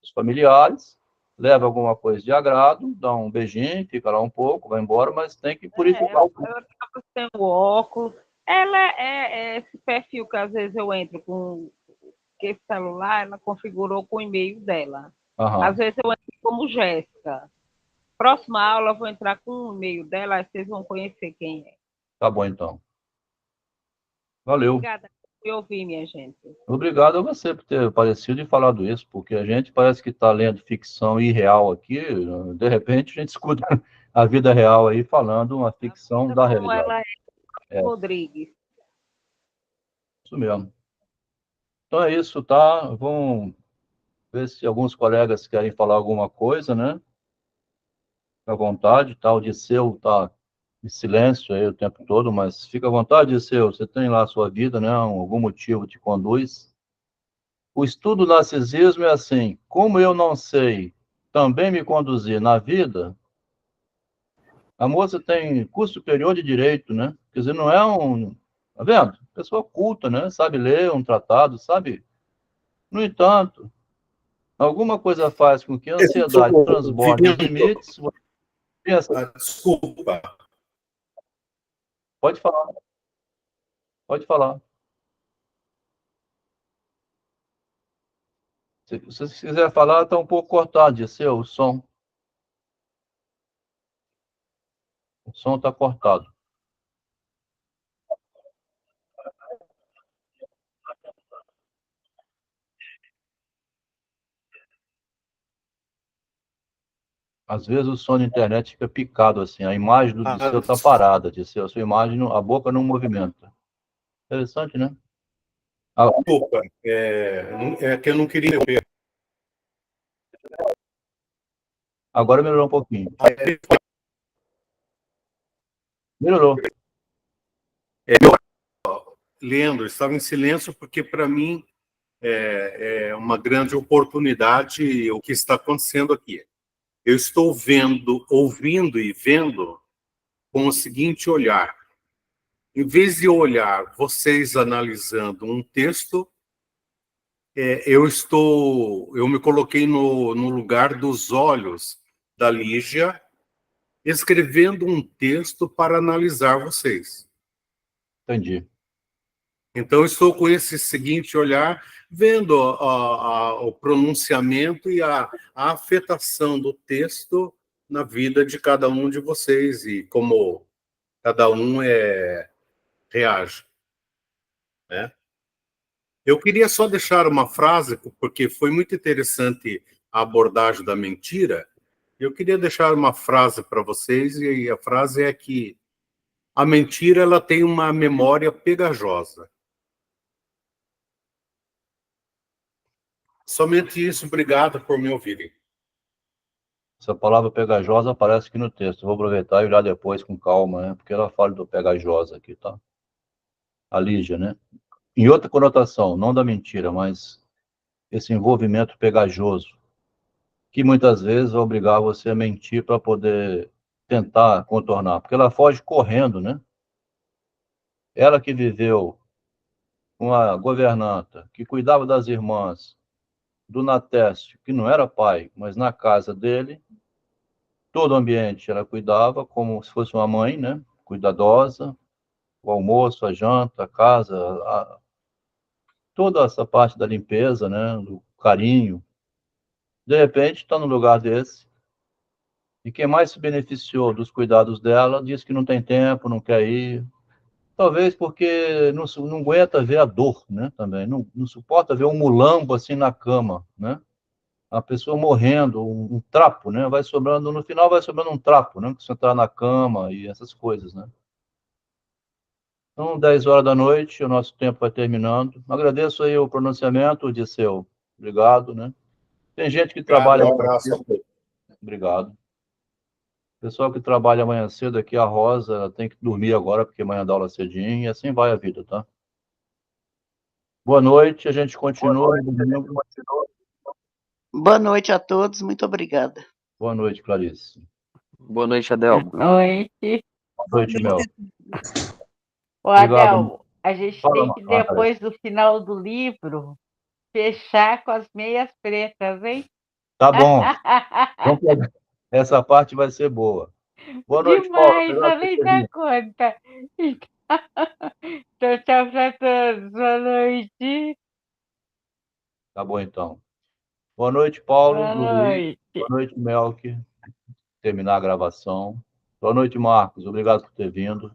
os familiares, leva alguma coisa de agrado, dá um beijinho, fica lá um pouco, vai embora, mas tem que purificar o corpo. Ela estava sem o óculos. Ela é esse perfil que às vezes eu entro com esse celular, ela configurou com o e-mail dela. Às vezes eu entro como Jéssica. Próxima aula eu vou entrar com o e-mail dela, aí vocês vão conhecer quem é. Tá bom, então. Valeu. Obrigada por ouvir, minha gente. Obrigado a você por ter aparecido e falado isso, porque a gente parece que está lendo ficção irreal aqui, de repente a gente escuta a vida real aí falando uma ficção da realidade. Ela é Rodrigues. Isso mesmo. Então é isso, tá? Vamos ver se alguns colegas querem falar alguma coisa, né? Fica à vontade, tá? O Disseu tá em silêncio aí o tempo todo, mas fica à vontade, Disseu. Você tem lá a sua vida, né? Algum motivo te conduz. O estudo do narcisismo é assim: como eu não sei também me conduzir na vida, a moça tem curso superior de direito, né? Quer dizer, não é um... Tá vendo? Pessoa culta, né? Sabe ler um tratado, sabe? No entanto, alguma coisa faz com que a ansiedade transborde os limites. Desculpa. Pode falar. Pode falar. Se você quiser falar, está um pouco cortado, Disseu, o som. O som está cortado. Às vezes o som da internet fica picado assim, a imagem do Disseu está parada, Disseu, a sua imagem, a boca não movimenta. Interessante, né? Desculpa, é que eu não queria... Agora melhorou um pouquinho. Melhorou. Lendo, estava em silêncio porque, para mim, é uma grande oportunidade o que está acontecendo aqui. Eu estou vendo, ouvindo e vendo com o seguinte olhar. Em vez de olhar vocês analisando um texto, eu me coloquei no lugar dos olhos da Lígia, escrevendo um texto para analisar vocês. Entendi. Então, estou com esse seguinte olhar, vendo o pronunciamento e a afetação do texto na vida de cada um de vocês e como cada um reage. Né? Eu queria só deixar uma frase, porque foi muito interessante a abordagem da mentira, Eu queria deixar uma frase para vocês, e a frase é que a mentira ela tem uma memória pegajosa. Somente isso, obrigado por me ouvirem. Essa palavra pegajosa aparece aqui no texto. Eu vou aproveitar e olhar depois com calma, né? Porque ela fala do pegajosa aqui, tá? A Lígia, né? Em outra conotação, não da mentira, mas esse envolvimento pegajoso, que muitas vezes vai obrigar você a mentir para poder tentar contornar, porque ela foge correndo, né? Ela que viveu com a governanta, que cuidava das irmãs, do Natécio, que não era pai, mas na casa dele, todo o ambiente ela cuidava como se fosse uma mãe, né? Cuidadosa, o almoço, a janta, a casa, toda essa parte da limpeza, né? Do carinho. De repente, está num lugar desse, e quem mais se beneficiou dos cuidados dela diz que não tem tempo, não quer ir. Talvez porque não aguenta ver a dor, né? Também não suporta ver um mulambo assim na cama, né? A pessoa morrendo, um trapo, né? Vai sobrando, no final vai sobrando um trapo, né? Que você entrar na cama e essas coisas, né? Então, 10 horas da noite, o nosso tempo vai terminando. Agradeço aí o pronunciamento, Disseu. Obrigado, né? Tem gente que Obrigado, trabalha. um abraço a todos. Obrigado. Pessoal que trabalha amanhã cedo aqui, a Rosa, ela tem que dormir agora, porque amanhã dá aula cedinho, e assim vai a vida, tá? Boa noite, a gente continua no domingo. Boa noite a todos, muito obrigada. Boa noite, Clarice. Boa noite, Adelmo. Noite. Boa noite, Mel. Ô, Obrigado. Adelmo, a gente Fala, tem que, depois do final do livro, fechar com as meias pretas, hein? Tá bom. Essa parte vai ser boa. Boa noite, Paulo. Demais, eu nem dá conta. Então, tchau pra todos. Boa noite. Tá bom, então. Boa noite, Paulo. Boa Luiz. noite. Boa noite, Melk. Terminar a gravação. Boa noite, Marcos. Obrigado por ter vindo.